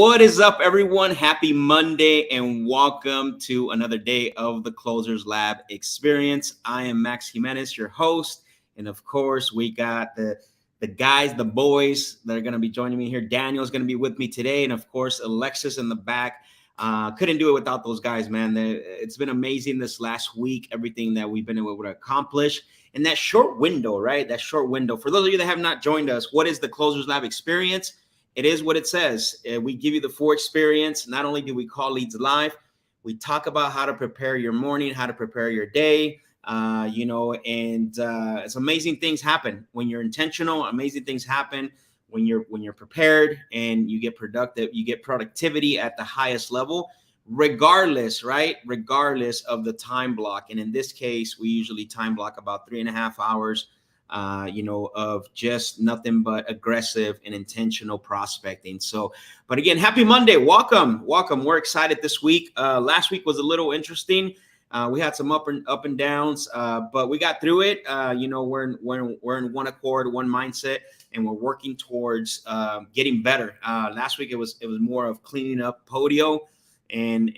What is up, everyone? Happy Monday and welcome to another day of the Closers Lab experience. I am Max Jimenez, your host. And of course, we got the guys, the boys that are going to be joining me here. Daniel's going to be with me today. And of course, Alexis in the back. Couldn't do it without those guys, man. It's been amazing this last week, everything that we've been able to accomplish in that short window, right? That short window. For those of you that have not joined us, what is the Closers Lab experience? It is what it says. We give you the full experience. Not only do we call leads live, we talk about how to prepare your morning, how to prepare your day, and it's amazing things happen when you're intentional. Amazing things happen when you're prepared and you get productive. You get productivity at the highest level, regardless, right? Regardless of the time block. And in this case, we usually time block about 3.5 hours. Of just nothing but aggressive and intentional prospecting. So, but again, happy Monday. Welcome. We're excited this week. Last week was a little interesting. We had some up and downs, but we got through it. We're in one accord, one mindset, and we're working towards getting better. Last week it was more of cleaning up Podio. And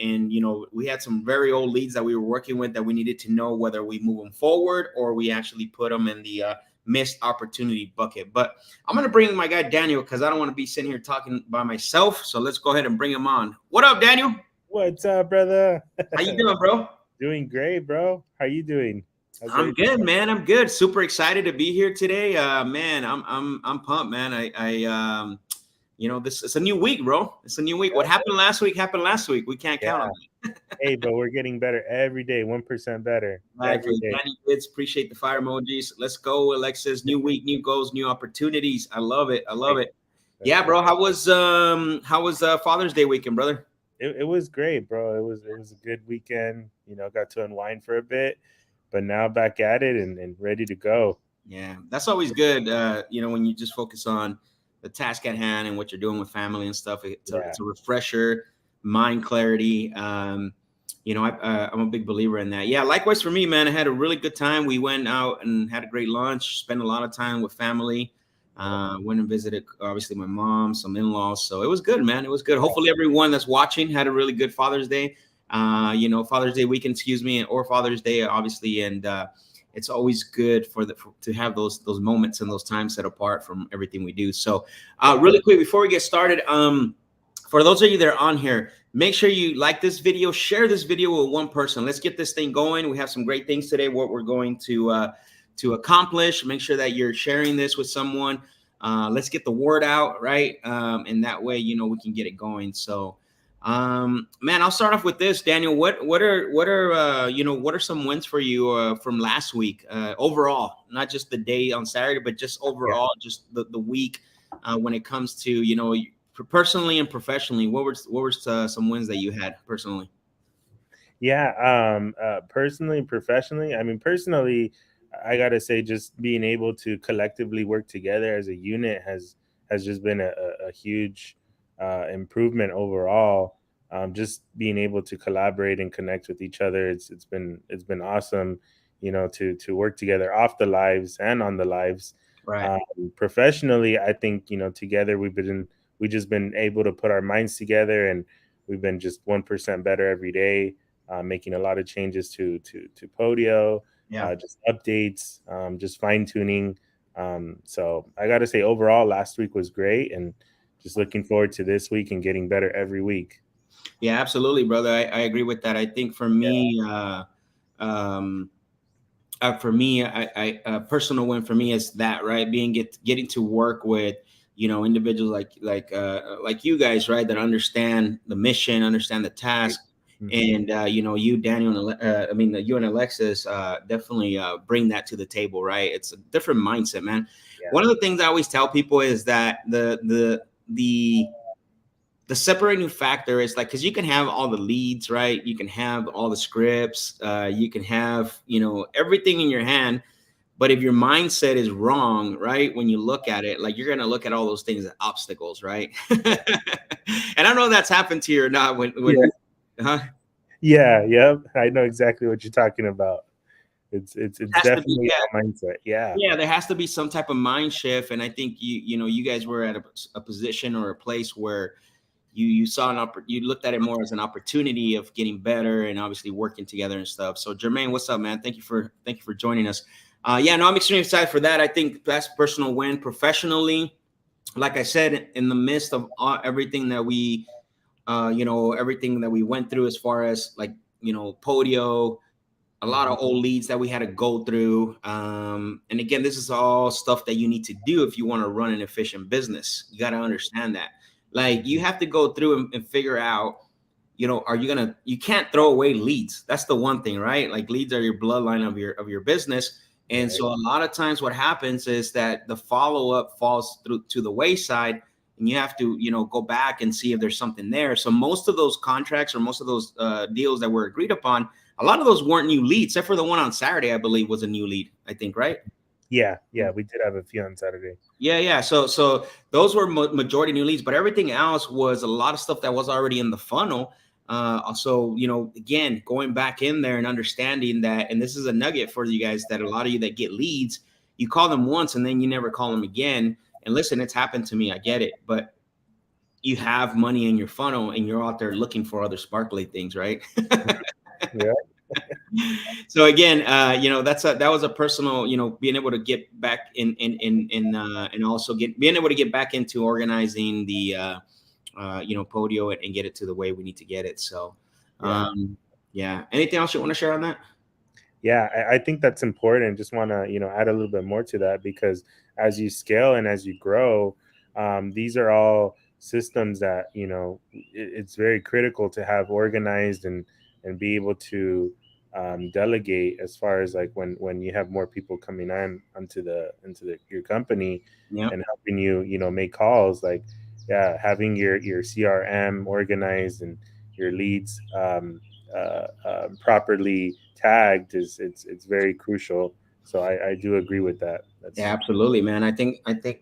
we had some very old leads that we were working with that we needed to know whether we move them forward or we actually put them in the missed opportunity bucket. But I'm going to bring my guy Daniel because I don't want to be sitting here talking by myself. So let's go ahead and bring him on. What up, Daniel? What's up, brother? How you doing, bro? Doing great, bro. How you doing? I'm good, man. I'm good. Super excited to be here today. Man, I'm pumped, man. It's a new week, bro. It's a new week. What happened last week happened last week. We can't count on it. Hey, but we're getting better every day, 1% better. Every day. Danny Kids, appreciate the fire emojis. Let's go, Alexis. New week, new goals, new opportunities. I love it. Yeah, bro. How was Father's Day weekend, brother? It was great, bro. It was a good weekend. Got to unwind for a bit, but now back at it and ready to go. Yeah, that's always good. When you just focus on the task at hand and what you're doing with family and stuff. It's a refresher, mind clarity. I'm a big believer in that. Yeah, likewise for me, man. I had a really good time. We went out and had a great lunch, spent a lot of time with family. Went and visited, obviously, my mom, some in-laws. So it was good, man. It was good. Hopefully everyone that's watching had a really good Father's Day. Father's Day weekend, or Father's Day, obviously. And it's always good to have those moments and those times set apart from everything we do. So really quick, before we get started, for those of you that are on here, make sure you like this video, share this video with one person. Let's get this thing going. We have some great things today, what we're going to accomplish. Make sure that you're sharing this with someone. Let's get the word out, right? And that way, we can get it going. So man, I'll start off with this, Daniel. What are some wins for you from last week overall? Not just the day on Saturday, but just overall, just the week when it comes to personally and professionally. What were some wins that you had personally? Yeah, personally, professionally. I mean, personally, I gotta say, just being able to collectively work together as a unit has just been a huge improvement overall. Just being able to collaborate and connect with each other, it's been awesome, to work together off the lives and on the lives. Right. Professionally, I think together we've just been able to put our minds together, and we've been just 1% better every day, making a lot of changes to Podio, just updates, just fine tuning. So I got to say, overall, last week was great, and just looking forward to this week and getting better every week. Yeah, absolutely, brother. I agree with that. I think for me, a personal win for me is that, right? Getting to work with, individuals like you guys, right? That understand the mission, understand the task. Mm-hmm. And, you, Daniel, you and Alexis definitely bring that to the table, right? It's a different mindset, man. Yeah. One of the things I always tell people is that the separating factor is because you can have all the leads, right? You can have all the scripts, you can have, everything in your hand. But if your mindset is wrong, right, when you look at it, you're going to look at all those things as obstacles, right? And I don't know if that's happened to you or not. Yeah, I know exactly what you're talking about. It's definitely a mindset. Yeah, there has to be some type of mind shift. And I think you guys were at a position or a place where you saw you looked at it more as an opportunity of getting better and obviously working together and stuff. So Jermaine, what's up, man? Thank you for joining us. Yeah, no, I'm extremely excited for that. I think that's personal win. Professionally, like I said, in the midst of everything that we everything that we went through as far as like, Podio, a lot of old leads that we had to go through. And again, this is all stuff that you need to do if you want to run an efficient business. You got to understand that. Like, you have to go through and figure out, you can't throw away leads. That's the one thing, right? Like, leads are your bloodline of your business. And so a lot of times what happens is that the follow-up falls through to the wayside, and you have to, go back and see if there's something there. So most of those contracts or most of those deals that were agreed upon, a lot of those weren't new leads, except for the one on Saturday, I believe was a new lead, I think, right? Yeah, we did have a few on Saturday. Yeah. So those were majority new leads, but everything else was a lot of stuff that was already in the funnel. So, again, going back in there and understanding that, and this is a nugget for you guys, that a lot of you that get leads, you call them once and then you never call them again. And listen, it's happened to me. I get it, but you have money in your funnel and you're out there looking for other sparkly things, right? Yeah. So again, that was a personal, being able to get back in and also being able to get back into organizing the Podio and get it to the way we need to get it. So yeah. Anything else you want to share on that? Yeah, I think that's important. Just want to, add a little bit more to that, because as you scale and as you grow, these are all systems that, it's very critical to have organized and be able to delegate, as far as like when you have more people coming into your company and helping you, make calls. Like, having your CRM organized and your leads properly tagged it's very crucial. So I do agree with that. Yeah, absolutely, man. I think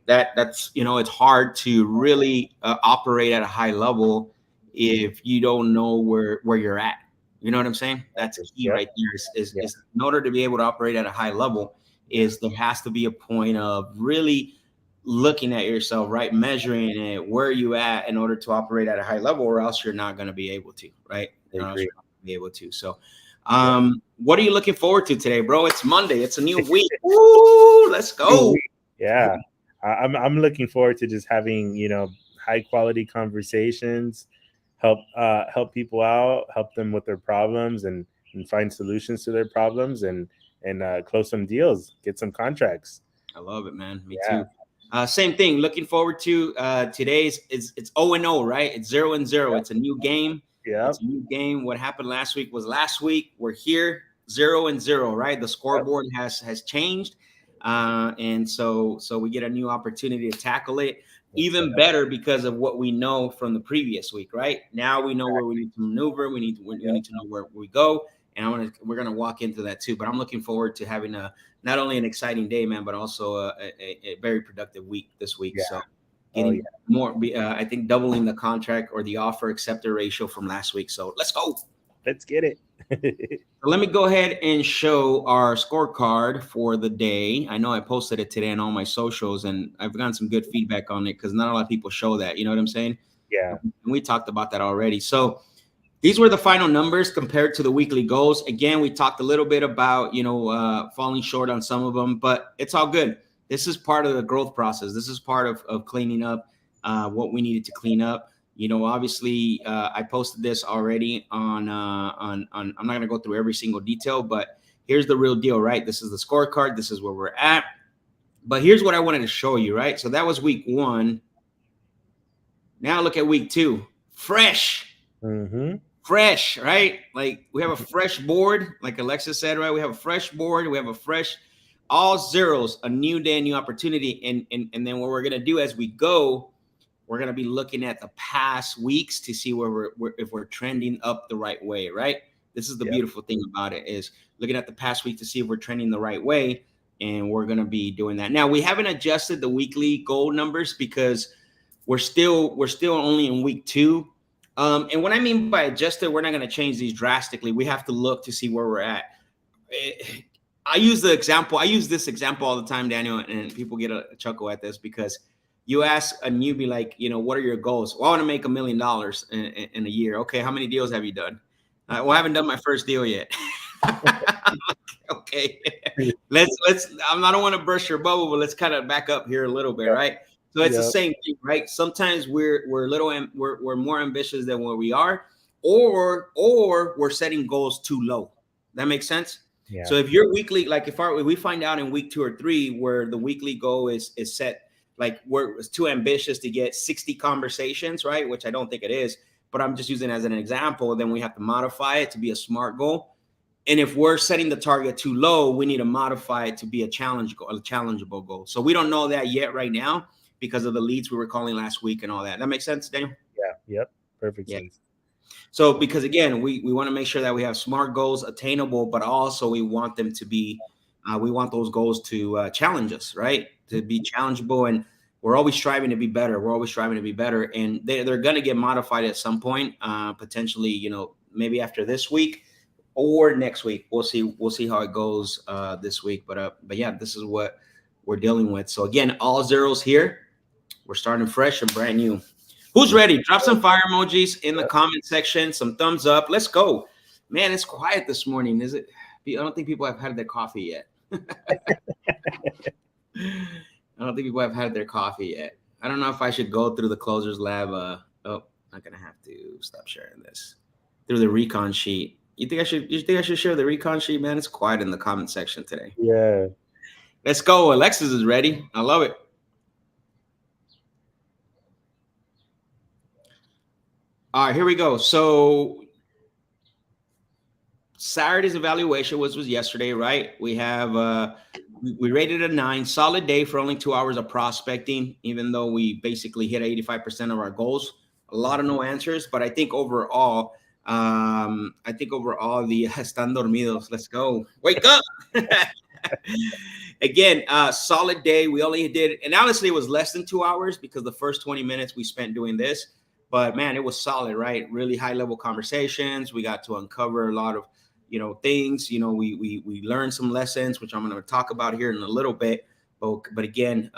that's it's hard to really operate at a high level if you don't know where you're at. You know what I'm saying? That's key right there. Is in order to be able to operate at a high level, is there has to be a point of really looking at yourself, right? Measuring it, where are you at in order to operate at a high level, or else you're not going to be able to, right? Or else you're not going to be able to. So what are you looking forward to today, bro? It's Monday. It's a new week. Woo, let's go. Yeah. I'm looking forward to just having, high quality conversations, help people out, help them with their problems and find solutions to their problems and close some deals, get some contracts. I love it, man. Me too. Same thing. Looking forward to today's. It's 0-0, right? It's 0-0. It's a new game. Yeah, it's a new game. What happened last week was last week. We're here 0-0, right? The scoreboard has changed, and so we get a new opportunity to tackle it even better because of what we know from the previous week, right? Now we know where we need to maneuver. We need to know where we go, and we're gonna walk into that too. But I'm looking forward to having not only an exciting day, man, but also a very productive week this week. Yeah. So getting more, I think doubling the contract or the offer accepted ratio from last week. So let's go. Let's get it. So let me go ahead and show our scorecard for the day. I know I posted it today on all my socials, and I've gotten some good feedback on it because not a lot of people show that. You know what I'm saying? Yeah. And we talked about that already. So these were the final numbers compared to the weekly goals. Again, we talked a little bit about, falling short on some of them, but it's all good. This is part of the growth process. This is part of cleaning up what we needed to clean up. Obviously, I posted this already on. I'm not going to go through every single detail, but here's the real deal, right? This is the scorecard. This is where we're at. But here's what I wanted to show you, right? So that was week 1. Now look at week 2. Fresh. Mm-hmm. Fresh, right? Like, we have a fresh board, like Alexa said, right? We have a fresh board. We have a fresh, all zeros, a new day, a new opportunity. And then what we're going to do as we go, we're going to be looking at the past weeks to see where if we're trending up the right way, right? This is the beautiful thing about it, is looking at the past week to see if we're trending the right way. And we're going to be doing that. Now, we haven't adjusted the weekly goal numbers because we're still only in week 2. And what I mean by adjusted, we're not going to change these drastically. We have to look to see where we're at. I use this example all the time, Daniel, and people get a chuckle at this because, you ask a newbie, like, what are your goals? Well, I want to make $1 million in a year. Okay, how many deals have you done? Well, I haven't done my first deal yet. Okay, let's. I don't want to burst your bubble, but let's kind of back up here a little bit, right? So it's the same thing, right? Sometimes we're we're more ambitious than what we are, or we're setting goals too low. That makes sense. Yeah. So if you're weekly, like if we find out in week 2 or 3 where the weekly goal is set, like it's too ambitious to get 60 conversations, right? Which I don't think it is, but I'm just using it as an example. Then we have to modify it to be a SMART goal. And if we're setting the target too low, we need to modify it to be a challengeable goal. So we don't know that yet right now because of the leads we were calling last week and all that. That makes sense, Daniel? Yeah. Yep. Perfect sense. So because again, we want to make sure that we have SMART goals, attainable, but also we want them to be, we want those goals to challenge us, right? To be challengeable, and we're always striving to be better. We're always striving to be better, and they're going to get modified at some point, potentially, maybe after this week or next week. We'll see how it goes this week. But yeah, this is what we're dealing with. So again, all zeros here. We're starting fresh and brand new. Who's ready? Drop some fire emojis in the comment section. Some thumbs up. Let's go. Man, it's quiet this morning. Is it? I don't think people have had their coffee yet. I don't think people have had their coffee yet. I don't know if I should go through the Closers Lab. Oh, I'm gonna have to stop sharing this through the recon sheet. You think I should share the recon sheet, man? It's quiet in the comment section today. Yeah. Let's go. Alexis is ready. I love it. All right, here we go. So Saturday's evaluation was yesterday, right? We have we rated a 9, solid day for only 2 hours of prospecting, even though we basically hit 85% of our goals. A lot of no answers, but I think overall, the están dormidos. Let's go. Wake up. Again, solid day. We only did, and honestly, it was less than 2 hours because the first 20 minutes we spent doing this. But man, it was solid, right? Really high level conversations. We got to uncover a lot of, things. We learned some lessons, which I'm going to talk about here in a little bit. But again,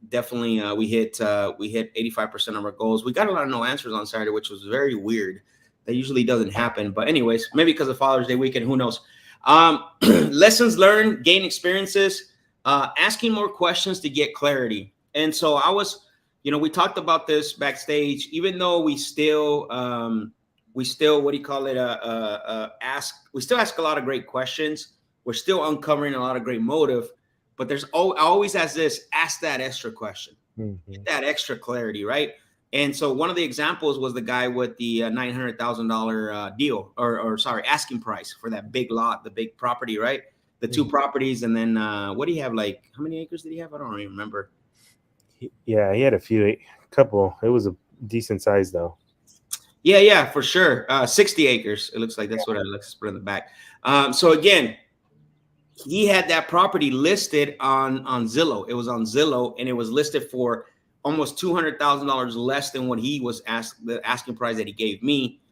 definitely we hit 85% of our goals. We got a lot of no answers on Saturday, which was very weird. That usually doesn't happen. But anyways, maybe because of Father's Day weekend, who knows? Lessons learned, gain experiences, asking more questions to get clarity. And so I was. We talked about this backstage, even though we still we still ask a lot of great questions. We're still uncovering a lot of great motive, but I always ask that extra question, get that extra clarity, right? And so one of the examples was the guy with the $900,000 deal, or asking price for that big lot, the big property, right? The 2 properties, and then what do you have? Like, how many acres did he have? I don't even remember. Yeah, he had a couple. It was a decent size though. Yeah, for sure. 60 acres. It looks like that's what I put in the back. So again, he had that property listed on Zillow. It was on Zillow, and it was listed for almost $200,000 less than what he was the asking price that he gave me,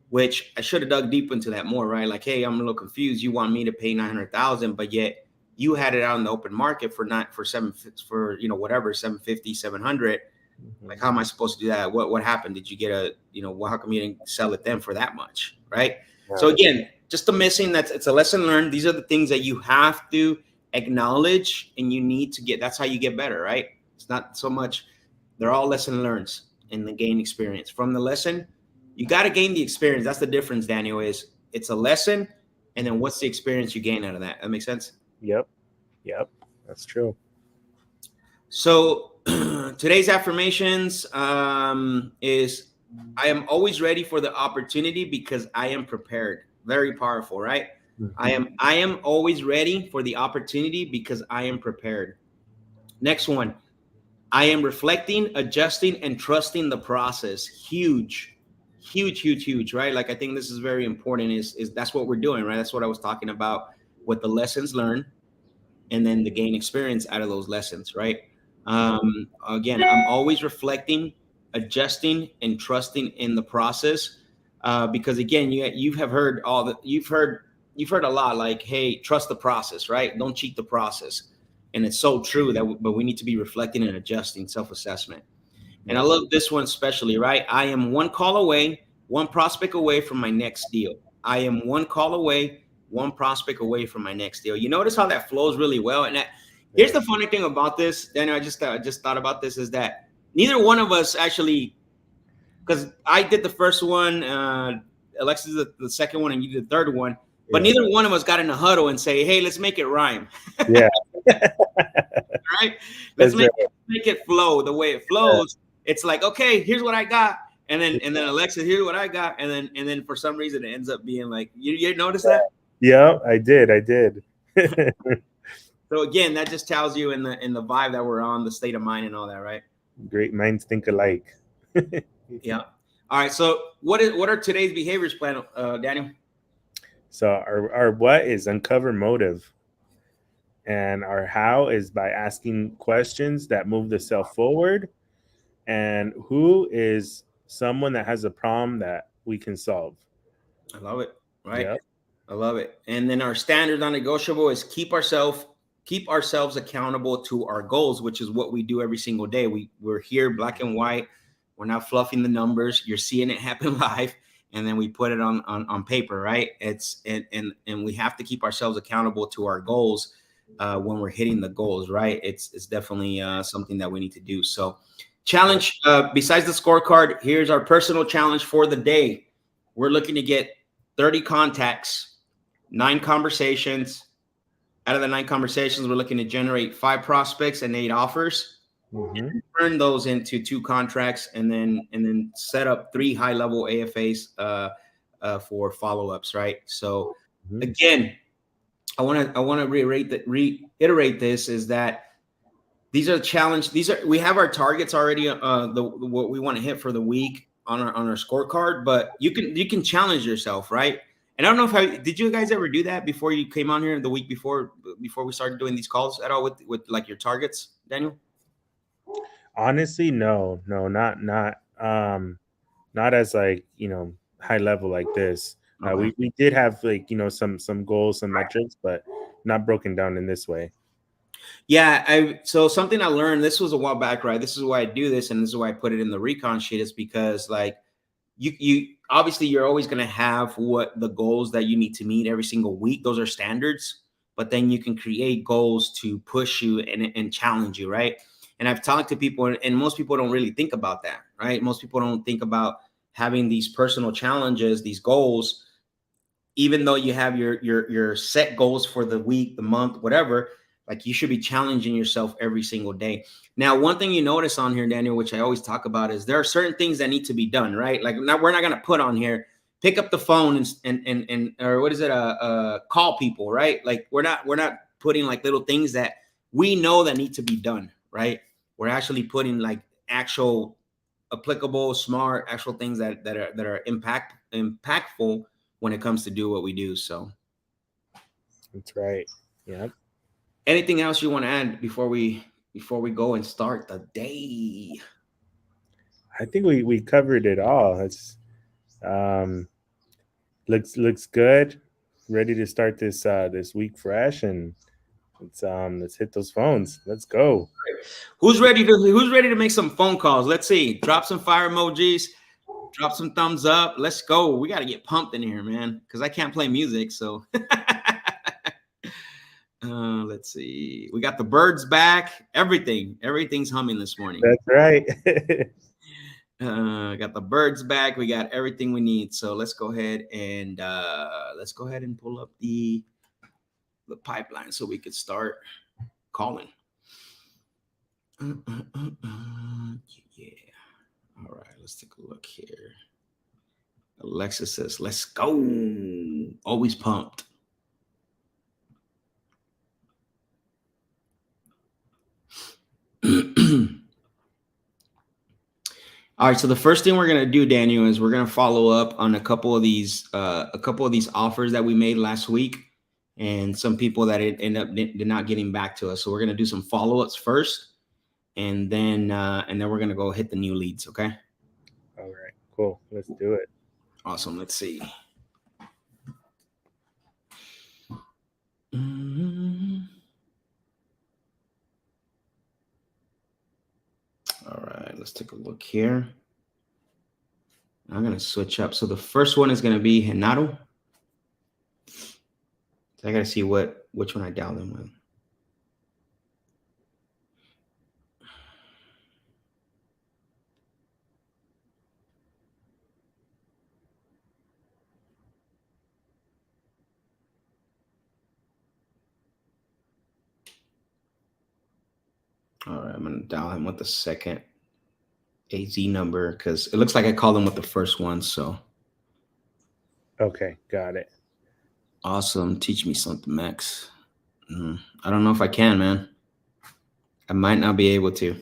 which I should have dug deep into that more, right? Like, hey, I'm a little confused. You want me to pay $900,000, but yet you had it out in the open market for 750, 700. Like, how am I supposed to do that? What happened? Did you get how come you didn't sell it then for that much? Right. Yeah. So again, just the missing, it's a lesson learned. These are the things that you have to acknowledge, and you need to that's how you get better, right? It's not so much, they're all lesson learned in the gain experience. From the lesson, you got to gain the experience. That's the difference, Daniel, is it's a lesson. And then what's the experience you gain out of that? That makes sense? Yep. That's true. So today's affirmations is, I am always ready for the opportunity because I am prepared. Very powerful, right? Mm-hmm. I am always ready for the opportunity because I am prepared. Next one, I am reflecting, adjusting, and trusting the process. Huge, right? Like, I think this is very important, is that's what we're doing, right? That's what I was talking about with the lessons learned, and then the gain experience out of those lessons, right? Again, I'm always reflecting, adjusting, and trusting in the process, because again, you've heard a lot, like, hey, trust the process, right? Don't cheat the process. And it's so true but we need to be reflecting and adjusting, self-assessment. And I Yeah. love this one especially, right? I am one call away, one prospect away from my next deal. I am one call away, one prospect away from my next deal. You notice how that flows really well. And here's Yeah. the funny thing about this, Daniel. I just thought about this is that neither one of us actually, because I did the first one, Alexis the second one, and you did the third one. But Yeah. neither one of us got in a huddle and say, "Hey, let's make it rhyme." Yeah. Right? Let's That's right. make it flow the way it flows. It's like, okay, here's what I got, and then Alexa, here's what I got, and then for some reason it ends up being like, you notice that? Yeah, I did. So again, that just tells you in the vibe that we're on, the state of mind and all that, right? Great minds think alike. Yeah. All right. So what are today's behaviors plan, Daniel? So our what is uncover motive, and our how is by asking questions that move the self forward, and who is someone that has a problem that we can solve. I love it. Right. Yeah. I love it. And then our standard non-negotiable is keep ourselves accountable to our goals, which is what we do every single day. We're here black and white. We're not fluffing the numbers. You're seeing it happen live, and then we put it on paper, right? And we have to keep ourselves accountable to our goals when we're hitting the goals, right? It's definitely something that we need to do. So challenge, besides the scorecard, here's our personal challenge for the day. We're looking to get 30 contacts, 9 conversations. Out of the 9 conversations, we're looking to generate 5 prospects and 8 offers. Mm-hmm. Turn those into 2 contracts, and then set up 3 high-level AFAs for follow-ups, right? So Mm-hmm. again, I want to reiterate this is that these are the challenge. We have our targets already. What we want to hit for the week on our scorecard, but you can challenge yourself, right? And I don't know if did you guys ever do that before you came on here the week before we started doing these calls at all with like your targets, Daniel? Honestly, no, not as like high level like this. Okay. We did have like some goals, some metrics, but not broken down in this way. Yeah, so something I learned, this was a while back, right? This is why I do this, and this is why I put it in the recon sheet, is because like you obviously you're always going to have what the goals that you need to meet every single week. Those are standards, but then you can create goals to push you and challenge you, right? And I've talked to people, and most people don't really think about that, right? Most people don't think about having these personal challenges, these goals, even though you have your set goals for the week, the month, whatever. Like, you should be challenging yourself every single day. Now, one thing you notice on here, Daniel, which I always talk about, is there are certain things that need to be done, right? Like, we're not going to put on here, pick up the phone and or what is it, call people, right? Like, we're not putting like little things that we know that need to be done, right? We're actually putting like actual applicable, smart, actual things that are impactful when it comes to do what we do. So That's right. Yeah. anything else you want to add before we go and start the day? I think we covered it all. It's um looks good. Ready to start this week fresh, and let's hit those phones. Let's go. Who's ready to make some phone calls? Let's see. Drop some fire emojis, drop some thumbs up. Let's go. We got to get pumped in here, man, because I can't play music. So let's see. We got the birds back. Everything's humming this morning. That's right. Got the birds back. We got everything we need. So let's go ahead and pull up the pipeline so we could start calling. Yeah. All right. Let's take a look here. Alexa says, "Let's go." Always pumped. All right, so the first thing we're gonna do, Daniel, is we're gonna follow up on a couple of these offers that we made last week, and some people that end up did not getting back to us. So we're gonna do some follow-ups first, and then we're gonna go hit the new leads. Okay. All right. Cool. Let's do it. Awesome. Let's see. let's take a look here. I'm going to switch up. So the first one is going to be Genaro. So I got to see which one I dialed in with. All right, I'm going to dial him with the second AZ number because it looks like I called him with the first one. So. Okay, got it. Awesome. Teach me something, Max. I don't know if I can, man. I might not be able to.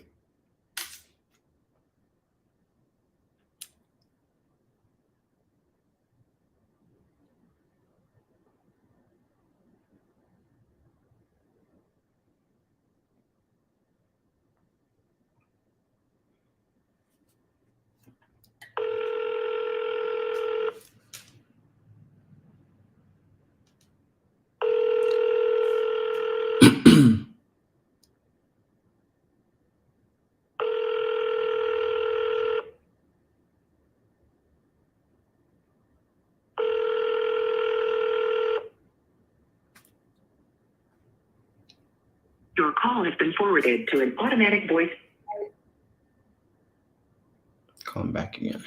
Your call has been forwarded to an automatic voice. Call him back again.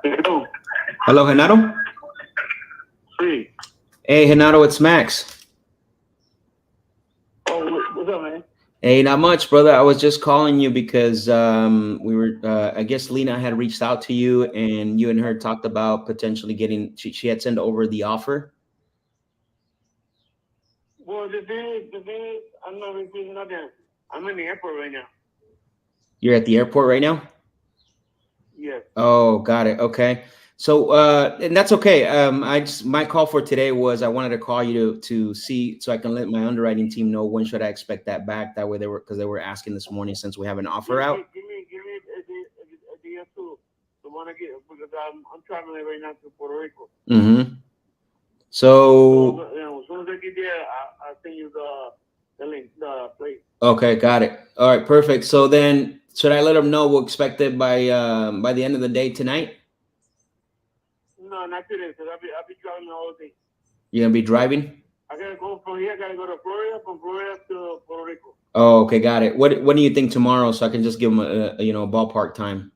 Hello. Hello, Genaro. Sí. Hey, Genaro, it's Max. Oh, what's up, man? Hey, not much, brother. I was just calling you because we were, I guess Lena had reached out to you and you and her talked about potentially getting, she had sent over the offer. Well, the thing is, I'm not receiving nothing. I'm in the airport right now. You're at the airport right now? Yes. Oh, got it. Okay. So, and that's okay. My call for today was I wanted to call you to see so I can let my underwriting team know when should I expect that back. That way because they were asking this morning since we have an offer out. Give me a day or two to want to get because I'm traveling right now to Puerto Rico. Mm-hmm. So as soon as I get there, I'll send you the link, the plate. Okay, got it. All right, perfect. So then, should I let them know we'll expect it by the end of the day tonight? No, not today, because I'll be traveling all day. You're gonna be driving? I gotta go from here. I gotta go to Florida, from Florida to Puerto Rico. Oh, okay, got it. What do you think tomorrow? So I can just give them a ballpark time.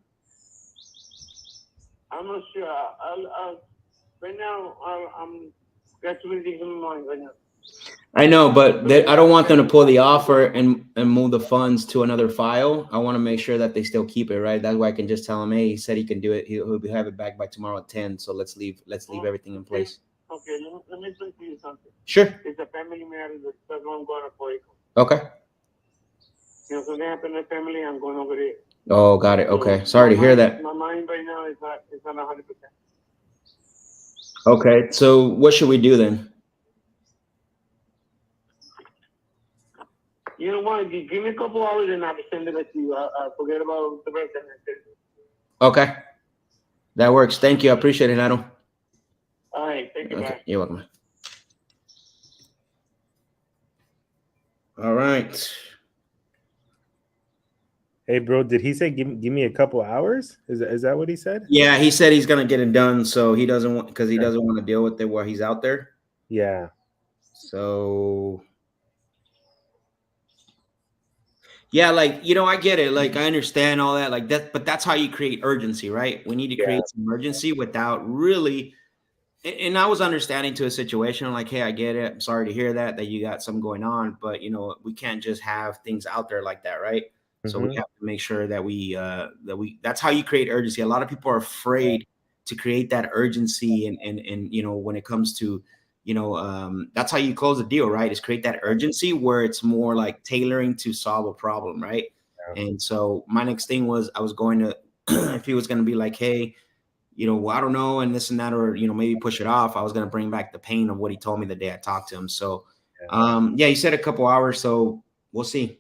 I'm not sure. Right now, I'm got too many things in my mind right now. I know, but I don't want them to pull the offer and move the funds to another file. I want to make sure that they still keep it, right? That's why I can just tell him, hey, he said he can do it. He'll have it back by tomorrow at 10. So let's leave everything in place. Okay, let me explain to you something. Sure. It's a family matter. That's why I'm going to Puerto Rico. Okay. Something happened in the family. I'm going over there. Oh, got it. Okay. Sorry to hear that. My mind right now is not 100%. Okay. So what should we do then? You know what? Give me a couple hours and I'll send it to you. I'll forget about the rest of it. Okay. That works. Thank you. I appreciate it, Adam. All right. Thank you. Okay. Bye. You're welcome. All right. Hey, bro, did he say give me a couple hours? Is that what he said? Yeah, he said he's gonna get it done, so he doesn't want because he doesn't want to deal with it while he's out there. Yeah. So yeah, like I get it. Like I understand all that, like that, but that's how you create urgency, right? We need to create some urgency without really. And I was understanding to a situation like, hey, I get it. I'm sorry to hear that you got something going on, but we can't just have things out there like that, right? So we have to make sure that that's how you create urgency. A lot of people are afraid to create that urgency. And when it comes to, that's how you close a deal, right? Is create that urgency where it's more like tailoring to solve a problem. Right. Yeah. And so my next thing was I was going to, if he was going to be like, hey, well, I don't know, and this and that, or, maybe push it off, I was going to bring back the pain of what he told me the day I talked to him. So, he said a couple hours. So we'll see.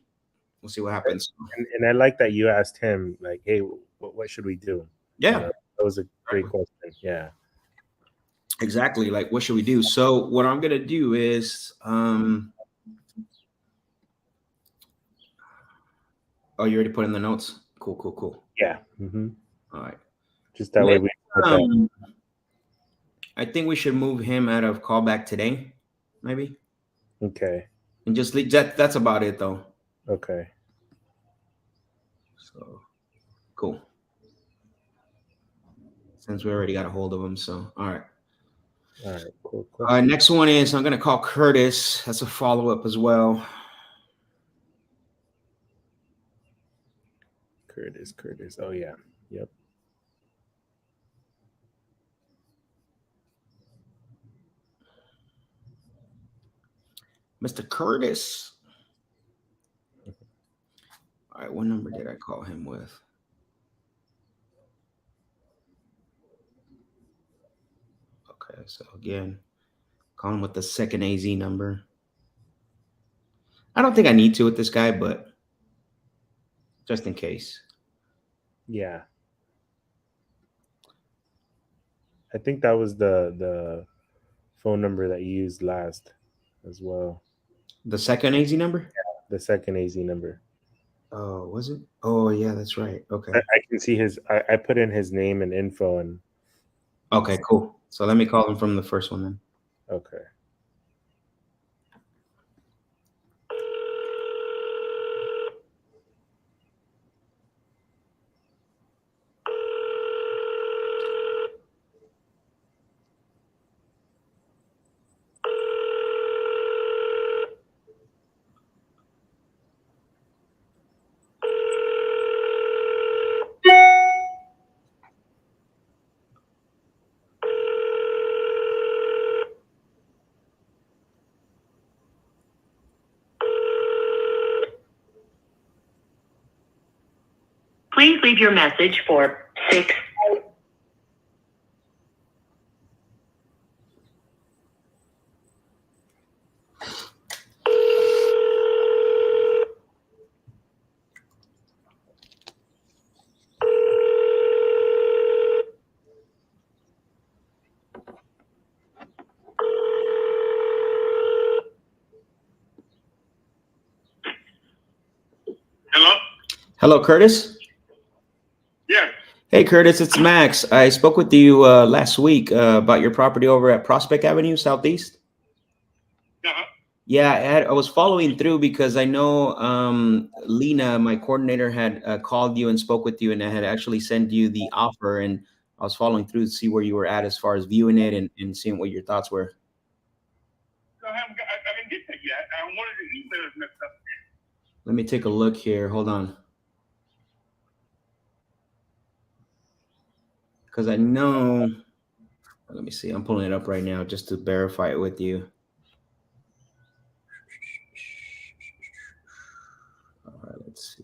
we'll see what happens. And I like that you asked him, like, hey, what should we do? Yeah, That was a great question. Yeah. exactly. Like, what should we do? So what I'm gonna do is, oh, you already put in the notes. Cool. Yeah. All right. Just that way we. I think we should move him out of callback today, maybe, Okay. and just leave that. That's about it, though. Okay. So cool. Since we already got a hold of him, so all right. All right. Cool. Next one is I'm gonna call Curtis. That's a follow up as well. Curtis. Oh yeah. Yep. Mr. Curtis. All right, what number did I call him with? Okay, so again, call him with the second AZ number. I don't think I need to with this guy, but just in case. Yeah. I think that was the phone number that you used last as well. The second AZ number? Yeah, the second AZ number. Oh, was it? Oh, yeah, that's right. Okay. I can see I put in his name and info and. Okay, cool. So let me call him from the first one then. Okay. Please leave your message for 6. Hello? Hello, Curtis. Yeah. Hey, Curtis, it's Max. I spoke with you last week about your property over at Prospect Avenue, Southeast. Uh-huh. Yeah, I was following through because I know Lena, my coordinator, had called you and spoke with you, and I had actually sent you the offer, and I was following through to see where you were at as far as viewing it and seeing what your thoughts were. No, I didn't get that yet. I wanted the email messed up. Let me take a look here. Hold on. Because I know, let me see. I'm pulling it up right now just to verify it with you. All right, let's see.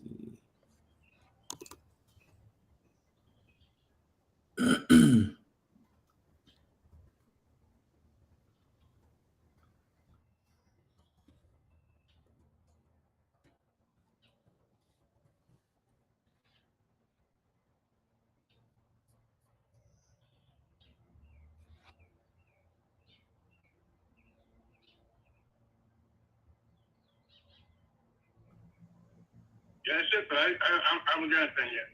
Yeah, that's it, but I haven't got anything yet.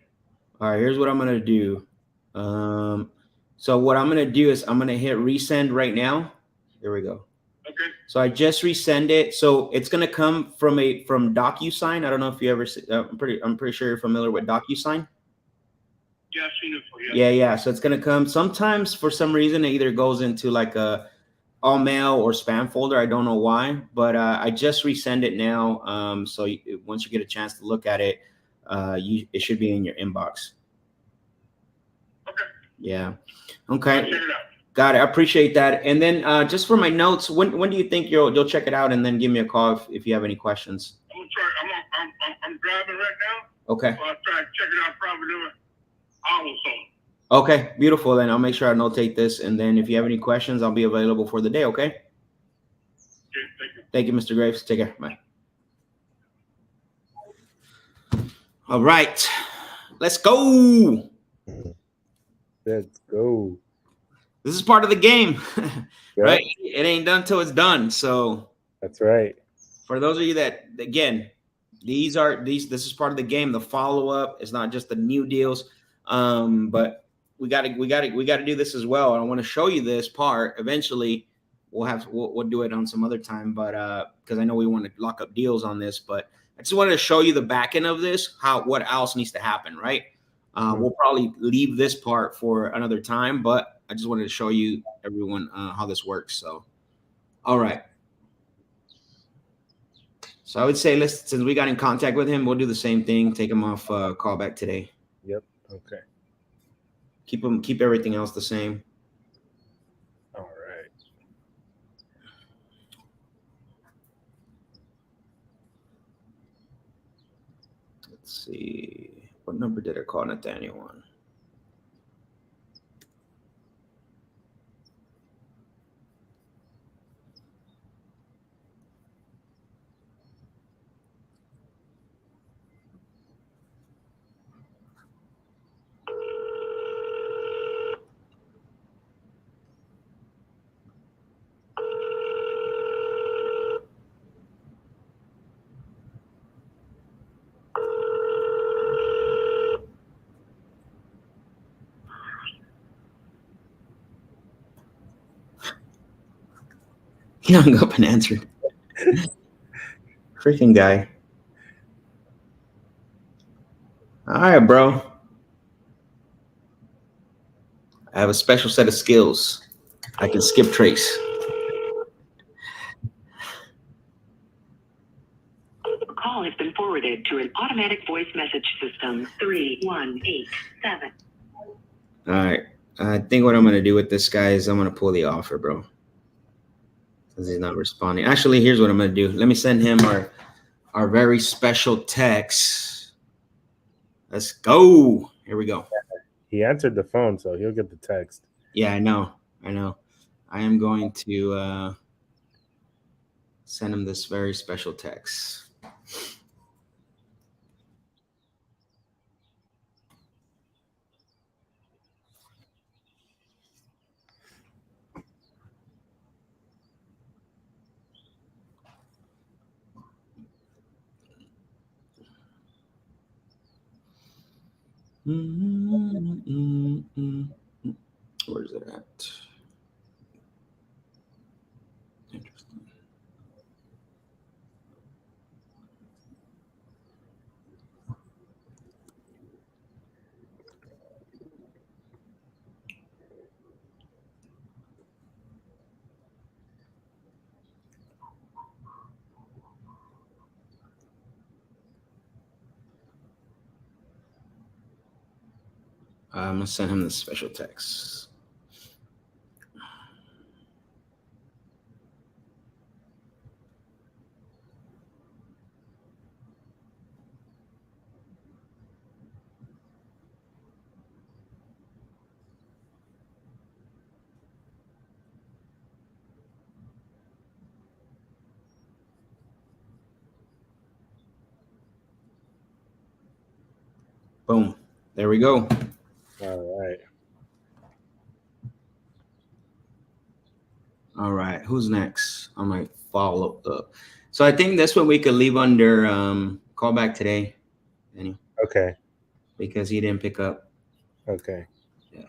All right, here's what I'm gonna do. So what I'm gonna do is I'm gonna hit resend right now. There we go. Okay. So I just resend it. So it's gonna come from DocuSign. I don't know if you ever. I'm pretty sure you're familiar with DocuSign. Yeah, I've seen it before. Yeah. So it's gonna come. Sometimes for some reason it either goes into like a all mail or spam folder. I don't know why, but I just resend it now. So once you get a chance to look at it, it should be in your inbox. Okay. Yeah. Okay. I'll check it out. Got it. I appreciate that. And then just for my notes, when do you think you'll check it out and then give me a call if you have any questions? I'm gonna try. I'm driving right now. Okay. So I'll try to check it out probably in an hour or so. Okay, beautiful. Then I'll make sure I notate this. And then if you have any questions, I'll be available for the day. Okay. Okay, thank you. Thank you, Mr. Graves. Take care. Bye. All right. Let's go. Let's go. This is part of the game, Yep, right? It ain't done till it's done. So that's right. for those of you that, again, this is part of the game. The follow-up is not just the new deals. But we gotta do this as well. And I want to show you this part. Eventually we'll do it on some other time, but because I know we want to lock up deals on this, but I just wanted to show you the back end of this, what else needs to happen, right? We'll probably leave this part for another time, but I just wanted to show you everyone how this works. So, all right. So I would say, since we got in contact with him, we'll do the same thing. Take him off callback today. Yep. Okay. Keep everything else the same. All right. Let's see. What number did I call Nathaniel on? He hung up and answered. Freaking guy. All right, bro. I have a special set of skills. I can skip trace. A call has been forwarded to an automatic voice message system 3187. All right. I think what I'm going to do with this guy is I'm going to pull the offer, bro. Because he's not responding. Actually, here's what I'm going to do. Let me send him our very special text. Let's go. Here we go. He answered the phone, so he'll get the text. Yeah, I know. I am going to send him this very special text. Where's it at? Interesting. I'm gonna send him the special text. Boom. There we go. All right. All right. Who's next? I might follow up. So I think that's what we could leave under call back today. Anyway, Okay. because he didn't pick up. Okay. Yeah.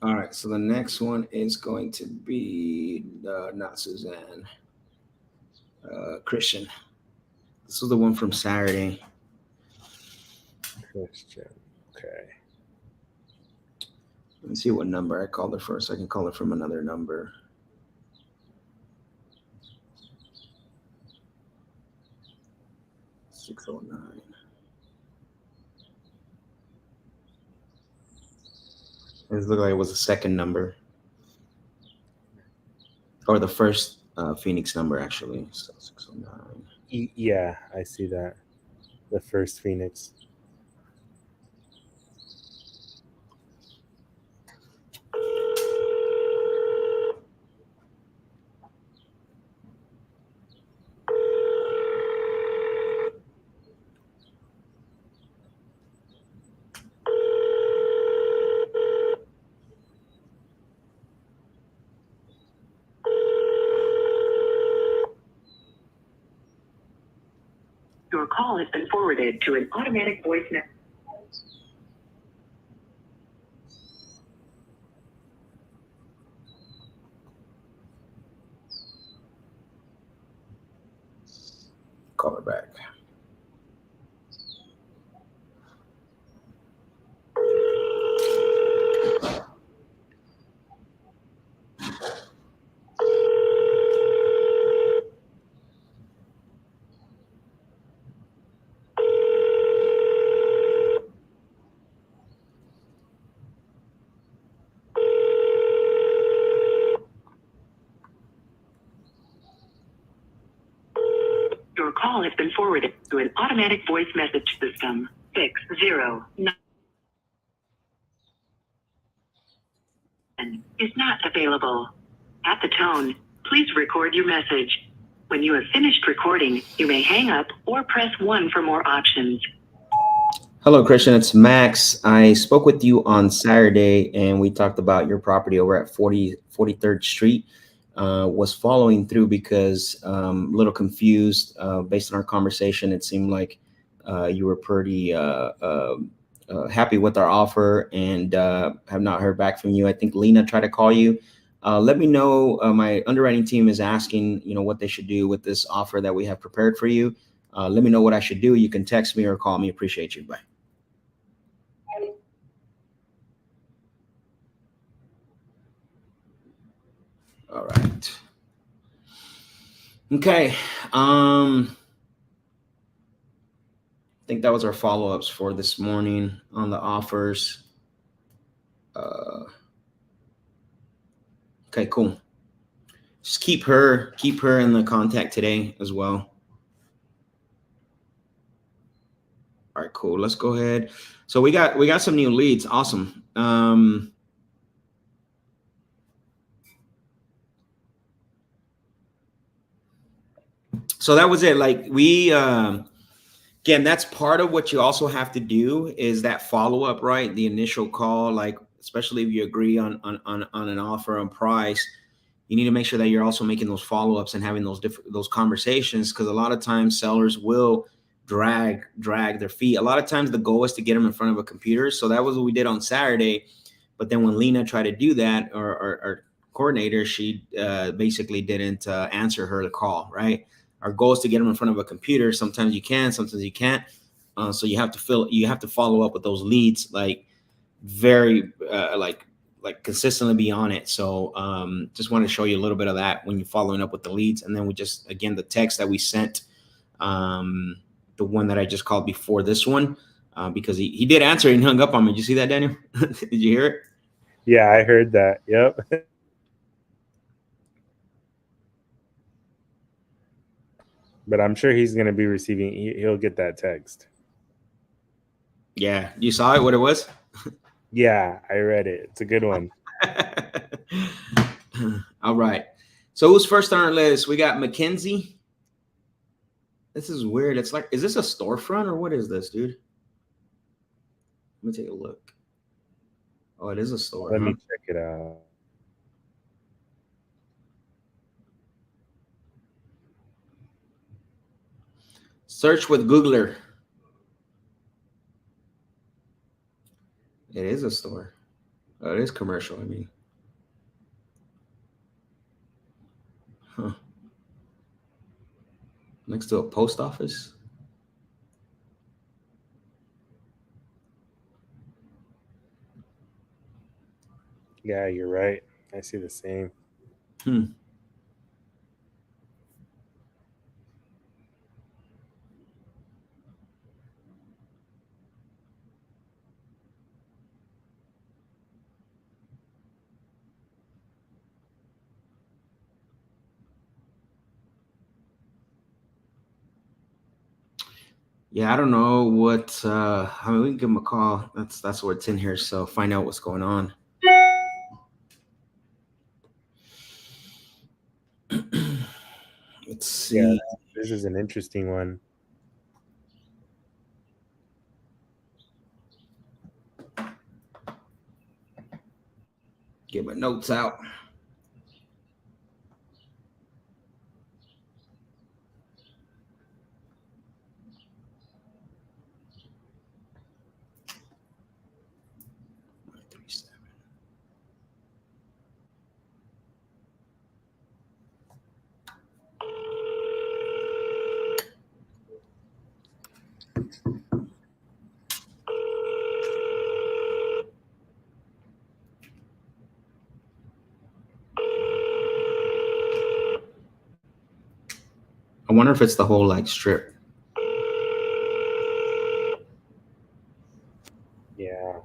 All right. So the next one is going to be not Suzanne. Christian. This was the one from Saturday. Christian. Okay. Let me see what number I called her first. I can call her from another number. $609. It looked like it was the second number. Or the first Phoenix number, actually. So 609. Yeah, I see that. The first Phoenix. forwarded to an automatic voice message. Call her back. Your call has been forwarded to an automatic voice message system. 609 is not available. At the tone, please record your message. When you have finished recording, you may hang up or press 1 for more options. Hello, Christian. It's Max. I spoke with you on Saturday, and we talked about your property over at 43rd Street. Was following through because a little confused based on our conversation. It seemed like you were pretty happy with our offer and have not heard back from you. I think Lena tried to call you. Let me know. My underwriting team is asking, what they should do with this offer that we have prepared for you. Let me know what I should do. You can text me or call me. Appreciate you. Bye. All right. Okay. I think that was our follow-ups for this morning on the offers. Okay, cool. Just keep her in the contact today as well. All right, cool. Let's go ahead. So we got some new leads. Awesome. So that was it. Like again, that's part of what you also have to do is that follow-up, right? The initial call, like especially if you agree on an offer on price, you need to make sure that you're also making those follow-ups and having those conversations, because a lot of times sellers will drag their feet. A lot of times the goal is to get them in front of a computer. So that was what we did on Saturday. But then when Lena tried to do that, or our coordinator, she basically didn't answer her the call, right? Our goal is to get them in front of a computer. Sometimes you can, sometimes you can't. So you have to follow up with those leads, like very like consistently be on it. So just want to show you a little bit of that when you're following up with the leads. And then we just, again, the text that we sent, the one that I just called before this one, because he did answer and hung up on me. Did you see that, Daniel? Did you hear it? Yeah, I heard that. Yep. But I'm sure he's going to be receiving, he'll get that text. Yeah. You saw it, what it was? Yeah, I read it. It's a good one. All right. So who's first on our list? We got Mackenzie. This is weird. It's like, is this a storefront or what is this, dude? Let me take a look. Oh, it is a store. Let me check it out. Search with Googler. It is a store. Oh, it is commercial, I mean. Huh. Next to a post office. Yeah, you're right. I see the same. Yeah, I don't know what. I mean, we can give him a call. That's what's in here. So find out what's going on. Let's see. Yeah, this is an interesting one. Get my notes out. I wonder if it's the whole like strip. Yeah.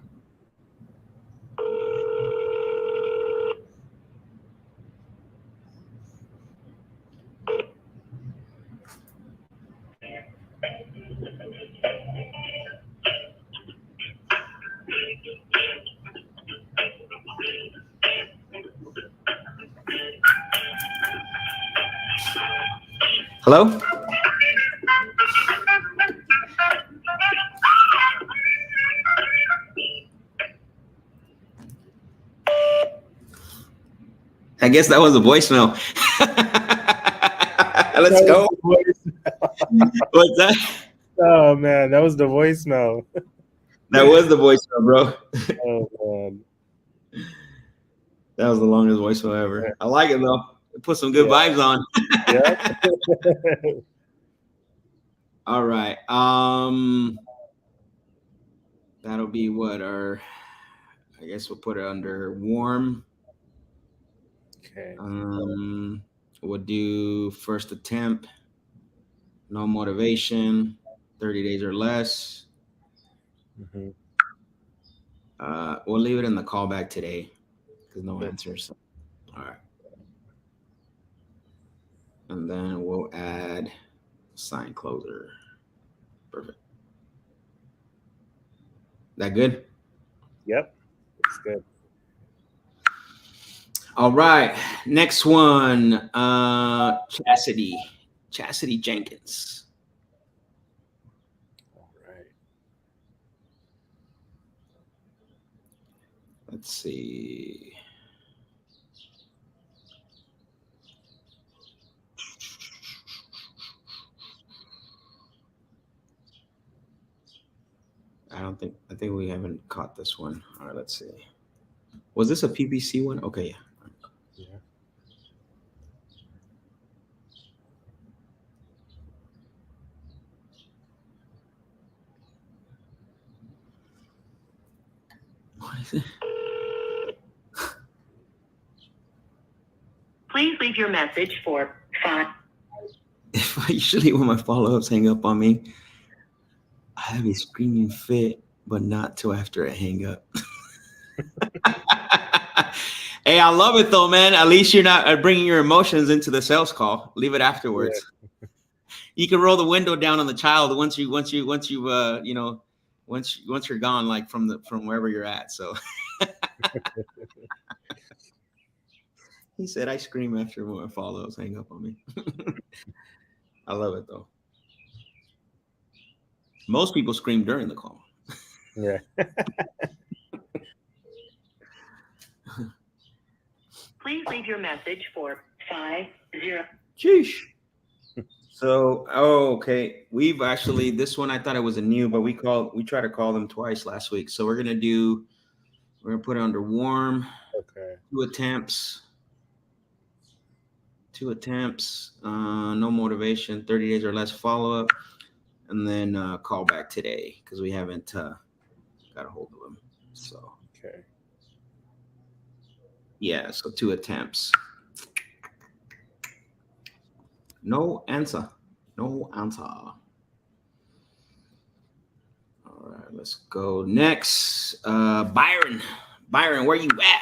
Hello? I guess that was a voicemail. Let's go. What's that? Oh man, that was the voicemail. That was the voicemail, bro. Oh man. That was the longest voicemail ever. I like it though. It put some good vibes on. Yeah. All right. That'll be what our. I guess we'll put it under warm. Okay. We'll do first attempt. No motivation. 30 days or less. Mm-hmm. We'll leave it in the callback today because no Good. answers. All right. And then we'll add sign closer. Perfect. That good? Yep. It's good. All right. Next one. Chastity Jenkins. All right. Let's see. I think we haven't caught this one. All right, let's see. Was this a PPC one? Okay, yeah. Yeah. What is it? Please leave your message for 5. If I usually when my follow-ups hang up on me, I have a screaming fit, but not till after I hang up. Hey, I love it though, man. At least you're not bringing your emotions into the sales call. Leave it afterwards. Yeah. You can roll the window down on the child once you're gone, like from wherever you're at. So he said, I scream after my follow-ups hang up on me. I love it though. Most people scream during the call. Yeah. Please leave your message for 50. Sheesh. So, okay. We've actually, this one I thought it was a new, but we tried to call them twice last week. So we're gonna put it under warm. Okay. 2 attempts. No motivation, 30 days or less follow-up, and then call back today because we haven't got a hold of them. So Okay. Yeah, so 2 attempts. No answer. All right, let's go next. Byron, where you at?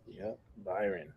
Yep, Byron.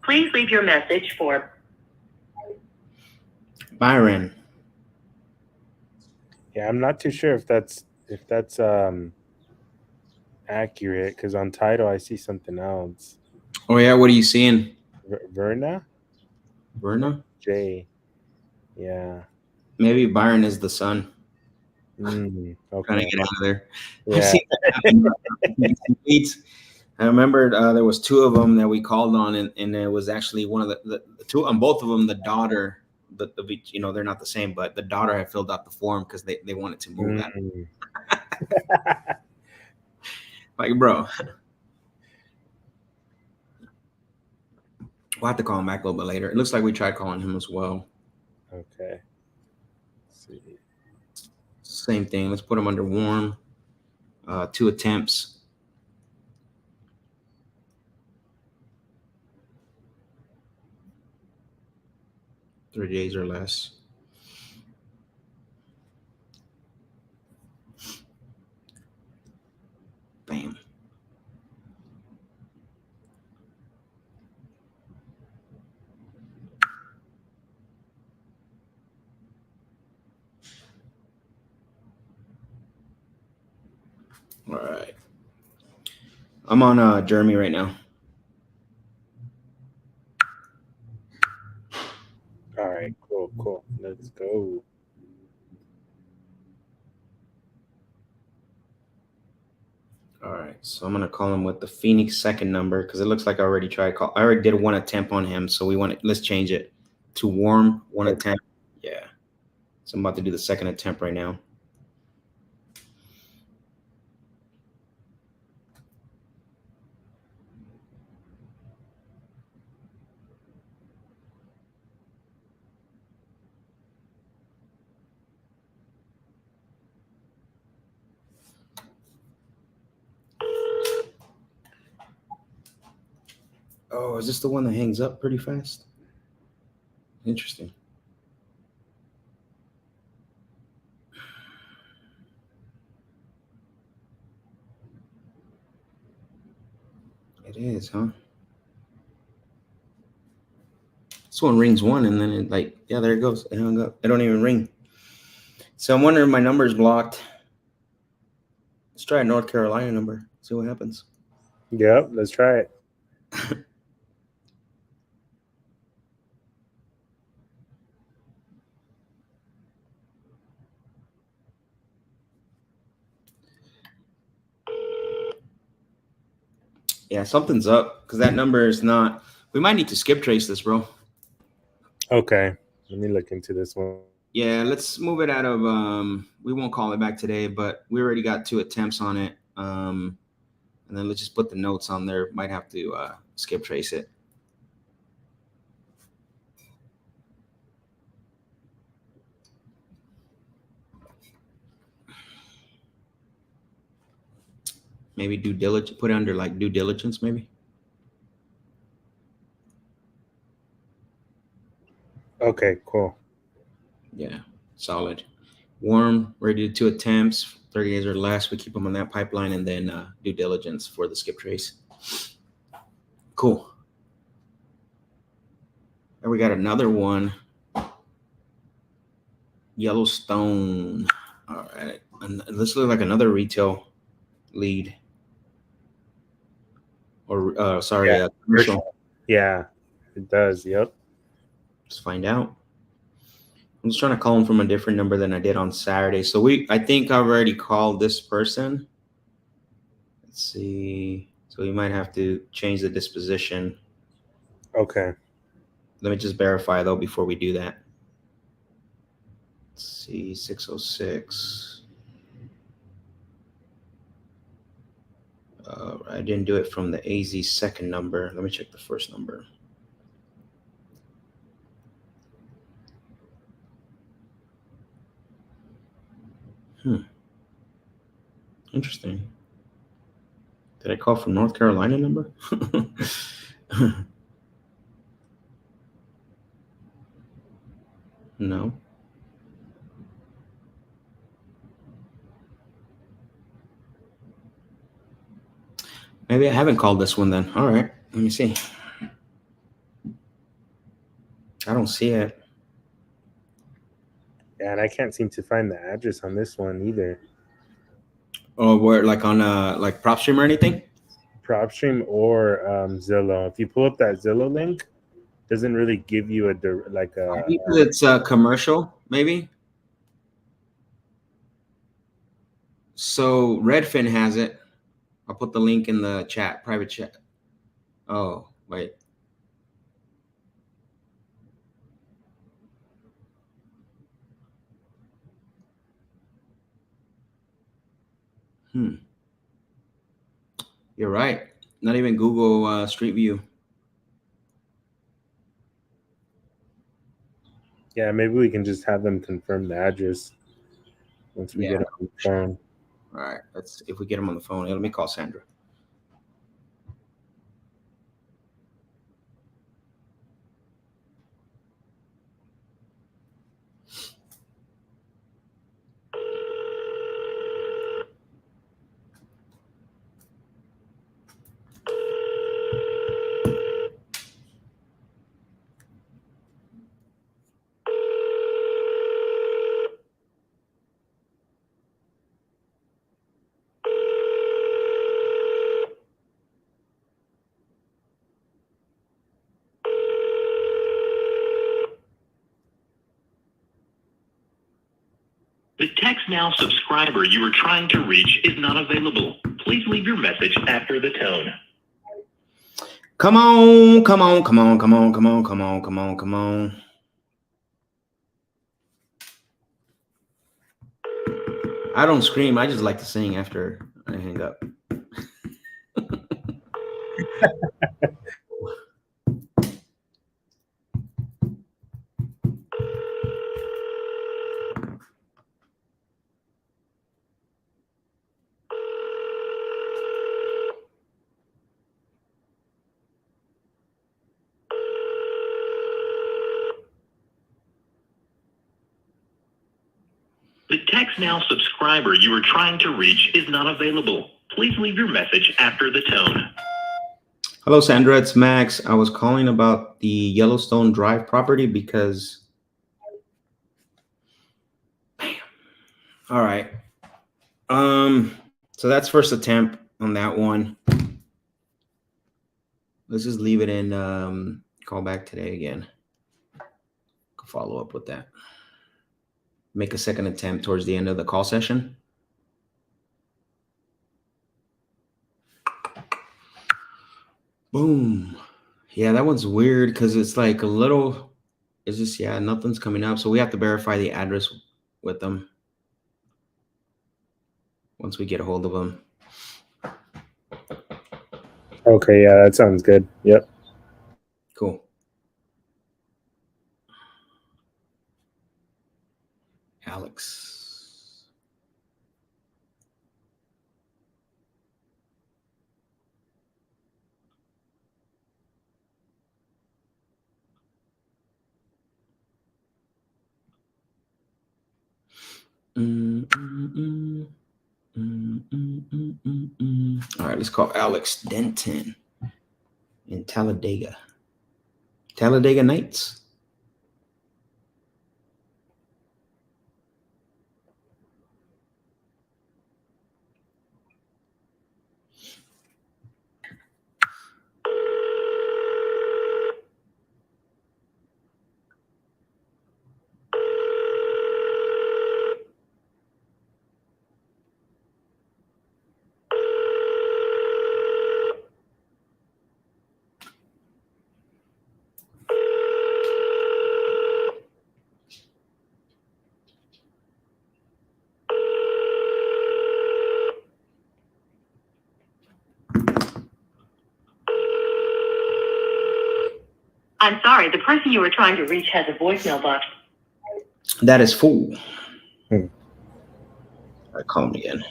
Please leave your message for Byron. Yeah, I'm not too sure if that's accurate, because on title I see something else. Oh yeah, what are you seeing? Verna Verna? J. Yeah. Maybe Byron is the son. Trying to Okay. get out of there. I've Yeah. seen that happen, bro. Tweets. I remember there was two of them that we called on, and it was actually one of the two on both of them. The daughter, they're not the same, but the daughter had filled out the form because they wanted to move that. Mm. Like, bro, we'll have to call him back a little bit later. It looks like we tried calling him as well. Okay. Let's see. Same thing. Let's put him under warm. 2 attempts. Three days or less. Bam. All right. I'm on Jeremy right now. All right. Cool. Let's go. All right, so I'm gonna call him with the Phoenix second number because it looks like I already tried call. I already did one attempt on him, so let's change it to warm one Okay. attempt. Yeah, so I'm about to do the second attempt right now. Oh, is this the one that hangs up pretty fast? Interesting. It is, huh? This one rings one, and then there it goes. It hung up. It don't even ring. So I'm wondering if my number is blocked. Let's try a North Carolina number. See what happens. Yep. Let's try it. Yeah, something's up because that number is not. We might need to skip trace this, bro. Okay. Let me look into this one. Yeah, let's move it out of. We won't call it back today, but we already got 2 attempts on it. And then let's just put the notes on there. Might have to skip trace it. Maybe due diligence. Put it under like due diligence, maybe. Okay. Cool. Yeah, solid. Warm, ready to 2 attempts, 30 days or less. We keep them on that pipeline, and then due diligence for the skip trace. Cool. And we got another one. Yellowstone. All right. And this looks like another retail lead. Or Yeah. commercial. Yeah. It does. Yep. Let's find out. I'm just trying to call him from a different number than I did on Saturday. So I think I've already called this person. Let's see. So we might have to change the disposition. Okay. Let me just verify though before we do that. Let's see, 606. I didn't do it from the AZ second number. Let me check the first number. Interesting. Did I call from North Carolina number? No. Maybe I haven't called this one then. All right. Let me see. I don't see it. Yeah, and I can't seem to find the address on this one either. Or where, like on like PropStream or anything? PropStream or Zillow. If you pull up that Zillow link, it doesn't really give you like a. Maybe it's commercial, maybe. So Redfin has it. I'll put the link in the chat, private chat. Oh, wait. You're right. Not even Google Street View. Yeah, maybe we can just have them confirm the address once we get it on the phone. All right. Let's, if we get them on the phone, let me call Sandra. The Text Now subscriber you are trying to reach is not available. Please leave your message after the tone. Come on, come on, come on, come on, come on, come on, come on, come on. I don't scream. I just like to sing after I hang up. The Text Now subscriber you are trying to reach is not available. Please leave your message after the tone. Hello, Sandra. It's Max. I was calling about the Yellowstone Drive property because. Bam. All right. So that's first attempt on that one. Let's just leave it in call back today again. Follow up with that. Make a second attempt towards the end of the call session. Boom. Yeah, that one's weird because it's like a little, it's just, yeah, nothing's coming up. So we have to verify the address with them once we get a hold of them. Okay, yeah, that sounds good. Yep. Cool. Alex. All right, let's call Alex Denton in Talladega. Talladega Nights. I'm sorry, the person you were trying to reach has a voicemail box. That is full. Hmm. I call him again.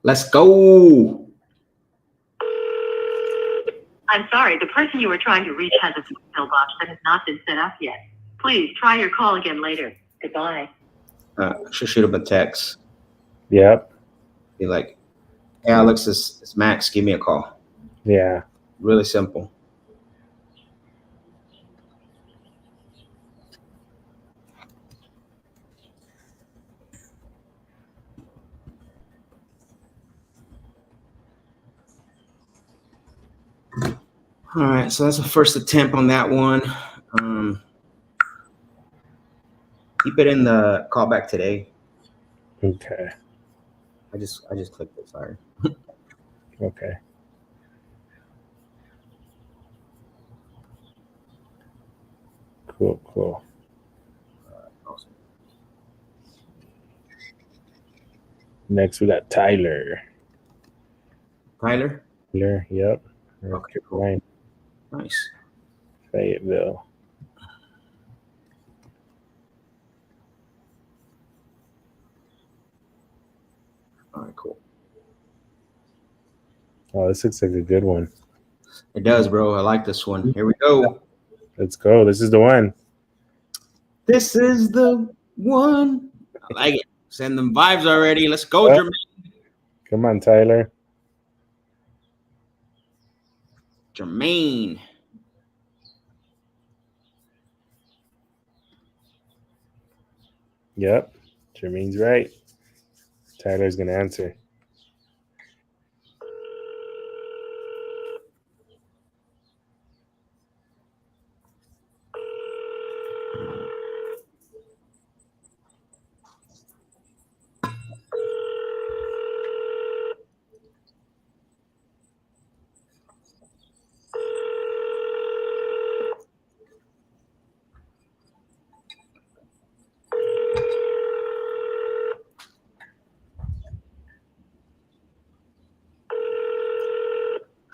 Let's go. I'm sorry, the person you are trying to reach has a voicemail box that has not been set up yet. Please try your call again later. Goodbye. Should shoot him a text. Yep. Be like, hey, Alex, it's Max. Give me a call. Yeah. Really simple. All right, so that's the first attempt on that one. Keep it in the callback today. Okay. I just clicked it. Sorry. Okay. Cool. Awesome. Next, we got Tyler. Tyler? Yep. Okay, cool. Nice. Fayetteville. All right, cool. Oh, this looks like a good one. It does, bro. I like this one. Here we go. Let's go. This is the one. This is the one. I like it. Send them vibes already. Let's go, Yep. Jermaine. Come on, Tyler. Jermaine. Yep. Jermaine's right. Tyler's going to answer.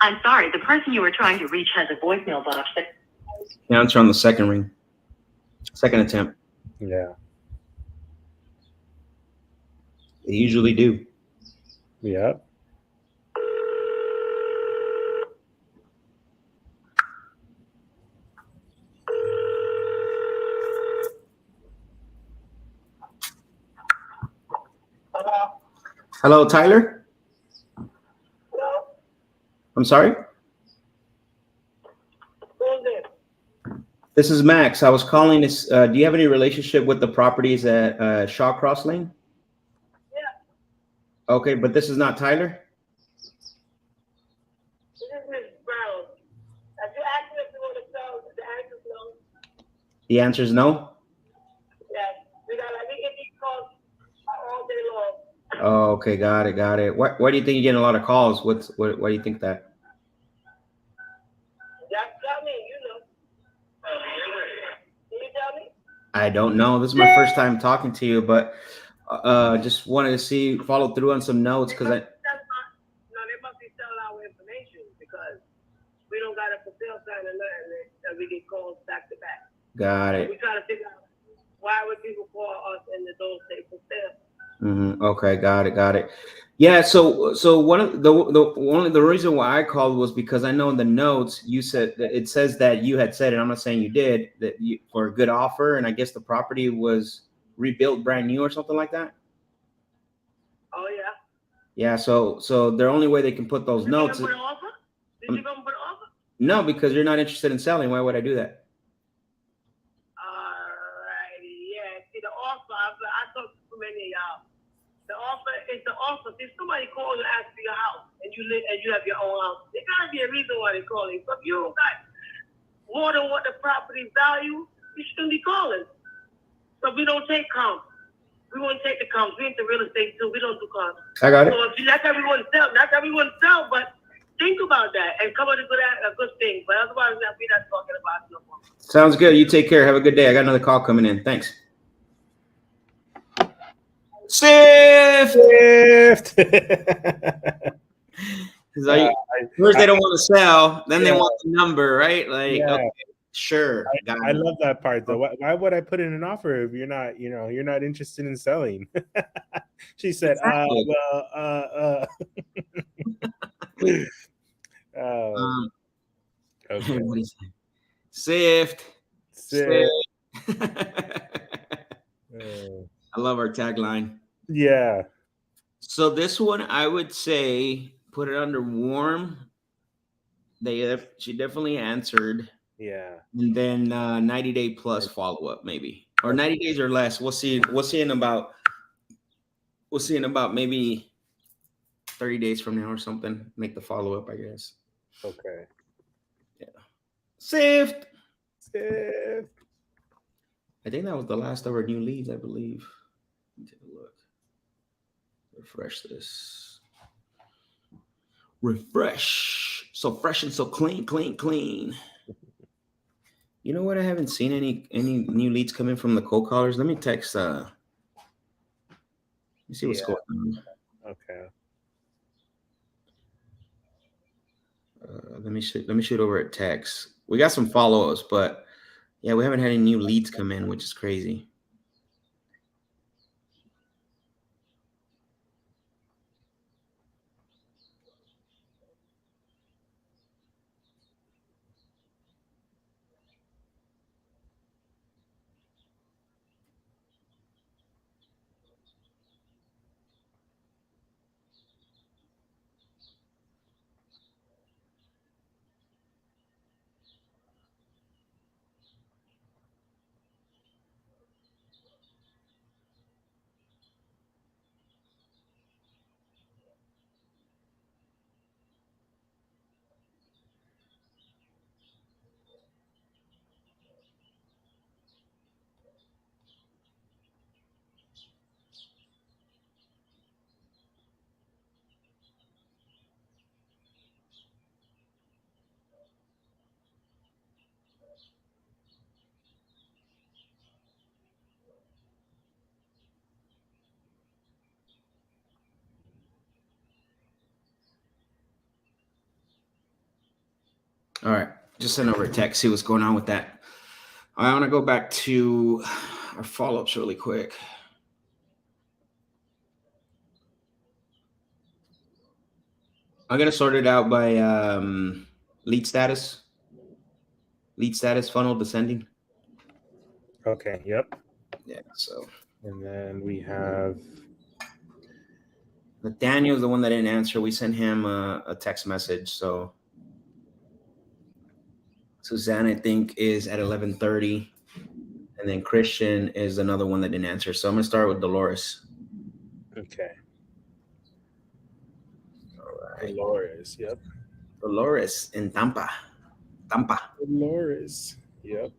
I'm sorry, the person you are trying to reach has a voicemail box that... Answer on the second ring. Second attempt. Yeah. They usually do. Yep. Hello, Tyler? Hello? I'm sorry? Who's this? This is Max. I was calling this. Do you have any relationship with the properties at Shaw Cross Lane? Yeah. Okay, but this is not Tyler? This is Miss Brown. If you ask me if you want to sell, the answer is no. The answer is no? Yes. We got like 80 calls all day long. Oh, okay, got it. Why do you think you're getting a lot of calls? Why do you think that? Tell me, you know. Can you tell me? I don't know. This is my first time talking to you, but just wanted to follow through on some notes because No, they must be selling our information because we don't got a for sale sign or nothing that we get calls back to back. Got it. We try to figure out why would people call us and don't say for sale. Mm-hmm. Okay, got it. Yeah, so one of the reason why I called was because I know in the notes you said that it says that you had said, and I'm not saying you did, that you for a good offer, and I guess the property was rebuilt brand new or something like that. Oh yeah. Yeah, so the only way they can put those notes. Did you come put an offer? Did you come put an offer? No, because you're not interested in selling. Why would I do that? Alrighty, yeah. See the offer. I talked to so many of y'all. The offer is the offer. If somebody calls and asks for your house and you have your own house, there gotta be a reason why they're calling. So if you don't got more than what the property value, you shouldn't be calling. So we don't take comps. We won't take the comps. We into real estate too. We don't do comps. I got it. So if you not everyone sell, but think about that and come up with a good thing. But otherwise, we're not talking about it no more. Sounds good. You take care. Have a good day. I got another call coming in. Thanks. Sift. Shift. First, they don't want to sell. Then they want the number, right? Like, Yeah. okay. Sure. I love that part though. Why would I put in an offer if you're not, you're not interested in selling? She said, Exactly. Oh, okay. What is it? Sift. Sift. I love our tagline. Yeah. So this one, I would say, put it under warm. She definitely answered. Yeah. And then 90-day plus follow up, maybe, or 90 days or less. We'll see. We'll see in about maybe 30 days from now or something. Make the follow up, I guess. Okay. Yeah. Sift. Sift. I think that was the last of our new leads, I believe. Let me take a look. Refresh this. Refresh. So fresh and so clean, clean, clean. You know what? I haven't seen any new leads come in from the cold callers. Let me text. Let me see what's going on. Okay. Let me shoot over at text. We got some follow-ups, but yeah, we haven't had any new leads come in, which is crazy. All right, just send over a text, see what's going on with that. I want to go back to our follow-ups really quick. I'm gonna sort it out by lead status funnel descending. Okay. Yep. Yeah. So. And then we have Nathaniel's the one that didn't answer. We sent him a text message. So Suzanne, I think, is at 11:30, and then Christian is another one that didn't answer. So I'm gonna start with Dolores. Okay. All right. Dolores. Yep. Dolores in Tampa. Dolores. Yep.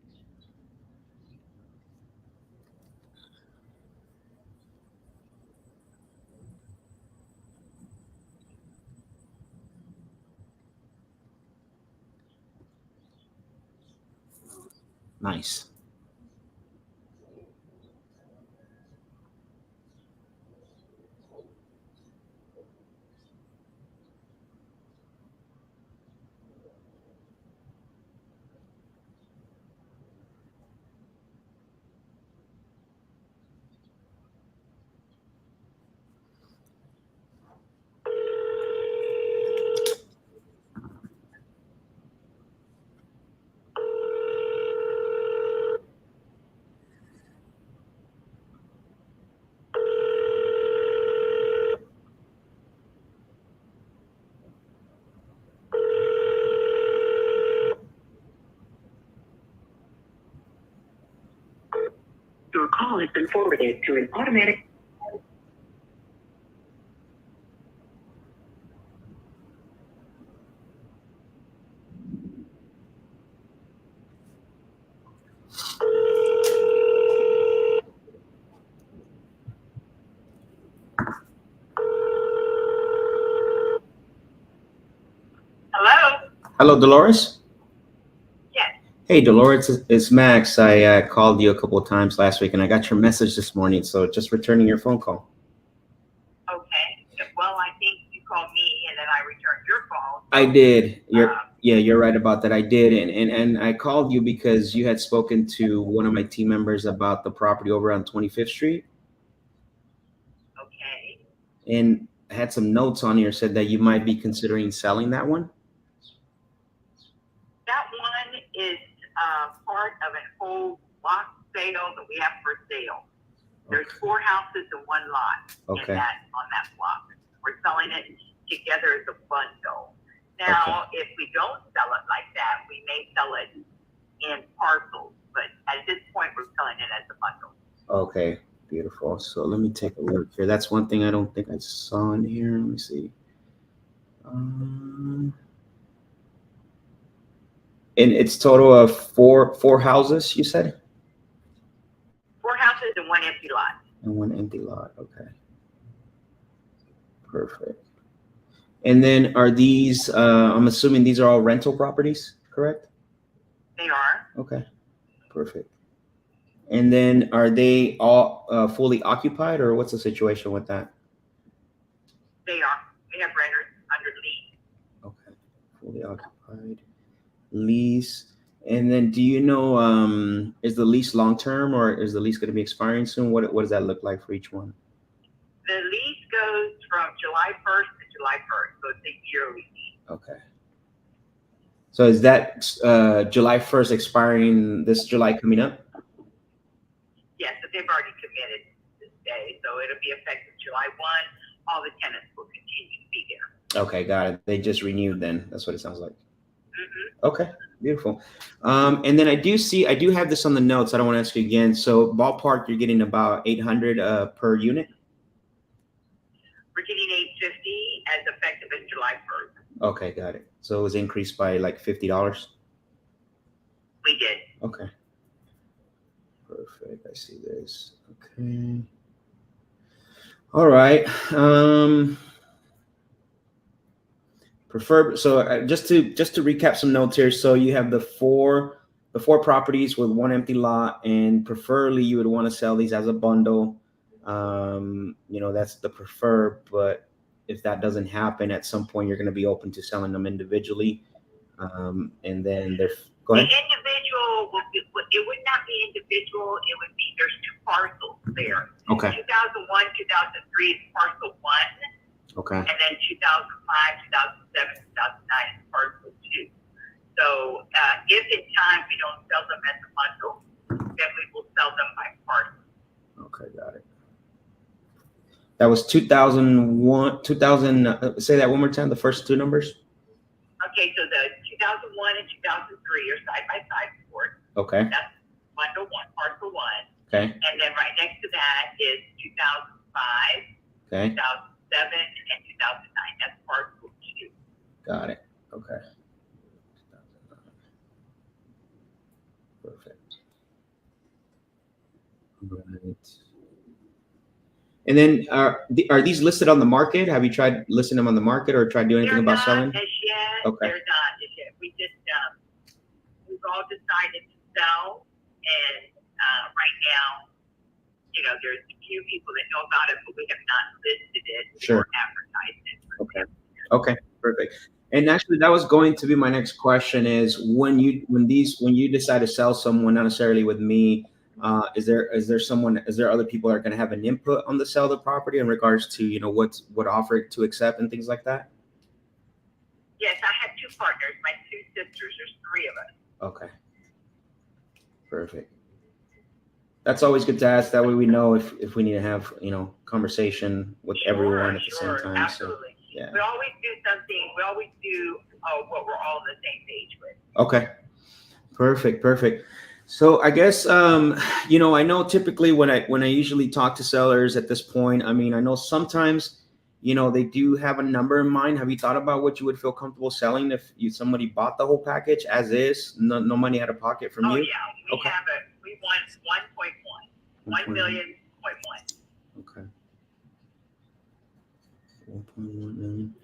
Nice. Your call has been forwarded to an automatic. Hello? Hello, Dolores. Yes. Hey, Dolores, it's Max. I called you a couple of times last week, and I got your message this morning. So just returning your phone call. Okay. Well, I think you called me and then I returned your call. I did. Yeah, you're right about that. I did, and I called you because you had spoken to one of my team members about the property over on 25th Street, Okay. and I had some notes on here said that you might be considering selling that one. That one is part of a whole block sale that we have for sale. There's Okay. 4 houses in one lot Okay. on that block. We're selling it together as a bundle. Now, if we don't sell it like that, we may sell it in parcels, but at this point, we're selling it as a bundle. Okay, beautiful. So let me take a look here. That's one thing I don't think I saw in here. Let me see. And it's total of four houses, you said? 4 houses and 1 empty lot. And one empty lot. Okay. Perfect. And then are these, I'm assuming these are all rental properties, correct? They are. Okay, perfect. And then are they all fully occupied, or what's the situation with that? They are. We have renters under lease. Okay, fully occupied, lease. And then do you know, is the lease long-term, or is the lease going to be expiring soon? What does that look like for each one? The lease goes from July 1st to July 1st, so it's a yearly lease. Okay. So is that July 1st expiring this July coming up? Yes, but they've already committed this day, so it'll be effective July 1. All the tenants will continue to be there. Okay, got it. They just renewed then. That's what it sounds like. Mm-hmm. Okay, beautiful. And then I do have this on the notes. I don't want to ask you again. So ballpark, you're getting about 800 per unit? We're getting 850 as effective as July 1st. Okay, got it. So it was increased by like $50? We did. Okay. Perfect. I see this. Okay. All right. Just to recap some notes here. So you have the four properties with one empty lot, and preferably you would want to sell these as a bundle. That's the preferred, but if that doesn't happen, at some point you're going to be open to selling them individually. And then go ahead. The individual it would not be individual. It would be, there's 2 parcels there. Okay. 2001, 2003 is parcel 1. Okay. And then 2005, 2007, 2009 is parcel 2. So if in time we don't sell them as a bundle, then we will sell them by parcel. Okay, got it. That was 2001, 2000. Say that one more time. The first 2 numbers. Okay, so the 2001 and 2003 are side by side reports. Okay. That's bundle 1, parcel 1. Okay. And then right next to that is 2005, Okay. 2007, and 2009. That's parcel 2. Got it. Okay. Perfect. Right. And then are these listed on the market? Have you tried listing them on the market or tried doing anything about selling? They're not as yet. Okay. They're not as yet. We just, we've all decided to sell. And right now, there's a few people that know about it, but we have not listed it Sure. or advertised it. Okay, perfect. And actually, that was going to be my next question: is when you decide to sell someone, not necessarily with me, is there other people that are going to have an input on the sale of the property in regards to what offer to accept and things like that? Yes, I have 2 partners, my 2 sisters. There's 3 of us. Okay, perfect. That's always good to ask. That way we know if we need to have conversation with everyone at the same time. Absolutely. So, yeah. We always do something. We always do what we're all on the same page with. Okay. Perfect. So I guess I know typically when I usually talk to sellers at this point, I mean, I know sometimes they do have a number in mind. Have you thought about what you would feel comfortable selling if somebody bought the whole package as is, no money out of pocket from you? Oh yeah, we want 1.1 million. Okay. 1.1 million.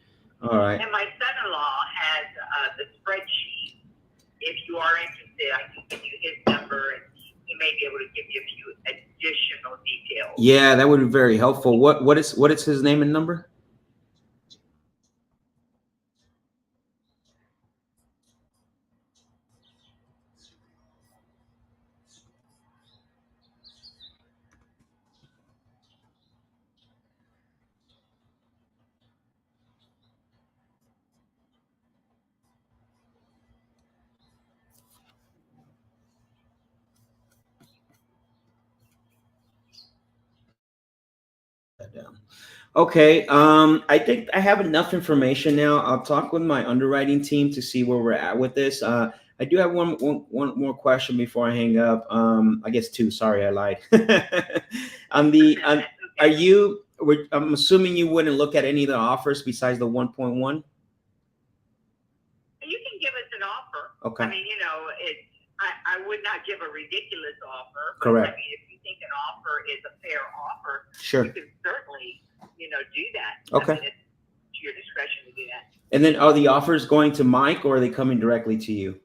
All right. And my son-in-law has the spreadsheet. If you are interested, I can give you his number, and he may be able to give you a few additional details. Yeah, that would be very helpful. What is his name and number? that down. Okay. I think I have enough information now. I'll talk with my underwriting team to see where we're at with this. I do have one more question before I hang up. I guess two. Sorry, I lied. I'm assuming you wouldn't look at any of the offers besides the 1.1. You can give us an offer. Okay. I mean, I would not give a ridiculous offer. But Correct. I mean, if you think an offer is a fair offer, Sure. you can certainly, do that. Okay. I mean, it's to your discretion to do that. And then are the offers going to Mike or are they coming directly to you?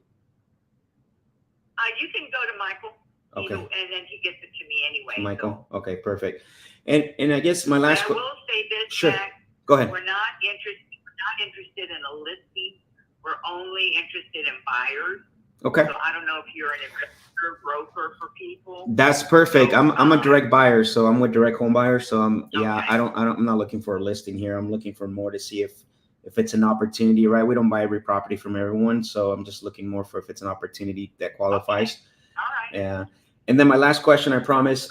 You can go to Michael. Okay. And then he gets it to me anyway. Michael. So. Okay, perfect. And I guess my last question. I will say this. Sure. Max, go ahead. We're not interested in a listing. We're only interested in buyers. Okay. So I don't know if you're an investor, broker for people. That's perfect. So, I'm a direct buyer, so I'm with direct home buyers. So I'm okay. I'm not looking for a listing here. I'm looking for more to see if it's an opportunity, right? We don't buy every property from everyone, so I'm just looking more for if it's an opportunity that qualifies. Okay. All right. Yeah. And then my last question, I promise.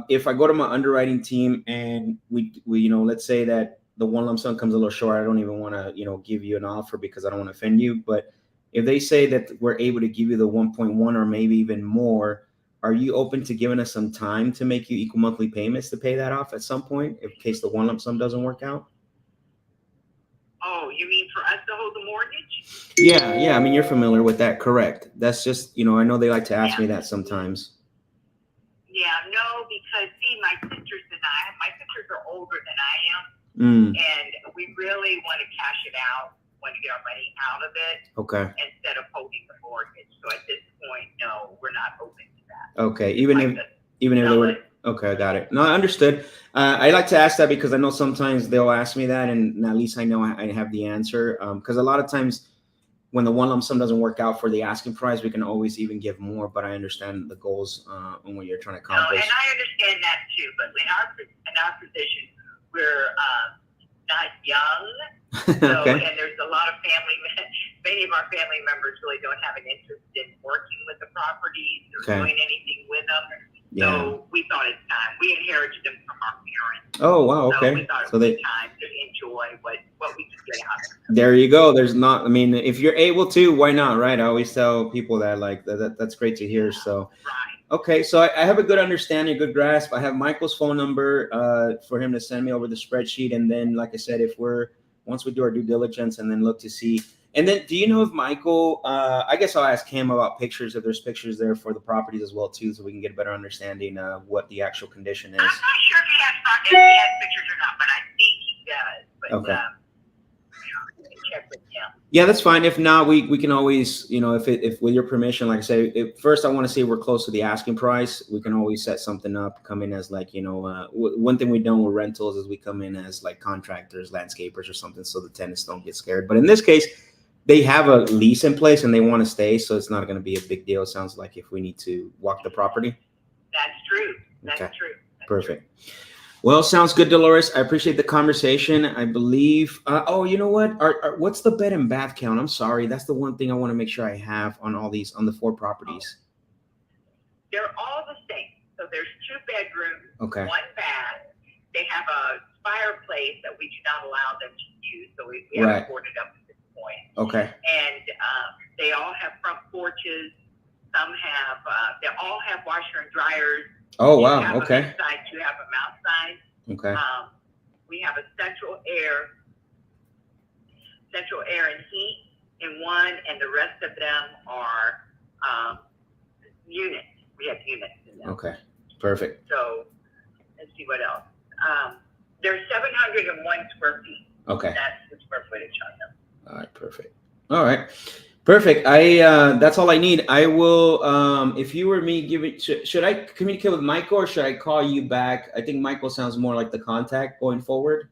If I go to my underwriting team and we let's say that the one lump sum comes a little short, I don't even want to give you an offer because I don't want to offend you. But if they say that we're able to give you the 1.1 or maybe even more, are you open to giving us some time to make you equal monthly payments to pay that off at some point in case the one lump sum doesn't work out? Oh, you mean for us to hold the mortgage? Yeah. I mean, you're familiar with that, correct? That's just, I know they like to ask me that sometimes. Yeah, no, because see, my sisters are older than I am, and we really want to cash it out, want to get our money out of it, okay, instead of holding the mortgage. So at this point, no, we're not open to that. Okay, even if they were. Okay, I got it. No, I understood. I like to ask that because I know sometimes they'll ask me that, and at least I know I have the answer. Because a lot of times when the one lump sum doesn't work out for the asking price, we can always even give more. But I understand the goals and what you're trying to accomplish. No, and I understand that too. But in our position, we're not young. So, okay. And there's a lot of many of our family members really don't have an interest in working with the properties or doing anything with them. Yeah. So we thought it's time. We inherited them from our parents. Oh, wow. Okay. So we thought it was time to enjoy what we could get out of it. There you go. If you're able to, why not, right? I always tell people that, like, that's great to hear. So, right. Okay. So I have a good understanding, a good grasp. I have Michael's phone number for him to send me over the spreadsheet. And then, like I said, once we do our due diligence and then look to see. And then do you know if Michael, I guess I'll ask him about pictures, if there's pictures there for the properties as well, too, so we can get a better understanding of what the actual condition is. I'm not sure if he has pictures or not, but I think he does. But, okay. Check with him. Yeah, that's fine. If not, we can always, if with your permission, like I say, first I want to see if we're close to the asking price. We can always set something up, come in as like, one thing we know with rentals is we come in as like contractors, landscapers or something, so the tenants don't get scared. But in this case, they have a lease in place and they want to stay, so it's not going to be a big deal. It sounds like if we need to walk the property. That's true. That's okay. true. That's perfect. True. Well, sounds good, Dolores. I appreciate the conversation. I believe. You know what? What's the bed and bath count? I'm sorry. That's the one thing I want to make sure I have on the 4 properties. They're all the same. So there's 2 bedrooms, okay. 1 bath. They have a fireplace that we do not allow them to use, so we haven't boarded up at this point. Okay. And they all have front porches. Some have. They all have washer and dryers. Oh, wow. Okay. You have them outside. Okay. We have a central air and heat in one, and the rest of them are units. We have units in them. Okay. Perfect. So let's see what else. There's 701 square feet. Okay. That's the square footage on them. All right. Perfect. All right. Perfect. That's all I need. I will, if you were me, should I communicate with Michael or should I call you back? I think Michael sounds more like the contact going forward.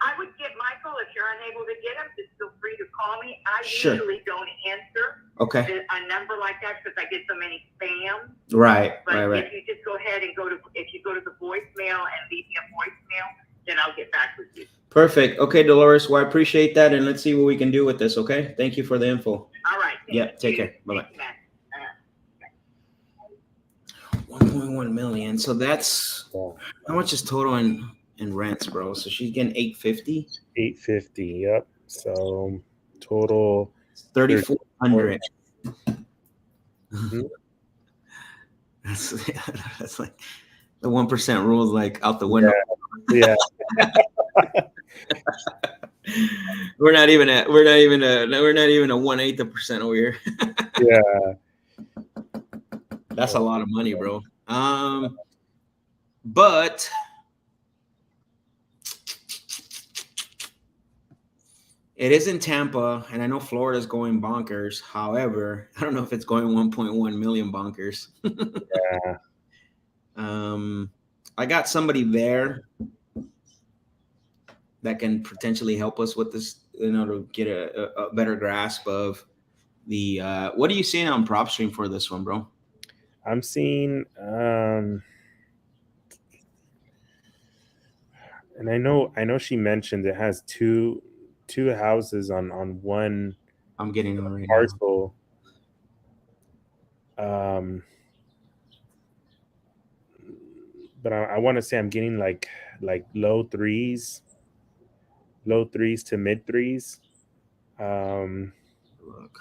I would get Michael. If you're unable to get him, just feel free to call me. I sure. usually don't answer a number like that because I get so many spam. Right. But right. If you just go ahead and go to the voicemail and leave me a voicemail, then I'll get back with you. Perfect. Okay, Dolores. Well, I appreciate that, and let's see what we can do with this. Okay. Thank you for the info. All right. Yeah. Take care. Bye bye. 1.1 million. So that's how much is total in rents, bro? So she's getting 850. 850. Yep. So total 3,400. Mm-hmm. That's like the 1% rule is like out the window. Yeah. We're not even a 1/8% over here. Yeah. That's a lot of money, bro. But it is in Tampa, and I know Florida's going bonkers. However, I don't know if it's going 1.1 million bonkers. Yeah. I got somebody there that can potentially help us with this, to get a better grasp of the. What are you seeing on PropStream for this one, bro? I'm seeing, and I know she mentioned it has two houses on one. I'm getting on right parcel. But I want to say I'm getting like low threes to mid threes. Look.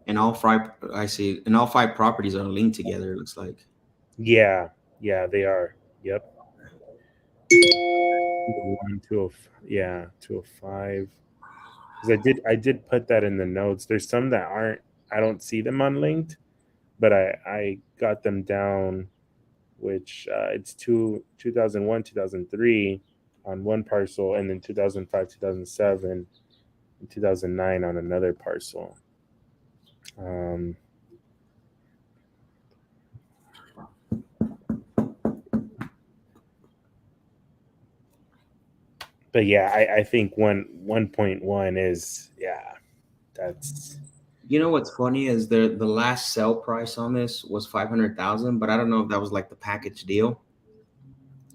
And all five properties are linked together, it looks like. Yeah, they are. Yep. 205. Because I did put that in the notes. There's some that aren't. I don't see them unlinked, but I got them down. Which it's 2001, 2003 on one parcel, and then 2005, 2007, and 2009 on another parcel. But yeah, I think 1.1 is, that's. You know what's funny is the last sell price on this was 500,000, but I don't know if that was like the package deal.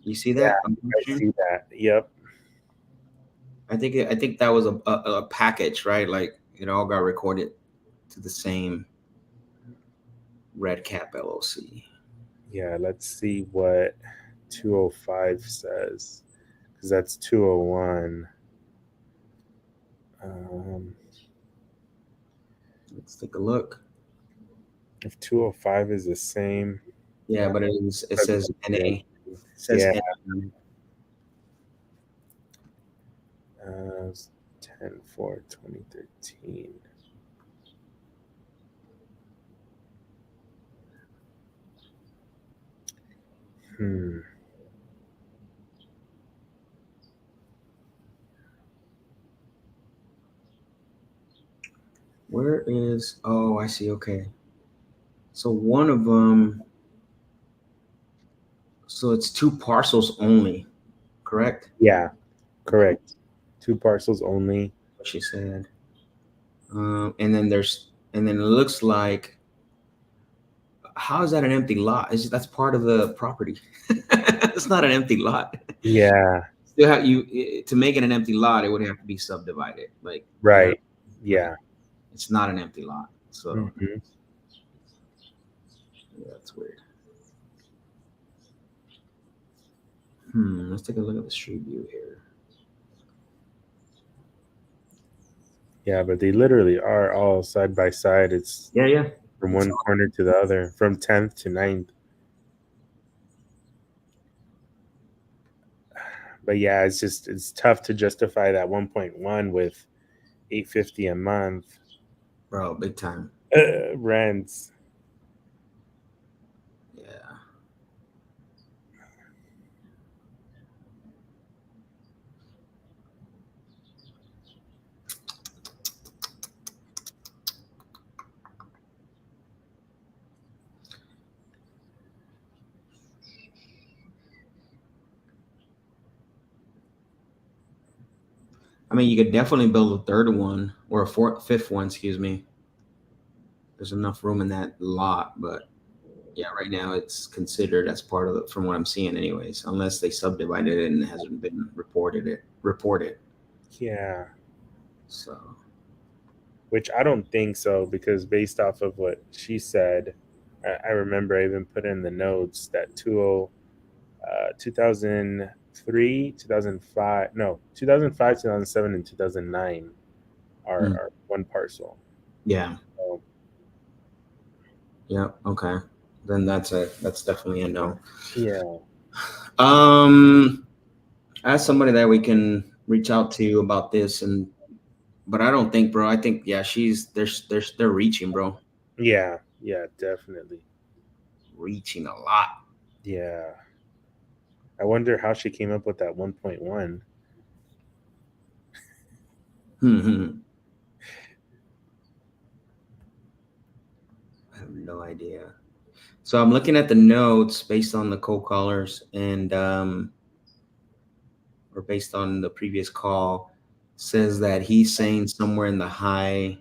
You see that? Yeah, I see that. Yep. I think that was a package, right? Like it all got recorded to the same Red Cap LLC. Yeah, let's see what 205 says, because that's 201. Let's take a look. If 205 is the same. Yeah, but it says NA. It says Yeah. NA. 10/4/2013. Where is? Oh, I see. Okay. So one of them. So it's 2 parcels only, correct? Yeah, correct. 2 parcels only. What she said. And then it looks like. How is that an empty lot? That's part of the property. It's not an empty lot. Yeah. Still have to make it an empty lot, it would have to be subdivided. Like right. Yeah. It's not an empty lot. So yeah, that's weird. Let's take a look at the street view here. Yeah, but they literally are all side by side. It's from one corner to the other, from 10th to 9th. But yeah, it's tough to justify that 1.1 with $850 a month, bro. Big time rents. Yeah. I mean, you could definitely build a third one or a fifth one, excuse me. There's enough room in that lot, but yeah, right now it's considered as part of from what I'm seeing anyways, unless they subdivided it and it hasn't been reported. Yeah. So which I don't think so, because based off of what she said, I remember I even put in the notes that 2003, 2005, no, 2005, 2007, and 2009 are one parcel. Yeah. So, Yeah. Okay. Then that's definitely a no. yeah. As somebody that we can reach out to about this, but I don't think, bro. I think, yeah, they're reaching, bro. Yeah. Yeah. Definitely. Reaching a lot. Yeah. I wonder how she came up with that 1.1. I have no idea. So I'm looking at the notes based on the cold callers and or based on the previous call, says that he's saying somewhere in the high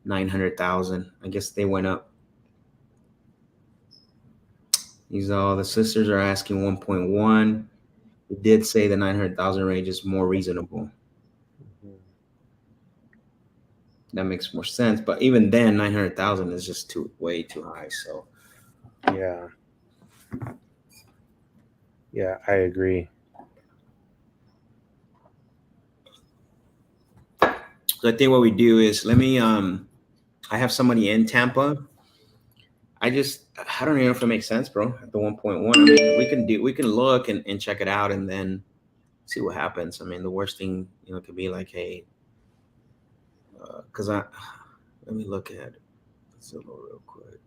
900,000. I guess they went up. He's all the sisters are asking 1.1. He did say the 900,000 range is more reasonable. That makes more sense, but even then, 900,000 is just way too high. So yeah, I agree. So I think what we do is let me I have somebody in Tampa. I don't even know if it makes sense, bro. At the 1.1. I mean, we can look and check it out and then see what happens. I mean, the worst thing, could be like, hey, because let me look at Zillow real quick.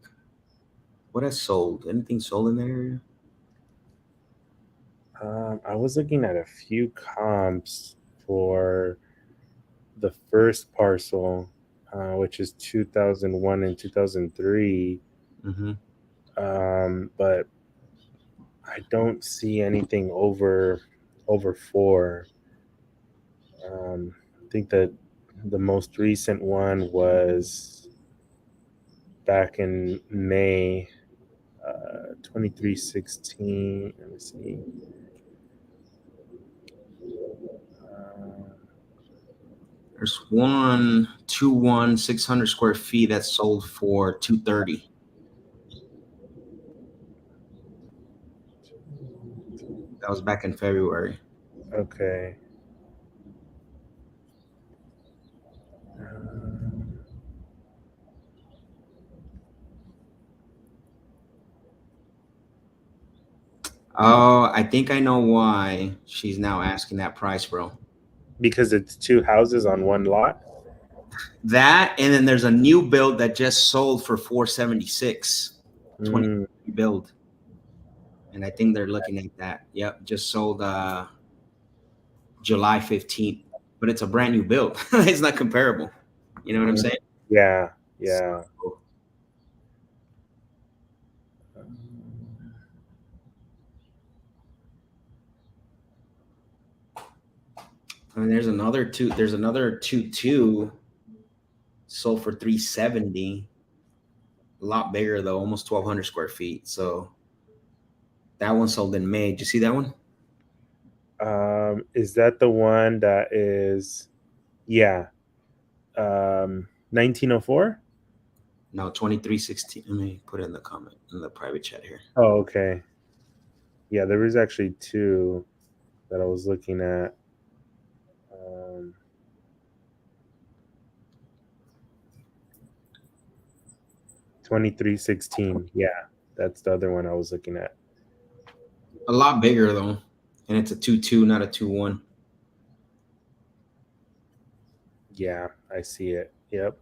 What has sold? Anything sold in that area? I was looking at a few comps for the first parcel, which is 2001 and 2003. But I don't see anything over 4. I think that the most recent one was back in May, 2316. Let me see. There's 600 square feet that sold for 230. That was back in February. Okay. Oh, I think I know why she's now asking that price, bro. Because it's 2 houses on one lot. That, and then there's a new build that just sold for 476. 20 build. And I think they're looking at that. Yep, just sold July 15th. But it's a brand new build. It's not comparable. You know what I'm saying? Yeah. So, I mean, there's another 2.2 sold for 370. A lot bigger though, almost 1,200 square feet. So that one sold in May. Did you see that one? Is that the one that is, 1904? No, 2316. Let me put it in the comment in the private chat here. Oh, okay. Yeah, there was actually 2 that I was looking at. 2316. Yeah, that's the other one I was looking at. A lot bigger though, and it's a 2.2, not a 2.1. Yeah, I see it. Yep.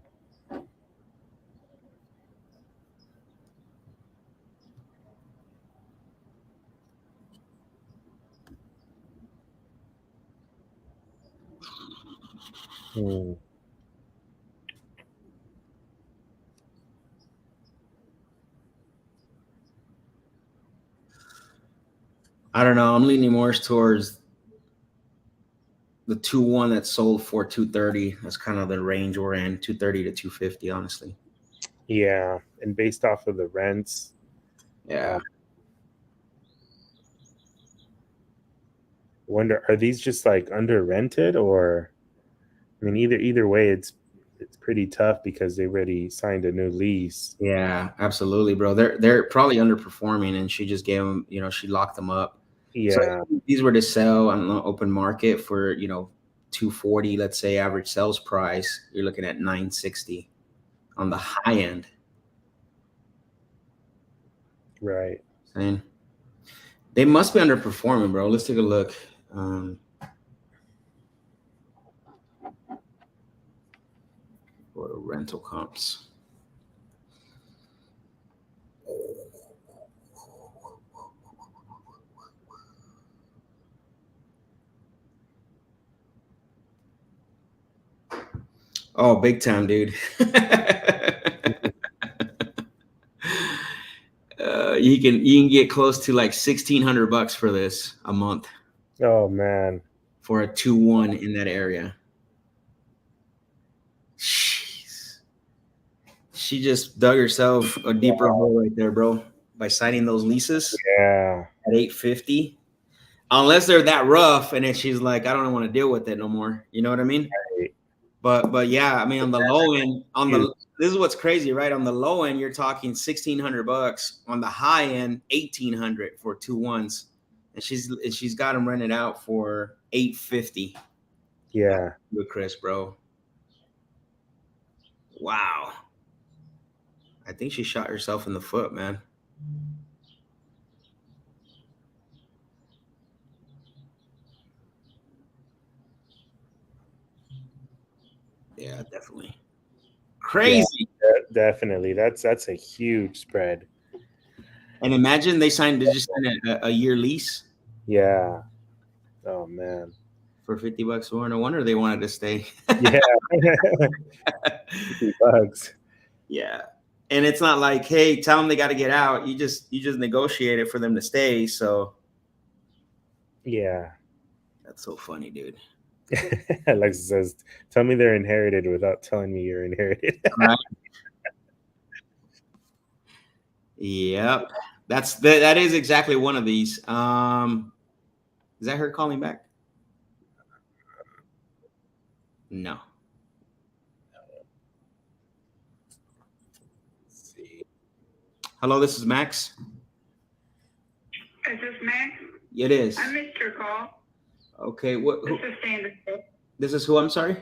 I don't know. I'm leaning more towards the 2.1 that sold for 230. That's kind of the range we're in, 230 to 250, honestly. Yeah, and based off of the rents. Yeah. Wonder, are these just like under rented, or I mean, either way, it's it's pretty tough because they already signed a new lease. Yeah, absolutely, bro. They're probably underperforming, and she just gave them, she locked them up. So Yeah, if these were to sell on the open market for 240, let's say average sales price, you're looking at 960 on the high end. right. Saying they must be underperforming, bro. Let's take a look. Go to rental comps. Oh, big time, dude. You can get close to like $1,600 for this a month Oh man. for a 2-1 in that area. Jeez. She just dug herself a deeper hole right there, bro, by signing those leases Yeah. at 850. Unless they're that rough, and then she's like, I don't want to deal with it no more. You know what I mean? Right. But yeah, I mean, on the low end, this is what's crazy, right? On the low end, you're talking $1,600. On the high end, $1,800 for 2-1s, and she's got them rented out for $850. Yeah. With Chris, bro. Wow. I think she shot herself in the foot, man. Yeah, definitely. Crazy. Yeah, definitely. That's a huge spread. And imagine they just signed a year lease. Yeah. Oh man. For $50 more. No wonder they wanted to stay. Yeah. $50. Yeah. And it's not like, hey, tell them they got to get out. You just negotiate it for them to stay. So Yeah. that's so funny, dude. Alexa says, tell me they're inherited without telling me you're inherited. Right. Yep. That is exactly one of these. Is that her calling back? No. Let's see. Hello, this is Max. Is this Max? It is. I missed your call. Okay. This is Sandra. This is who? I'm sorry.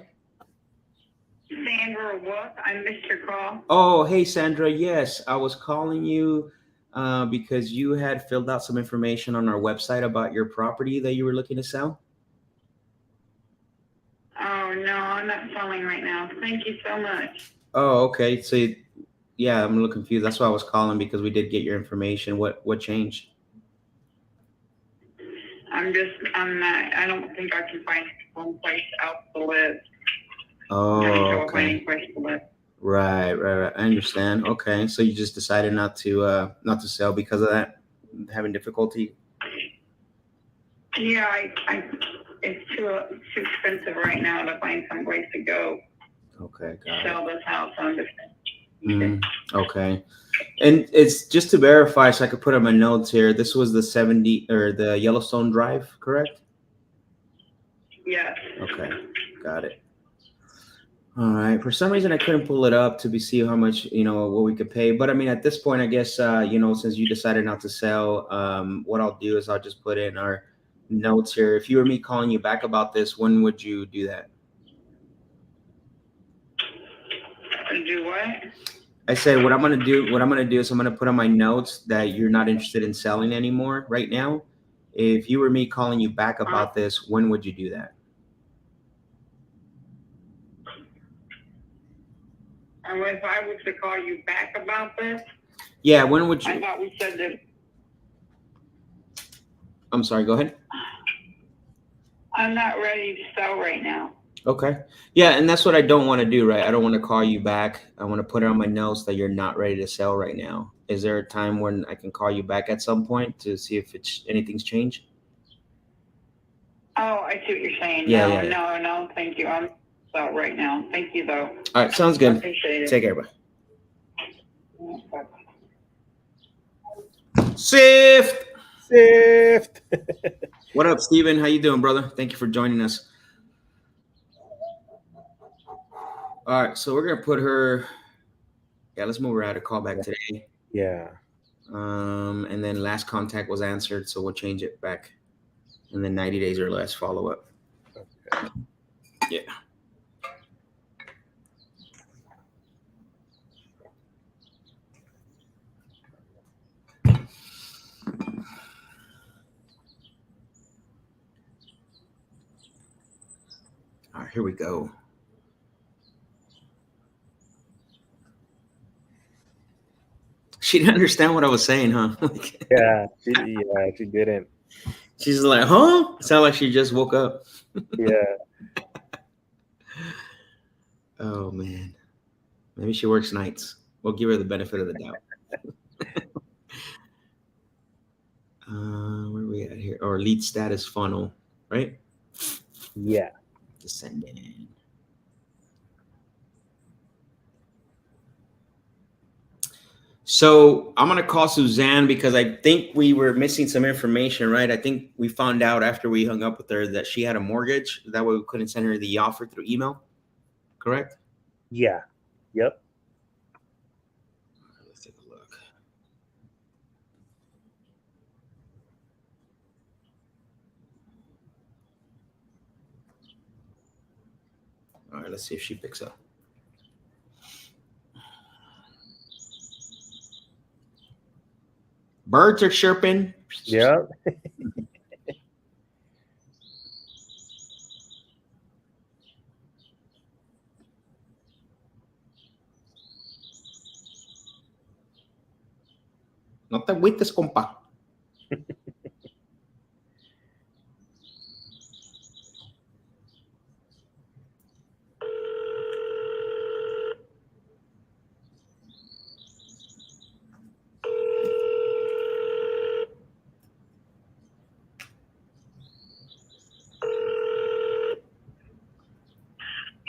Sandra Wolf. I missed your call. Oh, hey, Sandra. Yes, I was calling you because you had filled out some information on our website about your property that you were looking to sell. Oh, no, I'm not selling right now. Thank you so much. Oh, okay. So, yeah, I'm a little confused. That's why I was calling, because we did get your information. What changed? I don't think I can find one place else to live. Oh, okay. Place to live. Right. I understand. Okay. So you just decided not to sell because of that, having difficulty? Yeah, it's too expensive right now to find some place to go. Okay, got it. Sell this house on this. Okay. And it's just to verify, so I could put on my notes here. This was the 70 or the Yellowstone Drive, correct? Yes. Okay, got it. All right. For some reason, I couldn't pull it up to see how much, what we could pay. But I mean, at this point, I guess, since you decided not to sell, what I'll do is I'll just put in our notes here. If you were me calling you back about this, when would you do that? Do what? I said, what I'm gonna do is I'm gonna put on my notes that you're not interested in selling anymore right now. If you were me calling you back about this, when would you do that? And if I was to call you back about this? Yeah, when would you? I thought we said that. I'm sorry, go ahead. I'm not ready to sell right now. Okay. Yeah, and that's what I don't want to do, right? I don't want to call you back. I want to put it on my notes that you're not ready to sell right now. Is there a time when I can call you back at some point to see if anything's changed? Oh, I see what you're saying. Yeah. No, thank you. I'm out right now. Thank you, though. All right, sounds good. I appreciate it. Take care, bye. Sift. What up, Steven? How you doing, brother? Thank you for joining us. All right, so we're gonna put her. Yeah, let's move her out of callback today. Yeah. And then last contact was answered, so we'll change it back. And then 90 days or less follow up. Okay. Yeah. All right, here we go. She didn't understand what I was saying, huh? Yeah, she didn't. She's like, huh? It sounded like she just woke up. Yeah. Oh man. Maybe she works nights. We'll give her the benefit of the doubt. Where are we at here? Or lead status funnel, right? Yeah. Descending. So I'm gonna call Suzanne because I think we were missing some information, right? I think we found out after we hung up with her that she had a mortgage. That way we couldn't send her the offer through email. Correct? Yeah. Yep. Let's take a look. All right, let's see if she picks up. Birds are chirping. Yep. No te agüites, compa.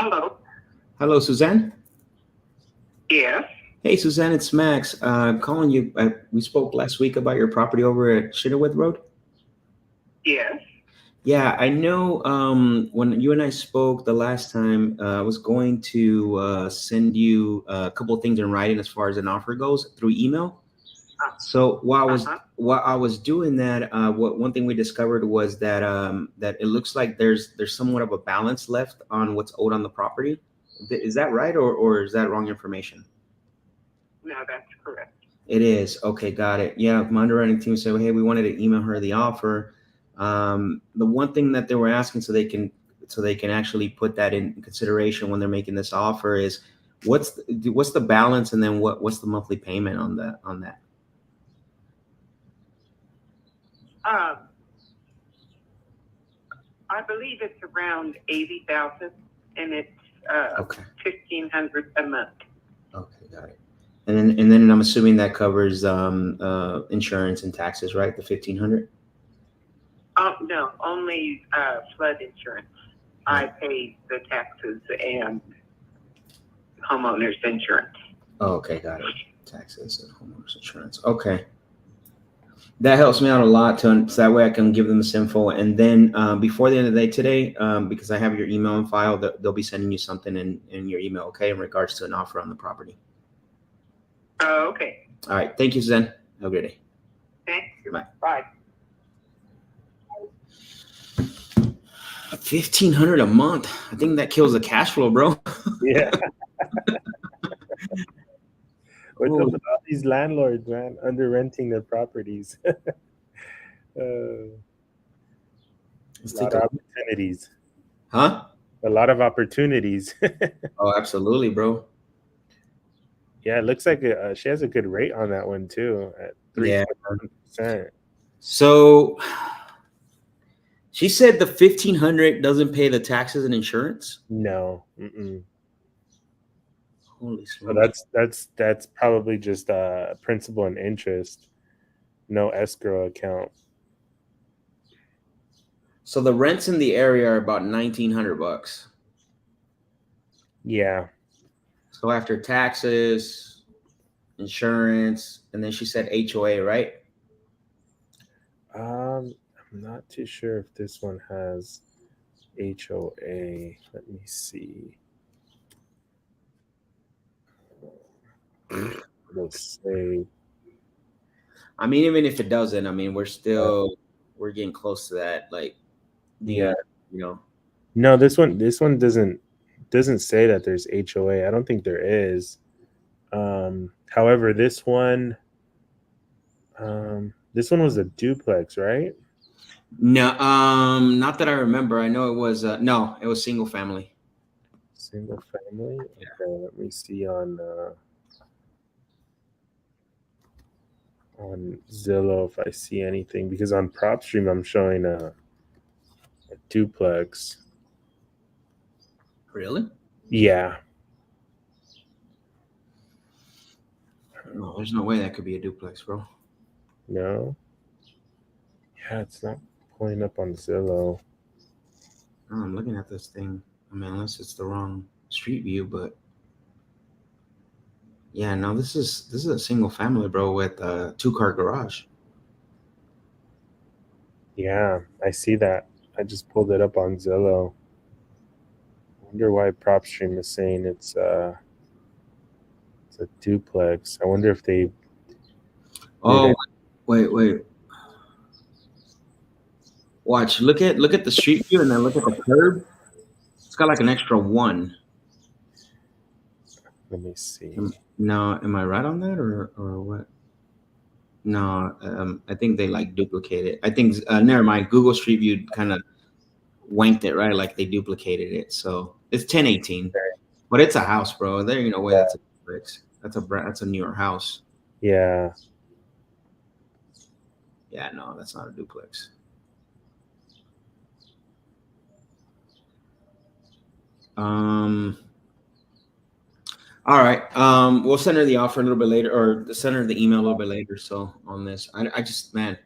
Hello. Hello, Suzanne. Yes. Hey, Suzanne, it's Max. Calling you. We spoke last week about your property over at Chitterwood Road. Yes. Yeah, I know. When you and I spoke the last time, I was going to send you a couple of things in writing as far as an offer goes through email. So while I was doing that, one thing we discovered was that that it looks like there's somewhat of a balance left on what's owed on the property. Is that right, or is that wrong information? No, that's correct. It is. Okay, got it. Yeah, my underwriting team said, hey, we wanted to email her the offer. The one thing that they were asking so they can actually put that in consideration when they're making this offer is what's the balance, and then what's the monthly payment on that? I believe it's around 80,000, and it's Okay. 1,500 a month. Okay, got it. And then I'm assuming that covers insurance and taxes, right? The 1,500. No, only flood insurance. I pay the taxes and homeowners insurance. Oh, okay, got it. Taxes and homeowners insurance. Okay. That helps me out a lot so that way I can give them this info. And then before the end of the day today, because I have your email and file, they'll be sending you something in your email, okay, in regards to an offer on the property. Oh, okay. All right. Thank you, Suzanne. Have a great day. Thanks. Goodbye. Bye. 1,500 a month. I think that kills the cash flow, bro. Yeah. What's up with all these landlords, man, under renting their properties? A lot of opportunities. Huh? A lot of opportunities. Oh, absolutely, bro. Yeah, it looks like she has a good rate on that one too, at 3.1%. So she said the 1,500 doesn't pay the taxes and insurance. No. Mm-mm. Holy So smokes. that's probably just principal and interest, no escrow account. So the rents in the area are about $1,900. Yeah. So after taxes, insurance, and then she said HOA, right? I'm not too sure if this one has HOA. Let me see. Let's say. I mean, even if it doesn't, I mean, we're getting close to that. Like, Yeah. you know. No, this one doesn't say that there's HOA. I don't think there is. However, this one was a duplex, right? No, not that I remember. I know it was no, it was single family. Single family. Okay, let me see on Zillow if I see anything, because on PropStream I'm showing a duplex. Really? Yeah. No, there's no way that could be a duplex, bro. No. Yeah, it's not pulling up on Zillow. No, I'm looking at this thing. I mean, unless it's the wrong street view, but yeah, no, this is a single family, bro, with a 2-car garage. Yeah, I see that. I just pulled it up on Zillow. I wonder why PropStream is saying it's a duplex. I wonder if they. Oh, wait. Watch. Look at the street view and then look at the curb. It's got like an extra 1. Let me see. No, am I right on that or what? No, I think they like duplicate it. I think never mind. Google Street View kind of wanked it, right? Like they duplicated it. So it's 1018, but it's a house, bro. There ain't no way that's a duplex. That's a newer house. Yeah. Yeah, no, that's not a duplex. All right. We'll send her the offer a little bit later, or send her the email a little bit later. So on this, I just, man,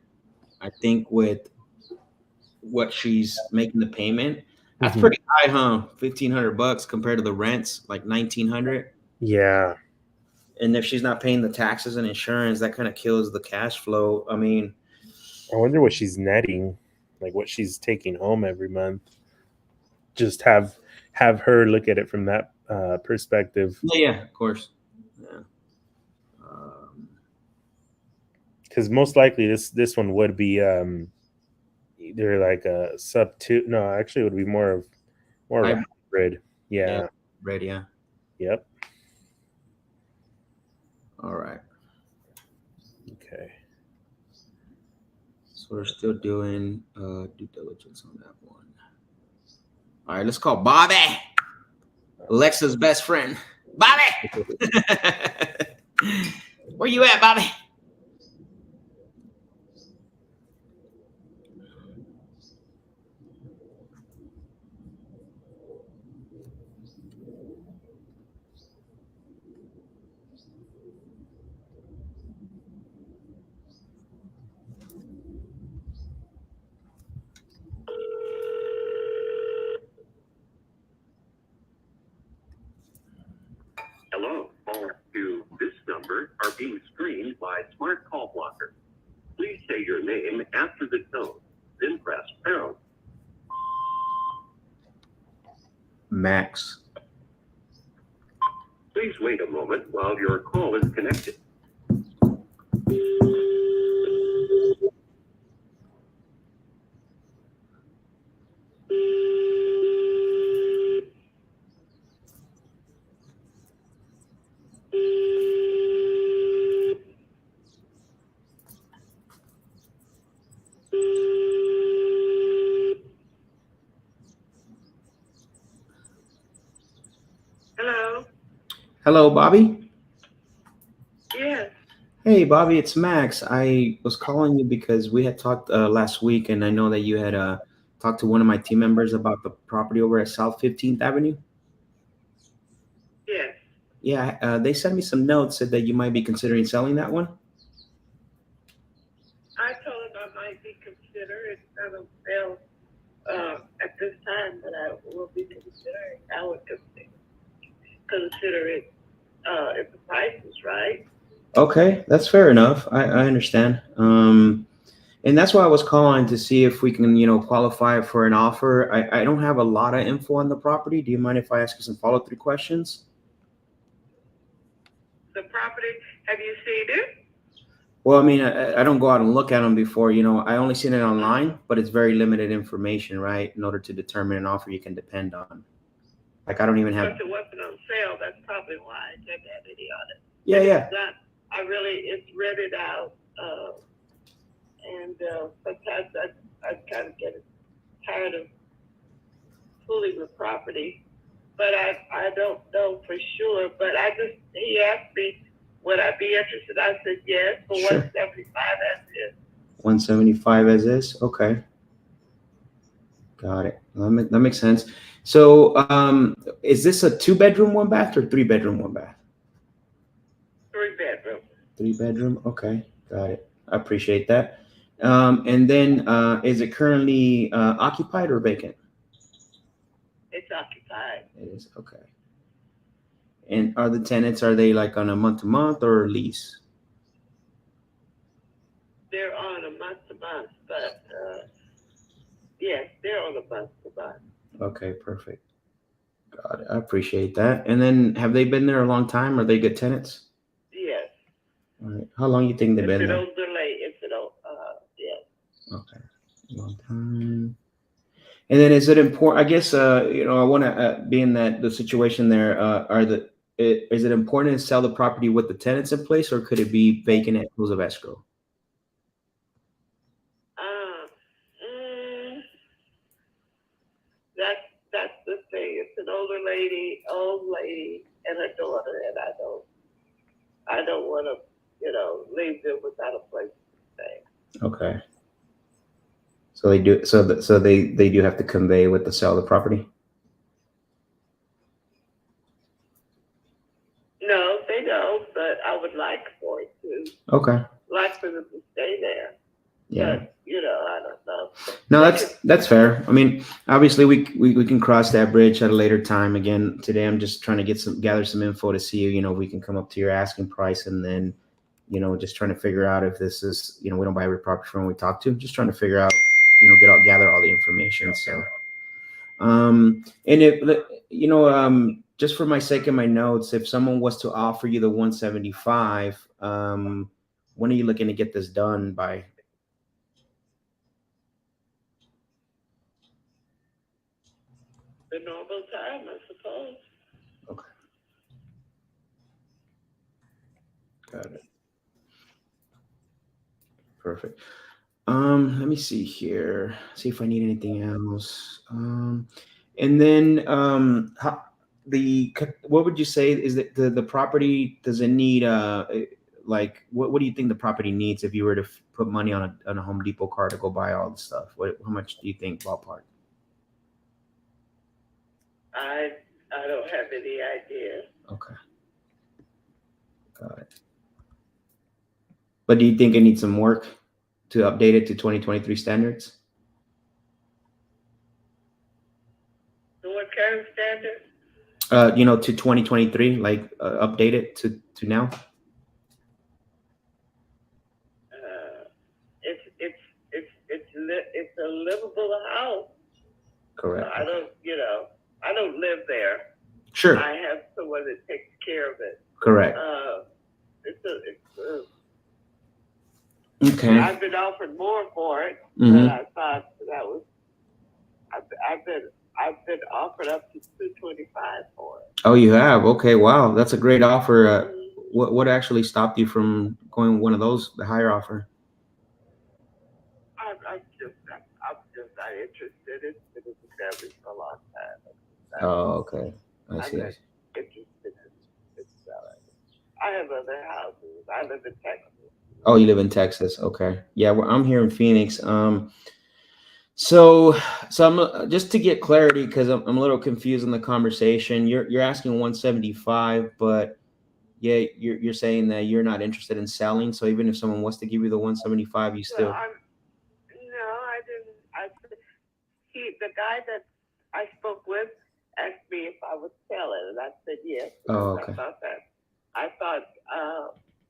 I think with what she's making the payment, that's pretty high, huh? $1,500 compared to the rents, like 1,900. Yeah. And if she's not paying the taxes and insurance, that kind of kills the cash flow. I mean, I wonder what she's netting, like what she's taking home every month. Just have her look at it from that perspective. yeah, of course. Yeah. Because most likely this one would be either like a sub 2. No, actually, it would be more of a hybrid. Yeah. Red, yeah. Yep. All right. Okay. So we're still doing due diligence on that one. All right, let's call Bobby, Alexa's best friend. Bobby! Where you at, Bobby? Hello, calls to this number are being screened by Smart Call Blocker. Please say your name after the tone, then press pound. Max. Please wait a moment while your call is connected. Hello. Hello, Bobby. Yes. Hey, Bobby, it's Max. I was calling you because we had talked last week, and I know that you had talked to one of my team members about the property over at South 15th Avenue. Yes. Yeah, they sent me some notes, said that you might be considering selling that one. I told him I might be considered. I don't sell at this time, but I will be considering. I would consider it if the price is right. Okay, that's fair enough. I understand. And that's why I was calling to see if we can, qualify for an offer. I don't have a lot of info on the property. Do you mind if I ask you some follow-through questions? the property. Have you seen it? Well, I mean, I don't go out and look at them before, I only seen it online, but it's very limited information, right? In order to determine an offer you can depend on. Like, I don't even have. Because it wasn't on sale. That's probably why I didn't have any on it. Yeah, yeah. It's not, it's rented out. And sometimes I kind of get tired of fooling with property. But I don't know for sure. But he asked me, would I be interested? I said yes, for Sure. 175 as is. 175 as is? Okay. Got it. That makes sense. So, is this a 2-bedroom, 1-bath, or 3-bedroom, 1-bath? 3-bedroom. 3-bedroom. Okay. Got it. I appreciate that. And then, is it currently occupied or vacant? It's occupied. It is. Okay. And are they like on a month-to-month or lease? They're on a month-to-month, but yes, they're on a month-to-month. Okay, perfect. Got it. I appreciate that. And then, have they been there a long time? Are they good tenants? Yes. All right. How long you think they've been there? Yes. Okay. Long time. And then, is it important? I guess I want to be in the situation there. Is it important to sell the property with the tenants in place, or could it be vacant at close of escrow? That's the thing. It's an old lady, and her daughter, and I don't want to, leave them without a place to stay. Okay. So they do. So they do have to convey with the sale of the property. No, they don't. But I would like for it to. Okay. Like for them to stay there. Yeah. But, I don't know. No, that's fair. I mean, obviously we can cross that bridge at a later time. Again, today I'm just trying to gather some info to see, if we can come up to your asking price, and then, just trying to figure out if this is, we don't buy every property from we talk to. Just trying to figure out, gather all the information. So, and if, just for my sake in my notes, if someone was to offer you the 175, when are you looking to get this done by? The normal time, I suppose. Okay. Got it. Perfect. Let me see here. See if I need anything else. And then what would you say is that the property, does it need what do you think the property needs if you were to put money on a Home Depot card to go buy all the stuff? How much do you think ballpark? I don't have any idea. Okay. Got it. But do you think it needs some work to update it to 2023 standards? What kind of standards? To 2023, update it to now. It's a livable house. Correct. I don't live there. Sure. I have someone that takes care of it. Correct. Okay. I've been offered more for it, Mm-hmm. but I thought that was. I've been offered up to $225 for it. Oh, you have? Okay. Wow, that's a great offer. What actually stopped you from going one of those, the higher offer? I'm just not interested. It's been established for a long time. Oh, okay. I I'm see. not interested in selling. I have other houses. I live in Texas. Oh, you live in Texas. Okay. Yeah, I'm here in Phoenix. So I'm just to get clarity, because I'm a little confused in the conversation. You're asking 175, but yeah, you're saying that you're not interested in selling. So even if someone was to give you the 175, you still. I didn't. The guy that I spoke with asked me if I would sell it, and I said yes. Oh, okay. I thought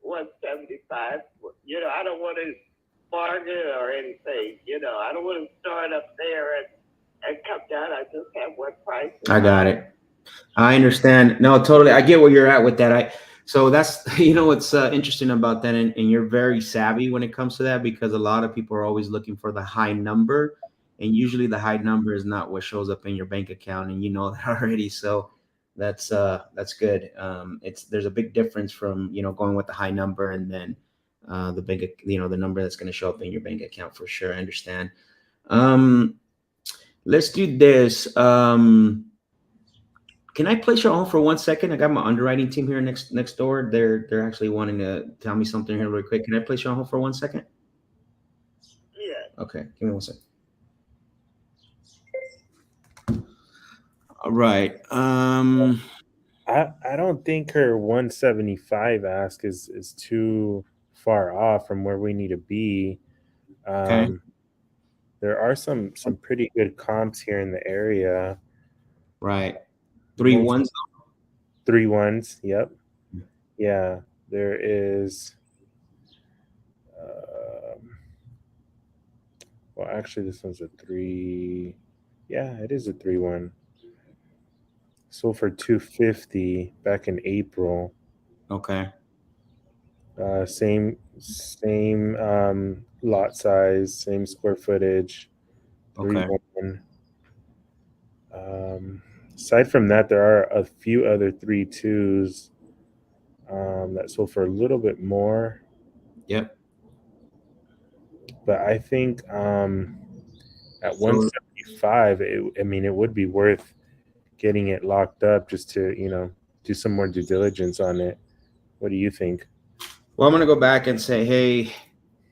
175. I don't want to bargain or anything. I don't want to start up there and come down. I just have one price. I got it. I understand. No, totally. I get where you're at with that. So that's what's interesting about that, and you're very savvy when it comes to that, because a lot of people are always looking for the high number, and usually the high number is not what shows up in your bank account, and you know that already. So that's good. There's a big difference from going with the high number and then the big the number that's going to show up in your bank account for sure. I understand. Let's do this. Can I place you on for 1 second? I got my underwriting team here next door. They're actually wanting to tell me something here really quick. Can I place you on hold for 1 second? Yeah. Okay, give me 1 second. All right. I don't think her 175 ask is too far off from where we need to be. Okay. There are some pretty good comps here in the area. Right. 3 1s. 3 1s. Yep. Yeah. There is. Well, actually, this one's a 3. Yeah, it is a 3-1. So for 250 back in April. Okay. Same lot size, same square footage. 3-1. Aside from that, there are a few other 3-2s that sold for a little bit more. Yep. But I think at 175, it would be worth getting it locked up just to do some more due diligence on it. What do you think? Well, I'm gonna go back and say, hey,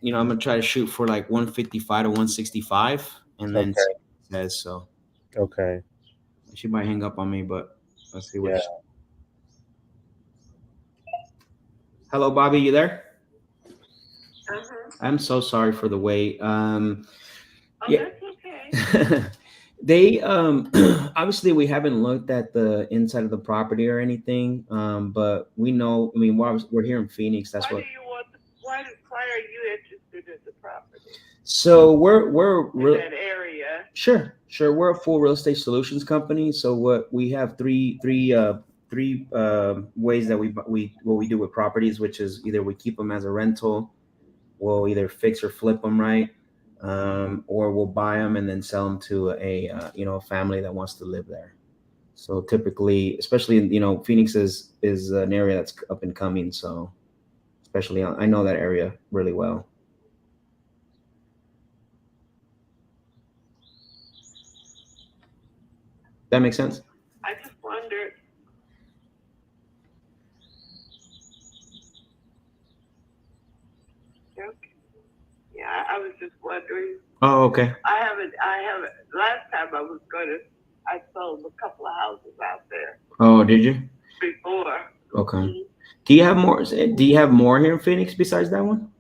I'm gonna try to shoot for like 155 to 165, and then see what it says. So okay, she might hang up on me, but let's see what. Hello, Bobby, you there? I'm so sorry for the wait. That's okay. They obviously we haven't looked at the inside of the property or anything, but we know. I mean, we're here in Phoenix. That's why are you interested in the property? So we're in that area. Sure. We're a full real estate solutions company. So what we have three ways that we do with properties, which is either we keep them as a rental, we'll either fix or flip them, right? Or we'll buy them and then sell them to a family that wants to live there. So typically, especially Phoenix is an area that's up and coming. So especially I know that area really well. That makes sense. I just wondered. Okay. Yeah, I was just wondering. Oh, okay. I haven't. Last time I sold a couple of houses out there. Oh, did you? Before. Okay. Mm-hmm. Do you have more? Do you have more here in Phoenix besides that one?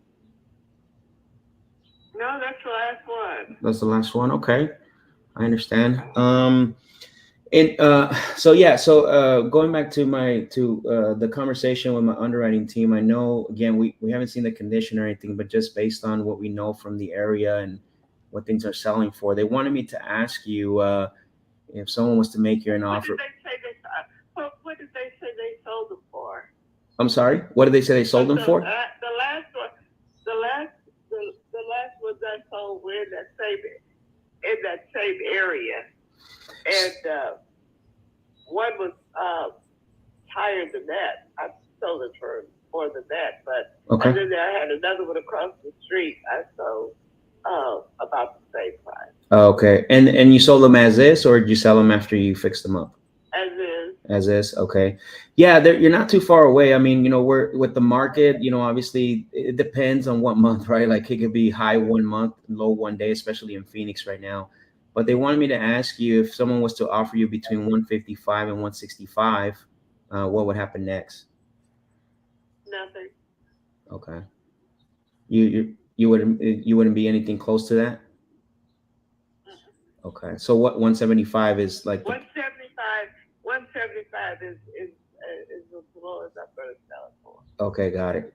No, that's the last one. That's the last one. Okay, I understand. So going back to the conversation with my underwriting team, I know again we haven't seen the condition or anything, but just based on what we know from the area and what things are selling for, they wanted me to ask you if someone was to make you an offer. What did they say they sold them for? I'm sorry. What did they say they sold them for? The last one that sold were in that same area, and one was higher than that. I sold it for more than that, but okay. And then I had another one across the street. I sold about the same price. Okay, and you sold them as is, or did you sell them after you fixed them up? As is. As is. Okay. Yeah, you're not too far away. I mean, we're with the market. Obviously it depends on what month, right? Like it could be high one month, low one day, especially in Phoenix right now. But they wanted me to ask you if someone was to offer you between 155 and 165, what would happen next? Nothing. Okay. You wouldn't be anything close to that? Mm-hmm. Okay. So what 175 is like? 175 is as low as I'm going to sell it for. Okay, got it.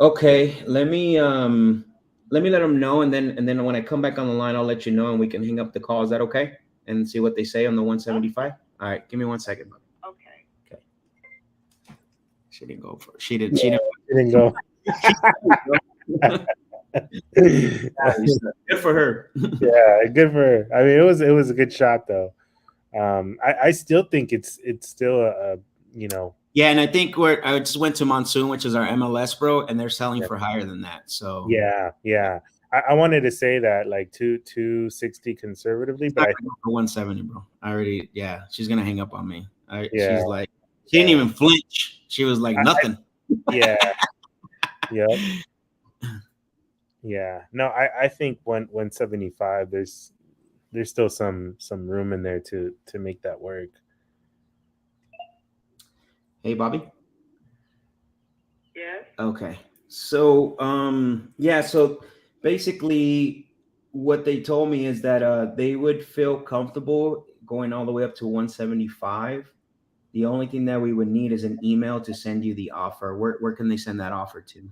Okay, let me let them know, and then when I come back on the line, I'll let you know, and we can hang up the call. Is that okay? And see what they say on the 175. Okay. All right, give me 1 second. Okay. She didn't go for it. She didn't. She It didn't go. didn't. Good for her. Yeah, good for her. I mean, it was a good shot though. I still think it's still a you know. Yeah, and I think I just went to Monsoon, which is our MLS, bro, and they're selling Yeah. for higher than that. So Yeah. I wanted to say that like 260 conservatively, but I think for 170, bro. I already, yeah, she's gonna hang up on me. Yeah. She's like, she didn't even flinch. She was like, nothing. Yeah. Yep. Yeah. No, I think 175. There's still some room in there to make that work. Hey, Bobby. Yes. Okay. So, yeah. So basically, what they told me is that they would feel comfortable going all the way up to 175. The only thing that we would need is an email to send you the offer. Where can they send that offer to?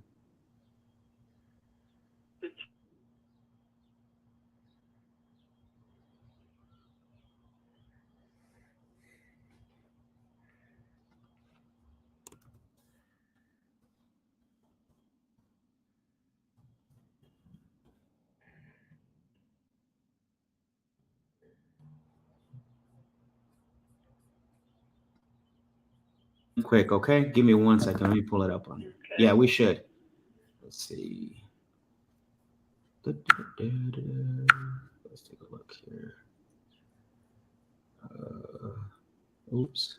Quick, okay? Give me 1 second. Let me pull it up on you. Okay. Yeah, we should. Let's see. Let's take a look here. Oops.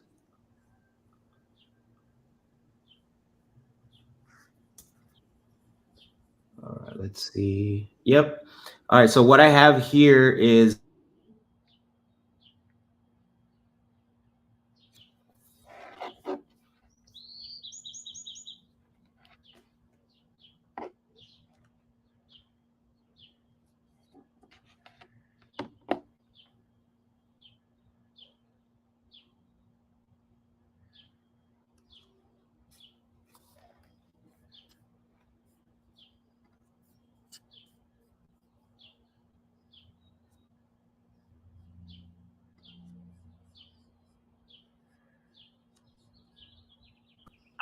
All right, let's see. Yep. All right, so what I have here is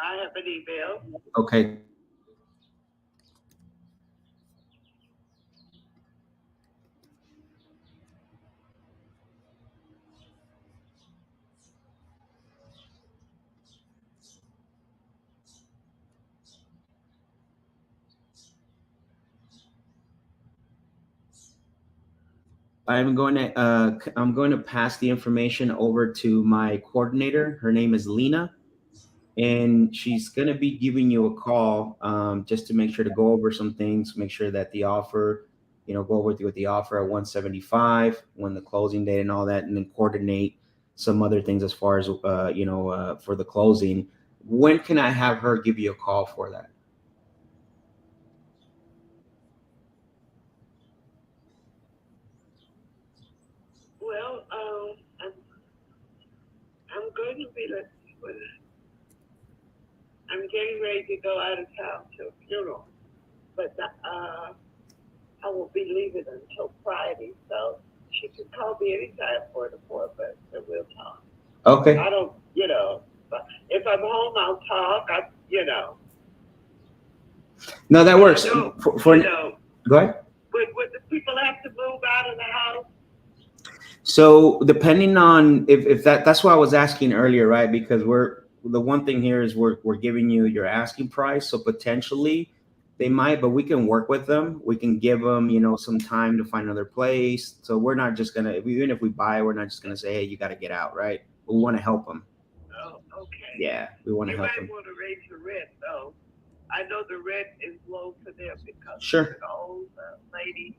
I have an email. okay. I'm going to pass the information over to my coordinator. Her name is Lena, and she's going to be giving you a call just to make sure to go over some things, make sure that the offer, go over with the offer at 175 when the closing date and all that, and then coordinate some other things as far as for the closing. When can I have her give you a call for that? Well, I'm going to be, I'm getting ready to go out of town to a funeral, but I will be leaving until Friday, so she can call me anytime for an appointment and we'll talk. Okay. I don't, if I'm home, I'll talk. No, that works. Go ahead. Would the people have to move out of the house? So depending on if that's what I was asking earlier, right? Because the one thing here is we're giving you your asking price. So potentially they might, but we can work with them. We can give them, some time to find another place. So we're not just gonna, even if we buy, we're not just gonna say, hey, you got to get out, right? We want to help them. Oh, okay. Yeah, we want to help them. You might want to raise the rent, though. I know the rent is low for them because Sure. An old lady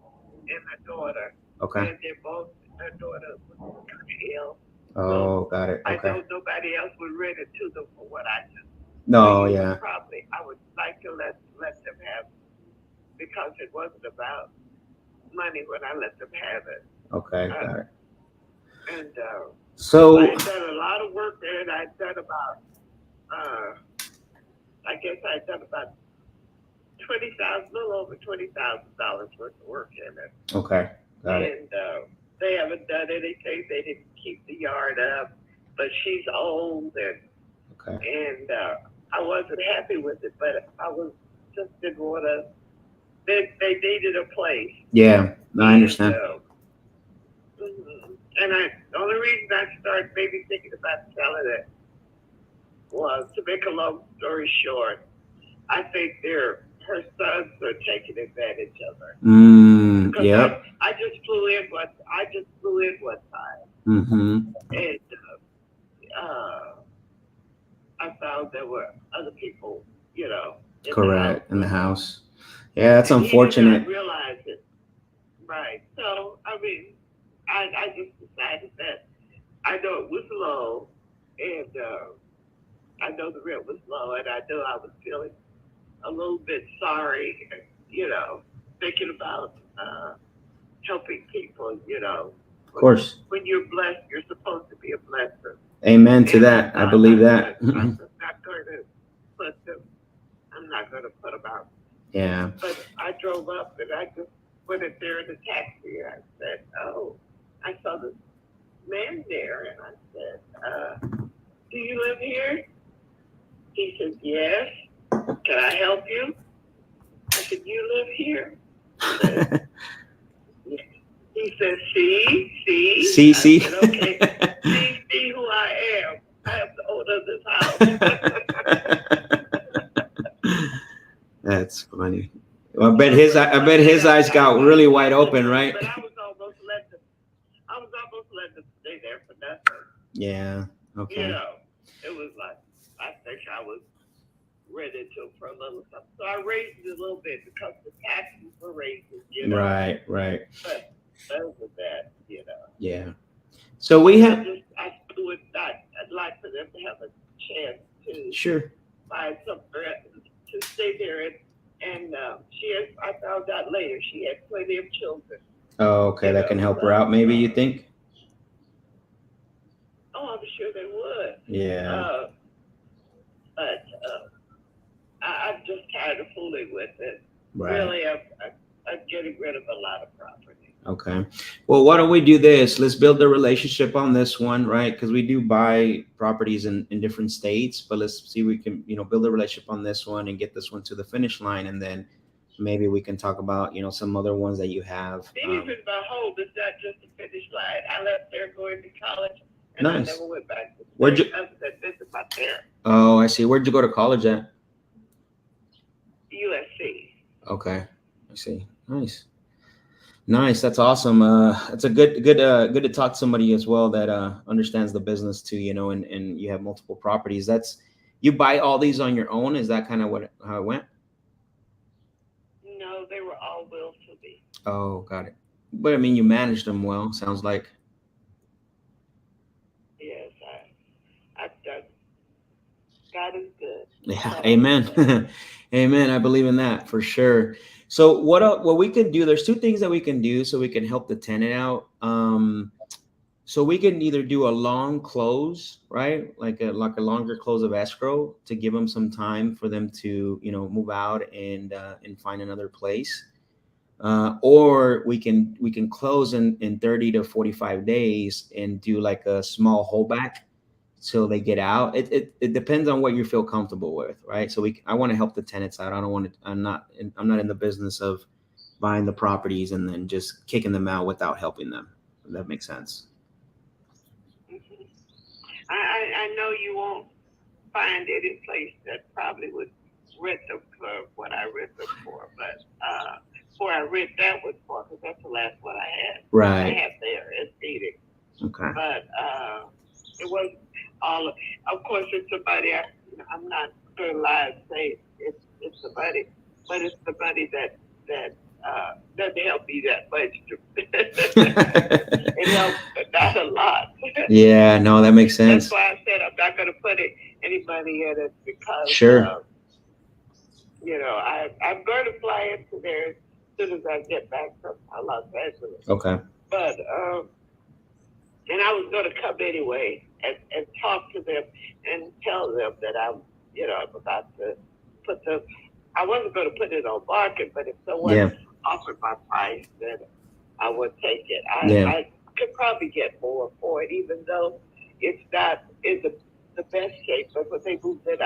and her daughter. Okay. And they're both, her daughter was kind of ill. Oh, got it. Okay. I know nobody else would rent it to them for what I do. No, yeah. Probably, I would like to let them have it because it wasn't about money when I let them have it. Okay, got it. And so I've done a lot of work there, and I've done about, I guess I've done about $20,000, little over $20,000 worth of work in it. Okay, got it. And they haven't done anything. They didn't keep the yard up, but she's old, and I wasn't happy with it, but I was just didn't want to. They needed a place. Yeah, no, I understand. And the only reason I started maybe thinking about selling it was, to make a long story short, I think her sons are taking advantage of her. Yep. I just flew in one time, Mm-hmm. and I found there were other people, Correct, in the house. Yeah, that's unfortunate. He did not realize it. Right. So, I mean, I just decided that I know it was low, and I know the rent was low, and I know I was feeling a little bit sorry, thinking about helping people, Of course. When you're blessed, you're supposed to be a blesser. Amen to that. I believe that. I'm not going to put them out. Yeah. But I drove up and I just put it there in the taxi. And I said, "Oh, I saw this man there." And I said, "Do you live here?" He said, "Yes." "Can I help you?" I said, "You live here?" He said, See. See. I said, "Okay, see who I am. I am the owner of this house." That's funny. Well, I bet his eyes got really wide open, right? But I was almost letting them stay there for nothing. Yeah. Okay. It was like, I think I was rented to for a little something. So I raised it a little bit because the taxes were raising, Right. But other than that, Yeah. So we have. I'd like for them to have a chance to Sure. find somewhere to stay there, and I found out later she had plenty of children. Oh, okay. That can help her out, maybe, you think? Oh, I'm sure they would. Yeah. But I'm just tired of fooling with it. Right. Really, I'm getting rid of a lot of property. Okay. Well, why don't we do this? Let's build a relationship on this one, right? Because we do buy properties in different states, but let's see if we can, build a relationship on this one and get this one to the finish line. And then maybe we can talk about, some other ones that you have. Even my home is not just a finish line. I left there going to college, and Nice. I never went back to Where'd you? Other than visit my parents. Oh, I see. Where'd you go to college at? USC. Okay, I see. Nice. That's awesome. It's a good to talk to somebody as well that understands the business too, and you have multiple properties. You buy all these on your own. Is that kind of how it went? No, they were all willed to me. Oh, got it. But I mean, you managed them well, sounds like. Yes, I've done. God is good. Yeah, amen. Amen. I believe in that for sure. So what we can do, there's two things that we can do so we can help the tenant out. So we can either do a long close, right? Like a longer close of escrow to give them some time for them to, move out and find another place. Or we can close in 30 to 45 days and do like a small holdback till they get out. It depends on what you feel comfortable with, right? So I want to help the tenants out. I'm not in the business of buying the properties and then just kicking them out without helping them. If that makes sense. I know you won't find any place that probably would rent them for what I rent them for, but before I rent that one for, because that's the last one I had. Right. I have there as Phoenix. Okay. But it wasn't all. Of course, it's somebody. I'm not going to lie and say it's somebody, but it's somebody that doesn't help me that much. It helps, but not a lot. Yeah, no, that makes sense. That's why I said I'm not going to put anybody in it because, sure. I'm going to fly into there as soon as I get back from Los Angeles. Okay. But and I was going to come anyway and talk to them and tell them that I'm about to put them. I wasn't going to put it on market, but if someone offered my price, then I would take it. I could probably get more for it, even though it's not in the best shape. But when they moved in,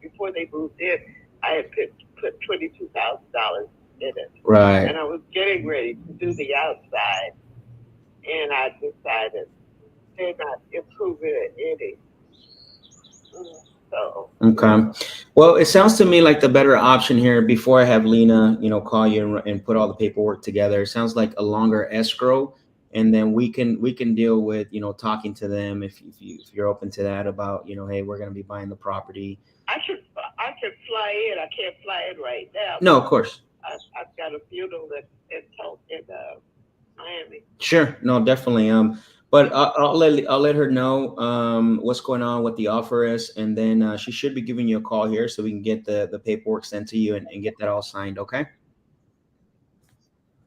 before they moved in, I had put $22,000 in it, Right. and I was getting ready to do the outside, and I decided they're not improving it any. So Okay. Well, it sounds to me like the better option here, before I have Lena, call you and put all the paperwork together. It sounds like a longer escrow, and then we can deal with, talking to them if you're open to that about, hey, we're going to be buying the property. I can fly in. I can't fly in right now. No, of course. I've got a funeral in Miami. Sure. No, definitely. But I'll let her know what's going on, what the offer is, and then she should be giving you a call here so we can get the paperwork sent to you and get that all signed. Okay.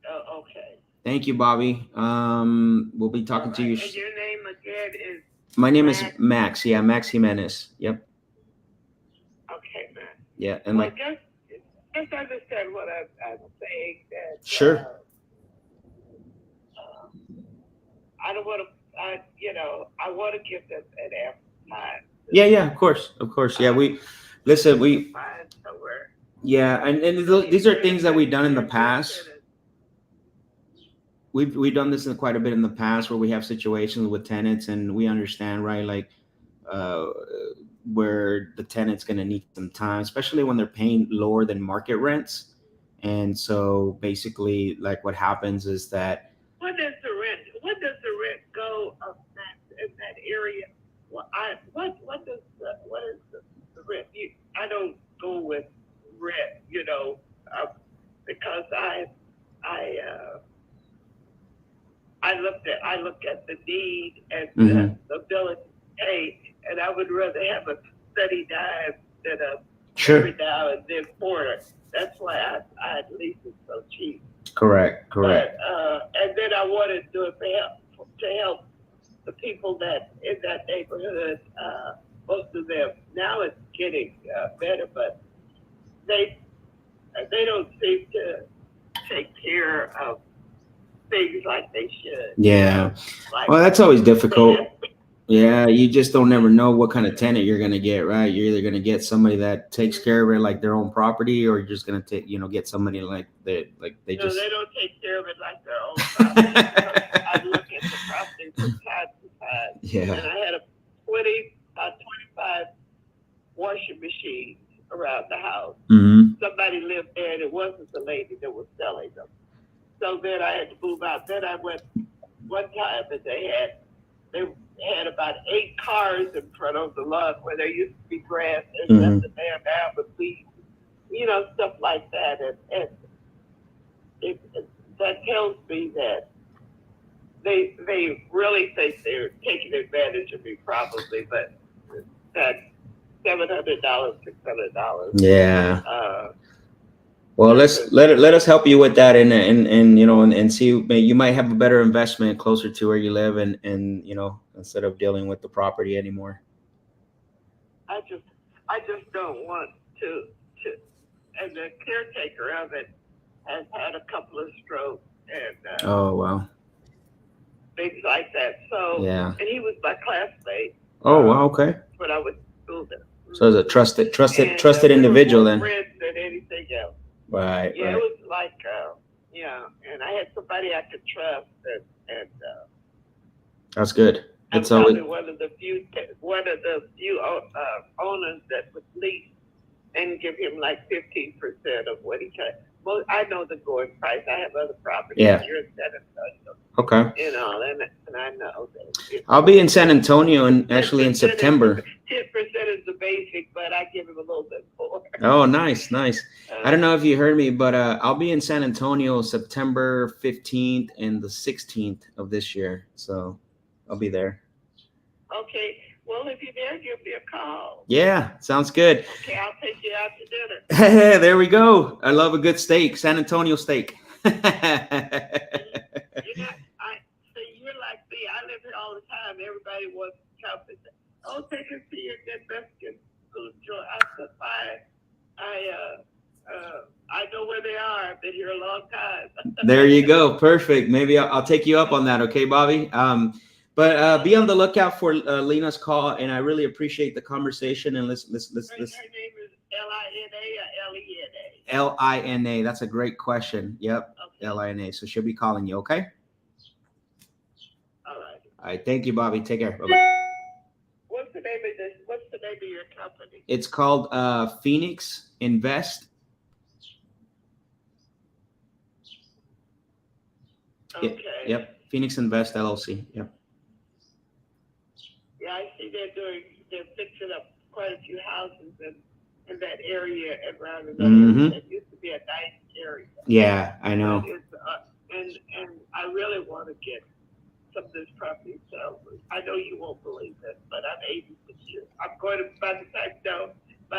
Okay. Thank you, Bobby. We'll be talking to you. And your name again is? My name is Max. Yeah, Max Jimenez. Yep. Okay, Max. Yeah, and well, just understand what I'm saying. That sure. I don't want to. I want to give them an ample time. Yeah, of course. Yeah, we find somewhere. Yeah, and these are things that we've done in the past. We've done this in quite a bit in the past where we have situations with tenants and we understand, right? Like where the tenant's going to need some time, especially when they're paying lower than market rents. And so basically, like what happens is that What does the rent go up in that area? Well, what is the rent? I don't go with rent, because I look at the need and the ability to pay, and I would rather have a steady dime than a every now and then quarter. That's why I lease it so cheap. Correct. But, and then I wanted to do it to help the people that in that neighborhood. Most of them now it's getting better, but they don't seem to take care of things like they should. Yeah. Like, well, that's always difficult. Yeah, you just don't never know what kind of tenant you're gonna get, right? You're either gonna get somebody that takes care of it like their own property, or you're just gonna take, get somebody like they just. They don't take care of it like their own property. I look at the property from time to time. Yeah. And I had about 25 washing machines around the house. Mm-hmm. Somebody lived there, and it wasn't the lady that was selling them. So then I had to move out. Then I went one time, and they had about 8 cars in front of the lot where there used to be grass, and left the damn down with weeds, stuff like that. And that tells me that they really think they're taking advantage of me, probably, but that $700, $600. Yeah. Well, let us help you with that, and see, you might have a better investment closer to where you live, and instead of dealing with the property anymore. I just don't want to, and the caretaker of it has had a couple of strokes and oh wow, things like that. So yeah, and he was my classmate. Oh wow, okay. When I was school there. So it's a trusted individual then. Friends than anything else. Right. Yeah, right. it was like and I had somebody I could trust, and that's good. It's always one of the few owners that would lease and give him like 15% of what he can. Well, I know the going price. I have other properties here in San Antonio. Okay. And I know that. I'll be in San Antonio actually in September. 10% is the basic, but I give him a little bit more. Oh, nice. I don't know if you heard me, but I'll be in San Antonio September 15th and the 16th of this year. So I'll be there. Okay. Well, if you're there, give me a call. Yeah, sounds good. Okay, I'll take you out to dinner. There we go. I love a good steak, San Antonio steak. You're like me. I live here all the time. Everybody wants to come and say, "Oh, take us to your good Mexican food joint." I said, I know where they are. I've been here a long time. There you go. Perfect. Maybe I'll take you up on that. Okay, Bobby. But be on the lookout for Lena's call, and I really appreciate the conversation. And let's Her name is Lina or Lena? Lina. That's a great question. Yep, Okay. Lina. So she'll be calling you. Okay. All right. All right. Thank you, Bobby. Take care. Bye bye. What's the name of your company? It's called Phoenix Invest. Okay. Yep. Phoenix Invest LLC. Yep. Yeah, I see they're fixing up quite a few houses in that area around the Mhm. That used to be a nice area. Yeah, I know. But it's, and I really want to get some of this property sold. I know you won't believe it, but I'm 86 years. I'm going to by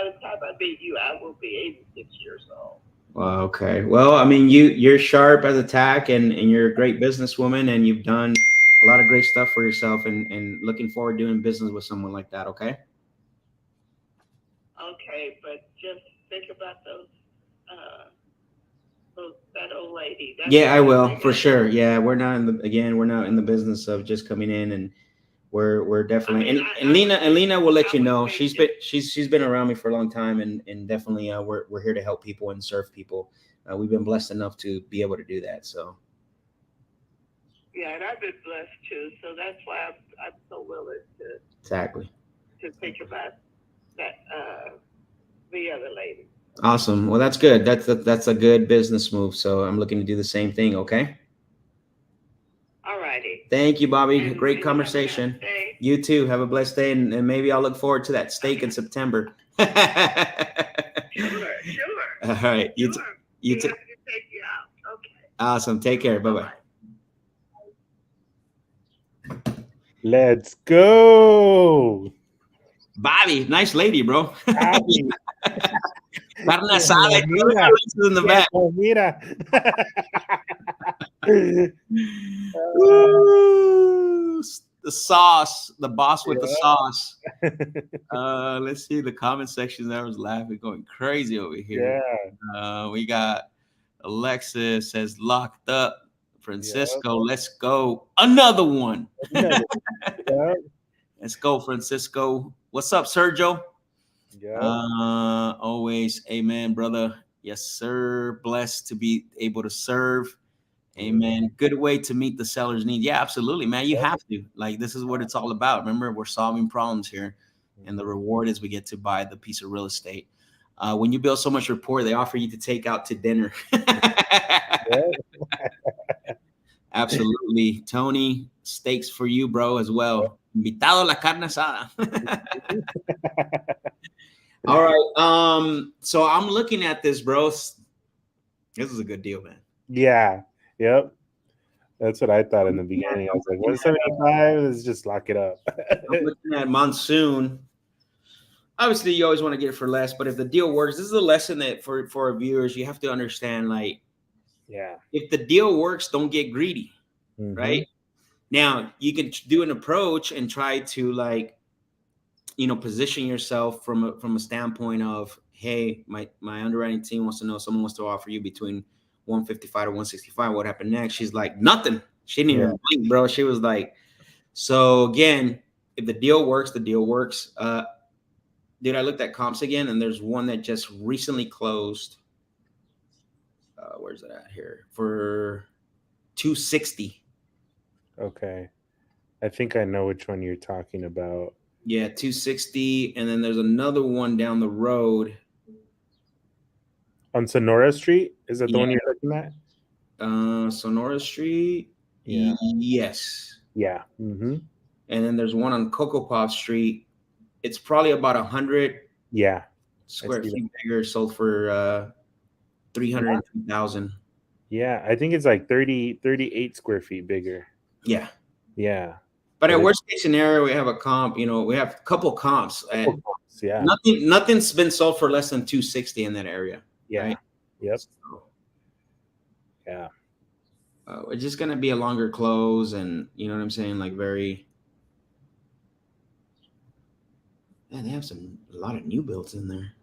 the time I meet you, I will be 86 years old. Well, okay. Well, I mean, you're sharp as a tack, and you're a great businesswoman, and you've done a lot of great stuff for yourself, and looking forward to doing business with someone like that. Okay. Okay, but just think about that old lady. Yeah, I will for sure. Yeah, we're not in the business of just coming in, and we're definitely and Lena will let you know. She's been around me for a long time, and definitely we're here to help people and serve people. We've been blessed enough to be able to do that. So yeah, and I've been blessed too. So that's why I'm so willing to exactly. think about that the other lady. Awesome. Well, that's good. That's a good business move. So I'm looking to do the same thing. Okay. All righty. Thank you, Bobby. Great conversation. You too. Have a blessed day, and maybe I'll look forward to that steak in September. Sure. All right. You too. Take you out. Okay. Awesome. Take care. Bye bye. Let's go. Bobby, nice lady, bro. Bobby. Carne asada in the back. Mira. Ooh, the sauce, the boss with the sauce. Let's see the comment section. I was laughing, going crazy over here. Yeah. We got Alexis says locked up. Francisco, let's go. Another one. Yeah. Let's go, Francisco. What's up, Sergio? Yeah. Always, amen, brother. Yes, sir. Blessed to be able to serve. Amen. Good way to meet the seller's needs. Yeah, absolutely, man. You have to. Like, this is what it's all about. Remember, we're solving problems here, and the reward is we get to buy the piece of real estate. When you build so much rapport, they offer you to take out to dinner. Absolutely. Tony, steaks for you, bro, as well. Invitado a la carne asada. All right. So I'm looking at this, bro. This is a good deal, man. Yeah. Yep. That's what I thought in the beginning. I was like, 175, let's just lock it up. I'm looking at Monsoon. Obviously, you always want to get it for less, but if the deal works, this is a lesson that for our viewers, you have to understand, like, yeah, if the deal works, don't get greedy, right? Now, you can do an approach and try to, like, position yourself from a standpoint of, hey, my underwriting team wants to know, someone wants to offer you between 155 to 165. What happened next? She's like, nothing. She didn't even blink, bro. She was like, so again, if the deal works, the deal works. Dude, I looked at comps again, and there's one that just recently closed. Where's it at here? For 260. Okay. I think I know which one you're talking about. Yeah, 260. And then there's another one down the road. On Sonora Street? Is that the one you're looking at? Sonora Street? Yeah. Yes. Yeah. Mm-hmm. And then there's one on Cocoa Pop Street. It's probably about 100 square feet bigger, sold for 302,000. Yeah, I think it's like 38 square feet bigger. Yeah. Yeah. But at worst case scenario, we have a comp, we have a couple comps. Yeah. Nothing's been sold for less than 260 in that area. Yeah. Right? Yep. So, yeah. It's just going to be a longer close, and you know what I'm saying? Like they have a lot of new builds in there.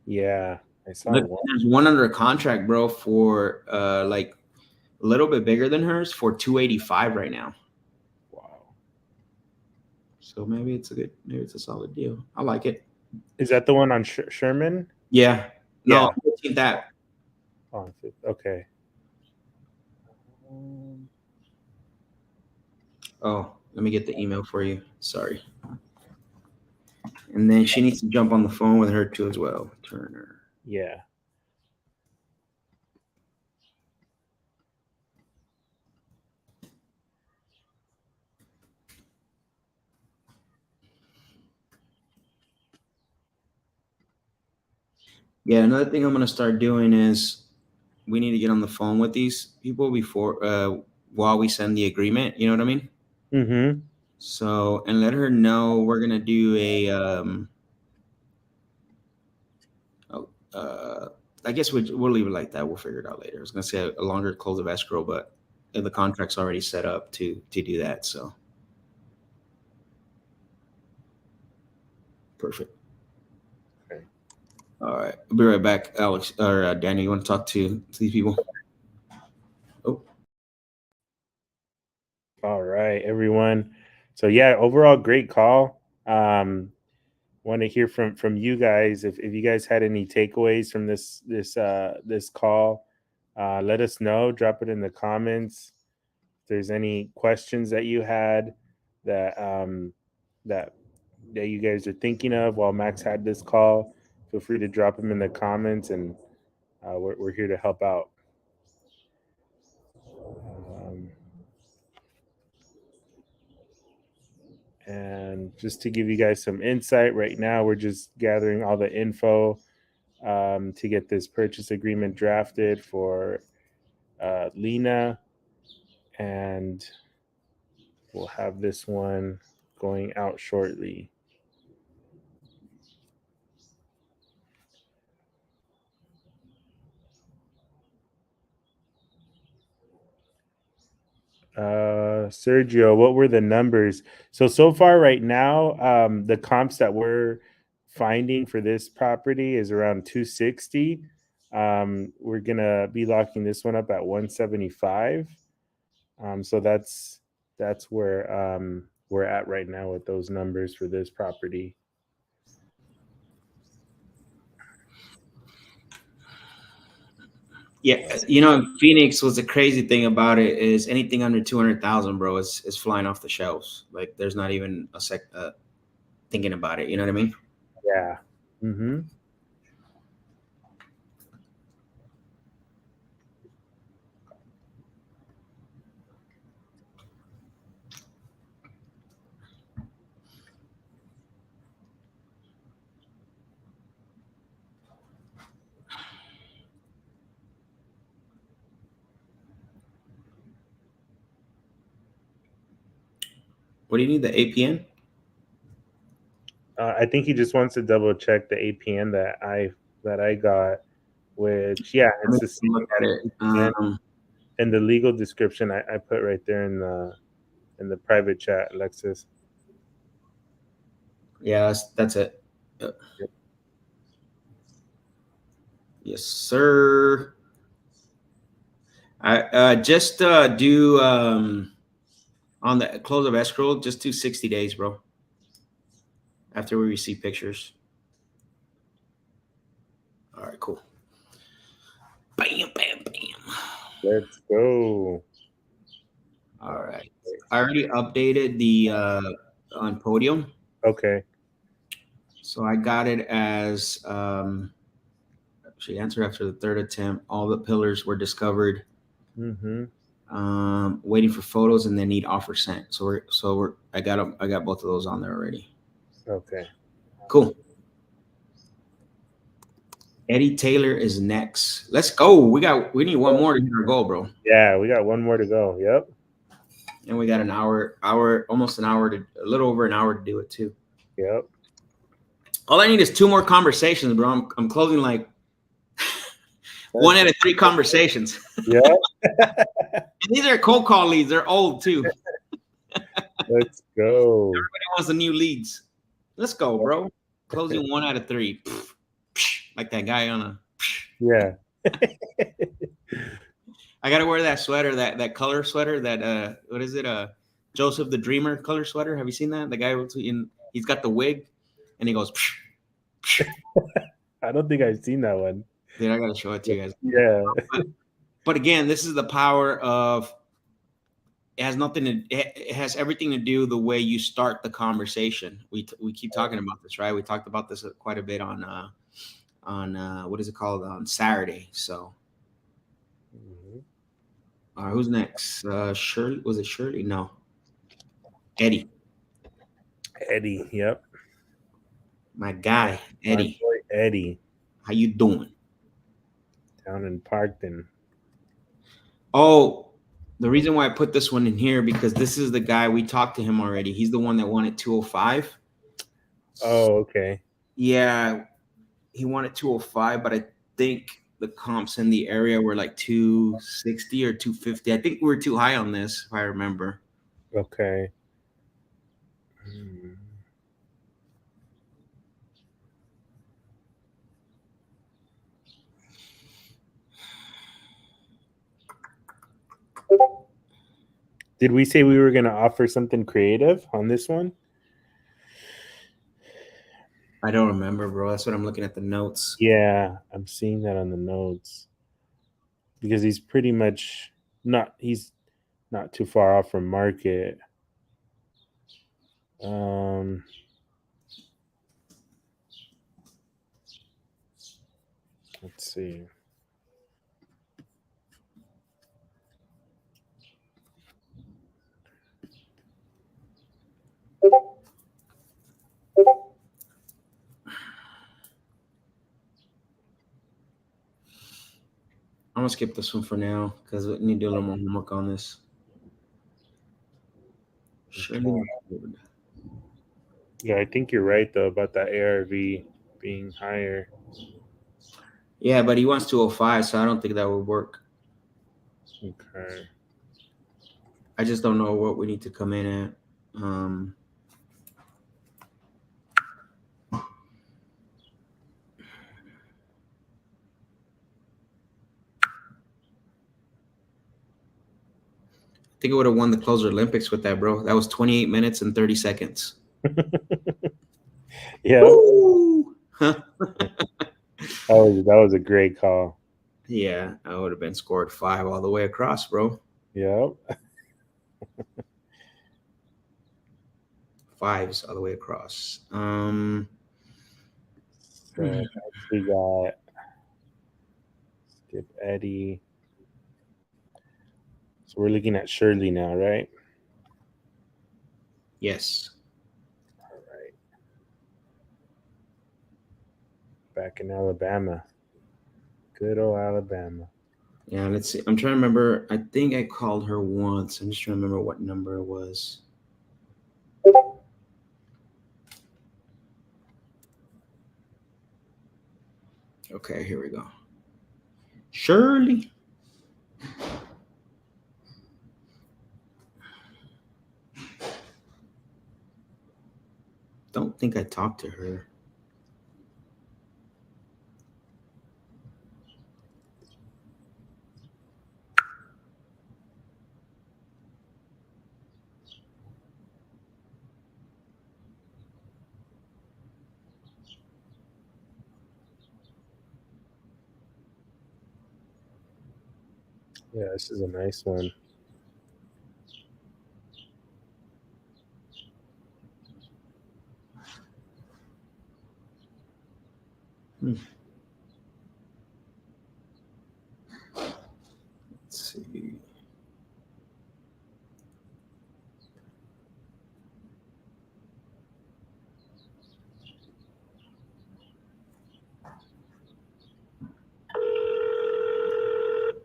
Yeah. I saw one. There's one under a contract, bro, for like a little bit bigger than hers for 285 right now. Wow. So maybe it's a solid deal. I like it. Is that the one on Sherman? Yeah. No, Yeah. that. On okay. Oh, let me get the email for you. Sorry. And then she needs to jump on the phone with her too as well. Turner. Yeah. Yeah, another thing I'm gonna start doing is we need to get on the phone with these people before while we send the agreement. You know what I mean? Mm-hmm. So and let her know we're gonna do a I guess we'll leave it like that. We'll figure it out later. I was gonna say a longer close of escrow, but the contract's already set up to do that. So perfect. Okay. All right, I'll be right back, Alex or Daniel. You want to talk to these people? Oh, All right, everyone. So yeah, overall great call. Want to hear from you guys if you guys had any takeaways from this call. Let us know. Drop it in the comments. If there's any questions that you had that that you guys are thinking of while Max had this call, feel free to drop them in the comments, and we're here to help out. And just to give you guys some insight, right now we're just gathering all the info to get this purchase agreement drafted for Lena, and we'll have this one going out shortly. Sergio, what were the numbers? So far right now, the comps that we're finding for this property is around 260. We're gonna be locking this one up at 175. So that's where we're at right now with those numbers for this property. yeah. You know, Phoenix was the crazy thing about it is anything under 200,000, bro, is flying off the shelves. Like there's not even a sec thinking about it. You know what I mean? Yeah. Mm-hmm. What do you need? The APN? I think he just wants to double check the APN that I got, which it's the same Look at it. APN. And the legal description I put right there in the private chat, Alexis. Yeah, that's it. Yep. Yes, sir. I just do on the close of escrow, just do 60 days, bro. After we receive pictures. All right, cool. Bam, bam, bam. Let's go. All right. I already updated the on Podium. Okay. So I got it as she answered after the third attempt. All the pillars were discovered. Mm-hmm. Waiting for photos and then need offer sent. I got both of those on there already. Okay. Cool. Eddie Taylor is next. Let's go. We need one more to hit our goal, bro. Yeah, we got one more to go. Yep. And we got almost an hour a little over an hour to do it too. Yep. All I need is 2 more conversations, bro. I'm closing like 1 out of 3 conversations. Yeah. These are cold call leads. They're old too. Let's go. Everybody wants the new leads. Let's go, bro. Closing 1 out of 3. Like that guy on a. Yeah. I gotta wear that sweater, that color sweater. That what is it? Joseph the Dreamer color sweater. Have you seen that? The guy he's got the wig, and he goes. Psh, psh. I don't think I've seen that one. Dude, I gotta show it to you guys. Yeah. But again, this is the power of. It has nothing to. It has everything to do the way you start the conversation. We keep talking about this, right? We talked about this quite a bit on what is it called on Saturday. So, who's next? Shirley, was it Shirley? No, Eddie. Eddie, yep. My guy, Eddie. My boy Eddie. How you doing? Down in Parkton. Oh, the reason why I put this one in here because this is the guy we talked to him already. He's the one that wanted 205. Oh, okay. Yeah, he wanted 205, but I think the comps in the area were like 260 or 250. I think we were too high on this, if I remember. Okay. Did we say we were going to offer something creative on this one? I don't remember, bro. That's what I'm looking at the notes. Yeah, I'm seeing that on the notes. Because he's pretty much he's not too far off from market. Let's see. I'm gonna skip this one for now because we need to do a little more homework on this. Okay. Yeah, I think you're right though about that ARV being higher. Yeah, but he wants 205, so I don't think that would work. Okay. I just don't know what we need to come in at. I think I would have won the Closer Olympics with that, bro. That was 28 minutes and 30 seconds. Yeah. that was a great call. Yeah, I would have been scored 5 all the way across, bro. Yep. 5s all the way across. So we got Skip Eddie. So we're looking at Shirley now, right? Yes. All right. Back in Alabama. Good old Alabama. Yeah, let's see. I'm trying to remember. I think I called her once. I'm just trying to remember what number it was. Okay, here we go. Shirley. Don't think I talked to her. Yeah, this is a nice one. Let's see.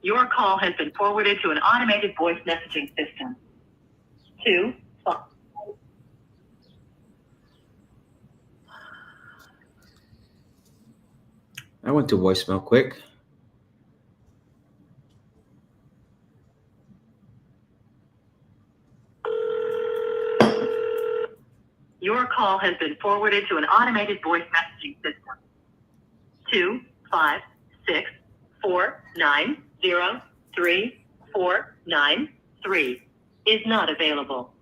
Your call has been forwarded to an automated voice messaging system. 2. I went to voicemail quick. Your call has been forwarded to an automated voice messaging system. 2 5 6 4 9 0 3 4 9 3 is not available.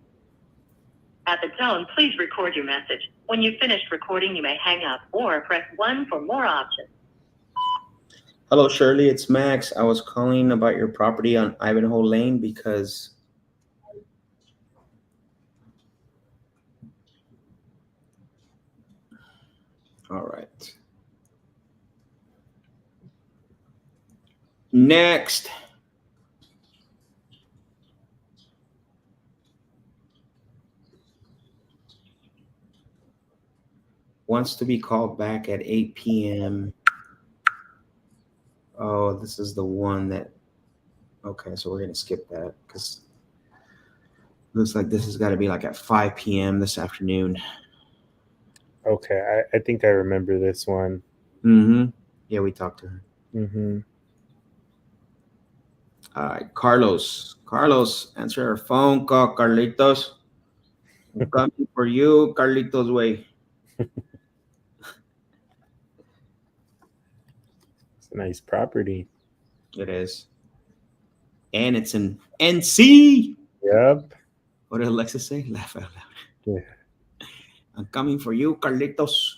At the tone, please record your message. When you've finished recording, you may hang up or press 1 for more options. Hello, Shirley. It's Max. I was calling about your property on Ivanhoe Lane because all right. Next. Wants to be called back at 8 p.m. Oh, this is the one that. Okay, so we're going to skip that because looks like this has got to be like at 5 p.m. this afternoon. Okay, I think I remember this one. Mm-hmm. Yeah, we talked to her. Mm-hmm. All right, Carlos. Carlos, answer our phone call, Carlitos. I'm coming for you, Carlitos way. It's a nice property. It is. And it's in NC. Yep. What did Alexa say? Laugh out loud. Yeah. I'm coming for you, Carlitos.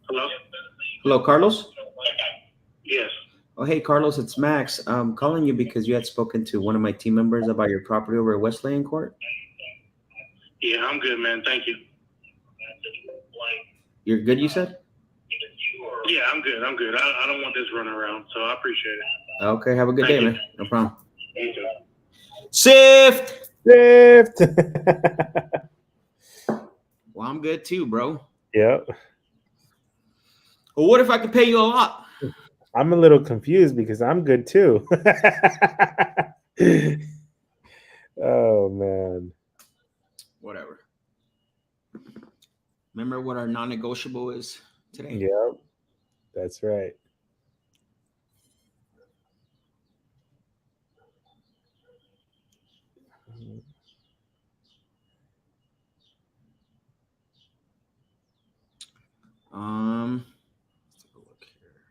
Hello? Hello, Carlos? Yes. Oh, hey, Carlos, it's Max. I'm calling you because you had spoken to one of my team members about your property over at Wesleyan Court. Yeah, I'm good, man. Thank you. You're good, you said? Yeah, I'm good. I'm good. I don't want this running around, so I appreciate it. Okay, have a good day, Thank you. man. No problem. You too. Sift! Lift. Well, I'm good too, bro. Yep. Well, what if I could pay you a lot? I'm a little confused because I'm good too. Oh man. Whatever. Remember what our non-negotiable is today? Yep. That's right. Let's take a look here.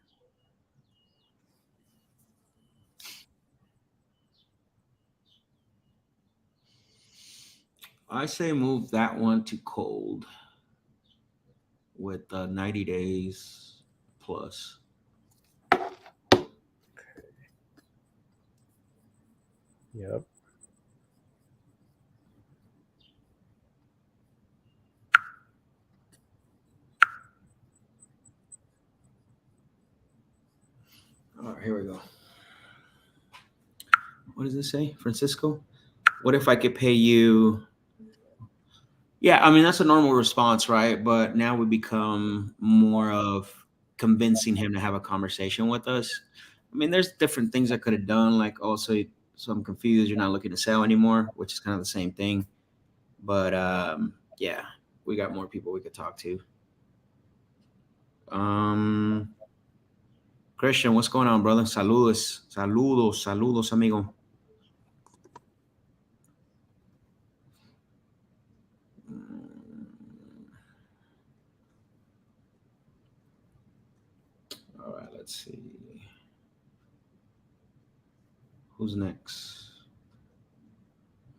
I say move that one to cold with 90 days plus. Yep. All right, here we go. What does this say, Francisco? What if I could pay you? Yeah, I mean, that's a normal response, right? But now we become more of convincing him to have a conversation with us. I mean, there's different things I could have done, like also, so I'm confused. You're not looking to sell anymore, which is kind of the same thing. But yeah, we got more people we could talk to. Christian, what's going on, brother? Saludos, saludos, saludos, amigo. All right, let's see. Who's next?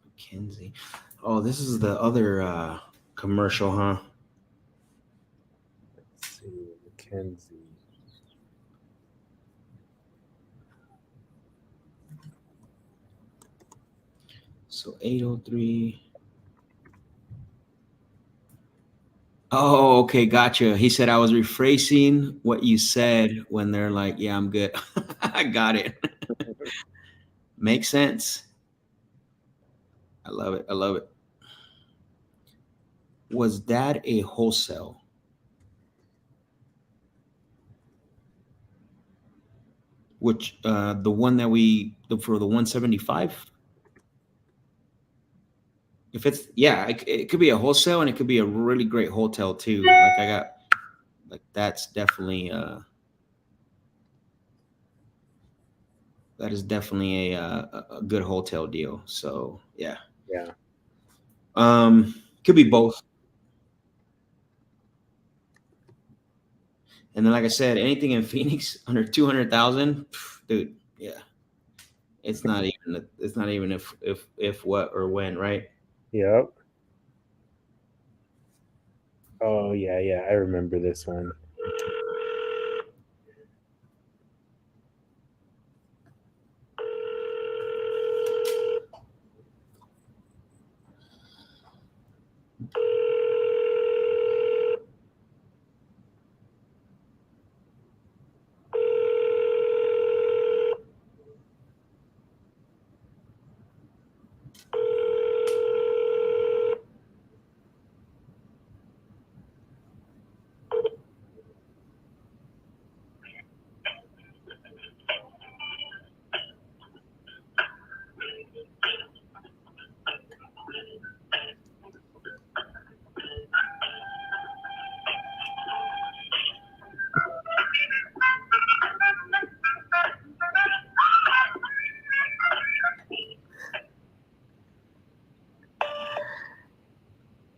Mackenzie. Oh, this is the other commercial, huh? Let's see, Mackenzie. So 803. Oh, okay, gotcha. He said I was rephrasing what you said when they're like, yeah, I'm good. I got it. Makes sense. I love it. I love it. Was that a wholesale? Which the one that for the 175? If it's it could be a wholesale and it could be a really great hotel too. Like I got that's definitely that is definitely a good hotel deal. So yeah. Yeah. Could be both. And then, like I said, anything in Phoenix under 200,000, dude, yeah, it's not even if what or when, right? Yep. Oh yeah, I remember this one.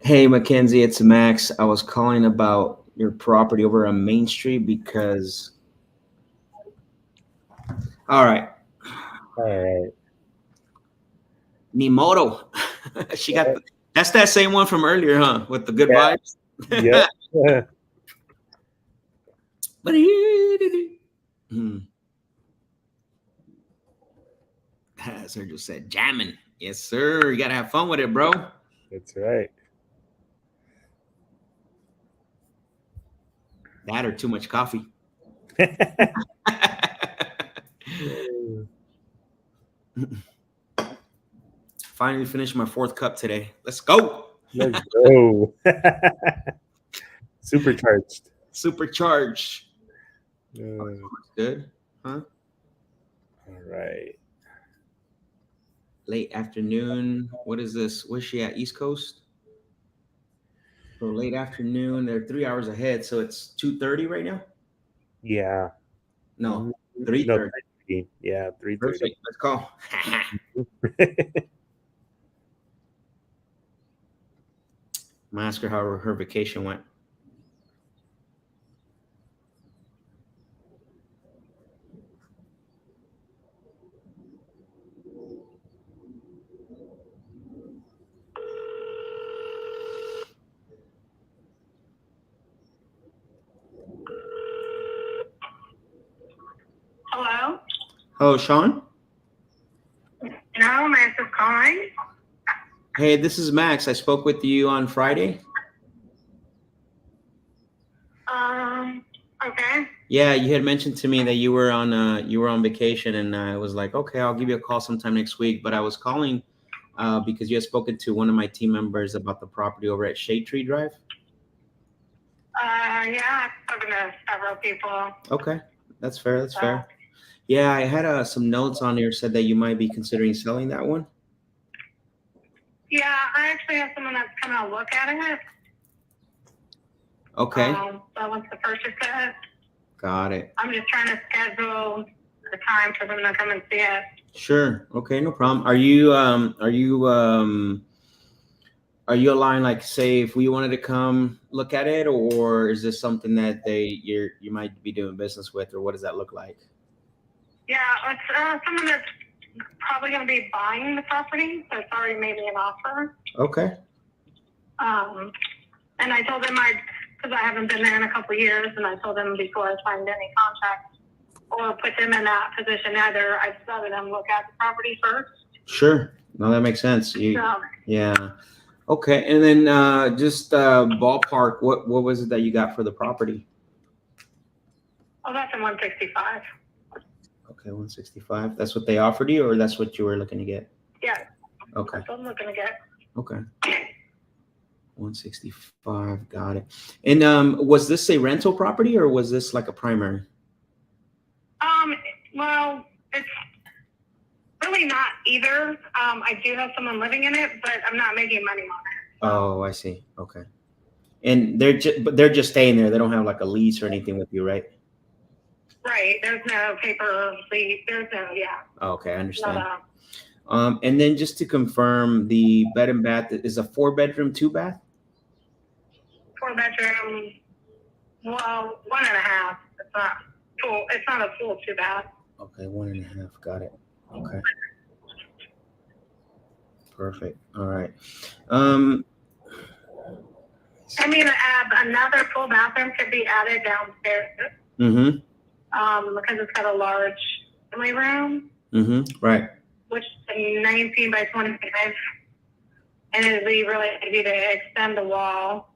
Hey, Mackenzie, it's Max. I was calling about your property over on Main Street because. All right, All right. Nimoto. She got that's that same one from earlier, huh? With the good Yeah. vibes. Yep. But Sergio said, jamming. Yes, sir. You gotta have fun with it, bro. That's right. That or too much coffee. Finally finished my 4th cup today. Let's go. Let's go. Supercharged. Supercharged. Uh, Good, huh? all right. Late afternoon. What is this? Where's she at? East Coast? So late afternoon. They're 3 hours ahead. So it's 2:30 right now? Yeah. No, No, 3:30. 3:30. Yeah, 3:30. Perfect. Let's call. I'm gonna ask her how her vacation went. Hello? Hello, Sean. No, Max is calling. Hey, this is Max. I spoke with you on Friday. Okay. Yeah, you had mentioned to me that you were on vacation, and I was like, okay, I'll give you a call sometime next week. But I was calling because you had spoken to one of my team members about the property over at Shade Tree Drive. Yeah, I've spoken to several people. Okay, that's fair. That's fair. Yeah, I had some notes on here said that you might be considering selling that one. Yeah, I actually have someone that's come out look at it. Okay, So once the purchase it, got it. I'm just trying to schedule a time for them to come and see it. Sure. Okay, no problem. Are you aligned? Like, say, if we wanted to come look at it, or is this something that you might be doing business with, or what does that look like? Yeah, it's someone that's probably going to be buying the property, so it's already made me an offer. Okay. And I told them because I haven't been there in a couple of years, and I told them before I signed any contract or put them in that position either, I'd rather them look at the property first. Sure. No, that makes sense. So, Yeah. Okay. And then just ballpark, what was it that you got for the property? oh, that's in 165. Okay, 165. That's what they offered you, or that's what you were looking to get? Yeah. Okay. That's what I'm looking to get. Okay. 165. Got it. And was this a rental property, or was this like a primary? Well, it's really not either. I do have someone living in it, but I'm not making money on it. Oh, I see. Okay. And they're just staying there. They don't have like a lease or anything with you, right? Right. There's no paper lease. There's no, yeah. Okay, I understand. Not And then just to confirm, the bed and bath is a 4-bedroom, 2-bath? 4-bedroom, Well, 1.5. It's not full. It's not a full 2 bath. Okay, 1.5. Got it. Okay. Perfect. All right. I mean, another full bathroom could be added downstairs. Mm-hmm. Because it's got a large family room. Mm-hmm. Right. Which is 19 by 25. And it'd be really easy to extend the wall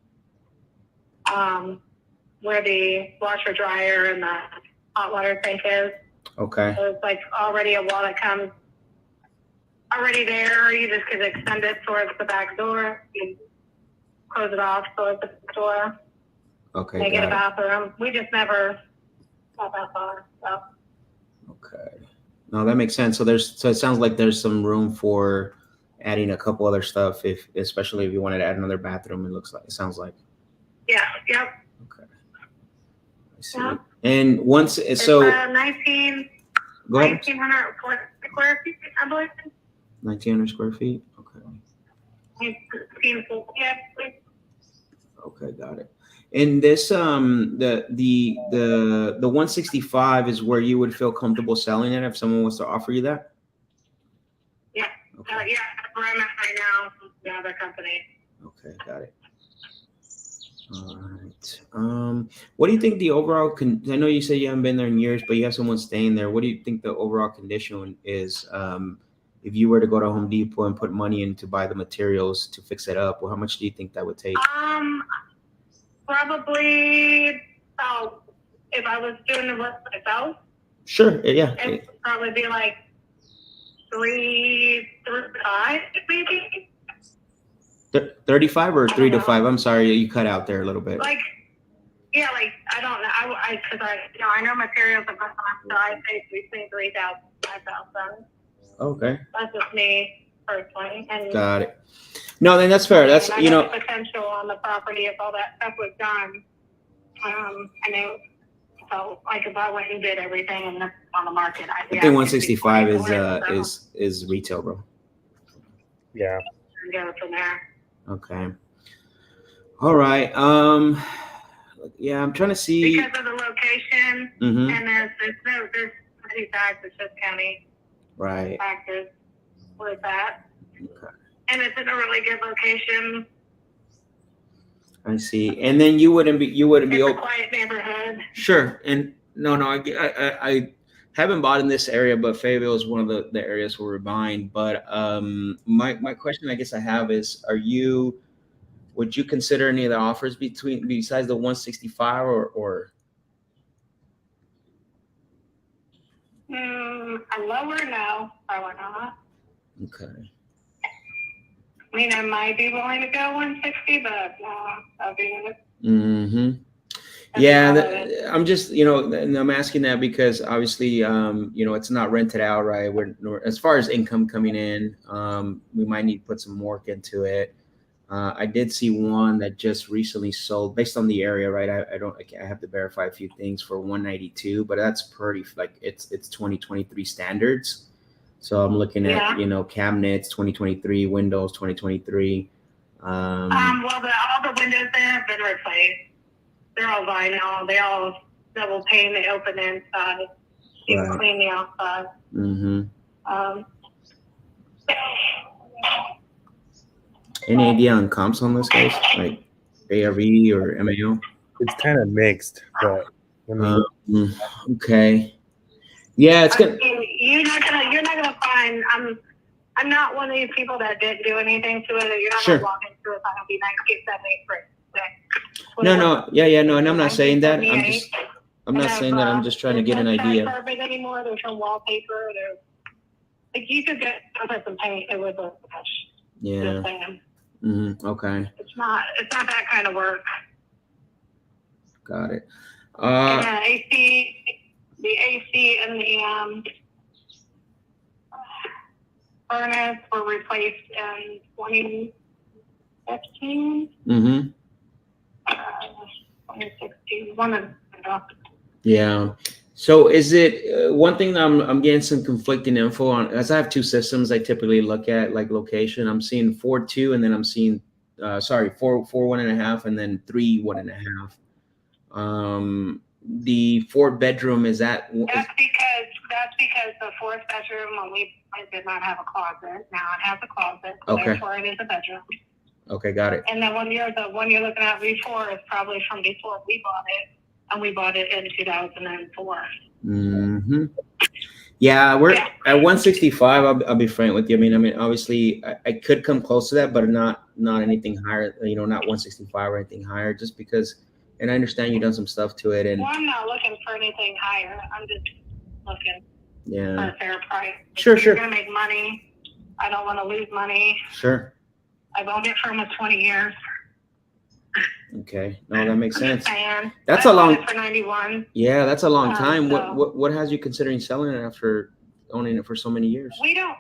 where the washer dryer and the hot water tank is. Okay. So it's like already a wall that comes already there. You just could extend it towards the back door. You close it off towards the door. Okay. Make it a Got bathroom. We just never got that far. So. Okay. No, that makes sense. So it sounds like there's some room for adding a couple other stuff, especially if you wanted to add another bathroom. It sounds like. Yeah. Yep. Okay. I see. Yeah. And once It's so 19. go ahead. 1,900 square feet, I believe. 1,900 square feet. Okay. Yeah. Okay, got it. And this the 165 is where you would feel comfortable selling it if someone was to offer you that? Yeah. Okay. Yeah, that's where I'm at right now with the other company. Okay, got it. All right. What do you think the overall I know you said you haven't been there in years, but you have someone staying there. What do you think the overall condition is? If you were to go to Home Depot and put money in to buy the materials to fix it up, well, how much do you think that would take? Probably, so if I was doing the work myself, Sure. Yeah. it would probably be like 3-5 maybe. 35 or 3 to 5? I'm sorry, you cut out there a little bit. Like, yeah, like I don't know. I know materials are cost, so I say between 3,000 and 5,000. Okay. That's just me personally. And Got it. No, then that's fair. That's I know the potential on the property if all that stuff was done. I know. So like if I went and did everything and on the market, I think 165 is retail, bro. Yeah. Go from there. Okay. All right. Yeah, I'm trying to see because of the location, and there's city tax, it's just county taxes with that. Okay. And it's in a really good location. I see. And then you wouldn't be It's a open. quiet neighborhood. Sure. And no, I haven't bought in this area, but Fayetteville is one of the areas where we're buying. But my question I guess I have is, would you consider any of the offers besides the 165 or? A lower, no, probably not. Okay. I mean, I might be willing to go 160, but no, I'll be in it. Mm-hmm. Yeah, I'm just, and I'm asking that because obviously, it's not rented out, right? As far as income coming in, we might need to put some work into it. I did see one that just recently sold based on the area, right? I have to verify a few things for 192, but that's pretty, like it's 2023 standards. So I'm looking at, cabinets 2023, windows 2023. All the windows there have been replaced. They're all vinyl. They all double pane. They open inside. You can clean the outside. Mm-hmm. Any idea on comps on this, guys? Like ARV or MAO? It's kind of mixed, but okay. Yeah, it's good. You're not gonna find. I'm not one of these people that didn't do anything to it. You're not gonna walk into it. It's not gonna be 1978. No, no, and I'm not saying that. I'm not saying that. I'm just trying to get an idea. Carpet anymore. There's no wallpaper. Like you could get some paint. It would look fresh. Yeah. Mm-hmm. Okay. It's not that kind of work. Got it. The AC and the furnace were replaced in 2015. 2016. One of them. Yeah. So is it one thing that I'm getting some conflicting info on, as I have two systems I typically look at, like location. I'm seeing 4.2 and then I'm seeing 4 1.5 and then 3 1.5. The 4-bedroom is that? That's because the 4th bedroom, when it did not have a closet. Now it has a closet, so Okay. therefore it is a bedroom. Okay, got it. And then the one you're looking at before is probably from before we bought it, and we bought it in 2004. Mm-hmm. Yeah, we're at 165. I'll be frank with you. I mean, obviously, I could come close to that, but not anything higher. You know, not 165 or anything higher, just because. And I understand you've done some stuff to it, and Well, I'm not looking for anything higher. I'm just looking for a fair price. Sure. You're gonna make money. I don't want to lose money. Sure. I've owned it for almost 20 years. Okay, no, that makes sense. That's a long. For 91. Yeah, that's a long time. So What has you considering selling it after owning it for so many years? we don't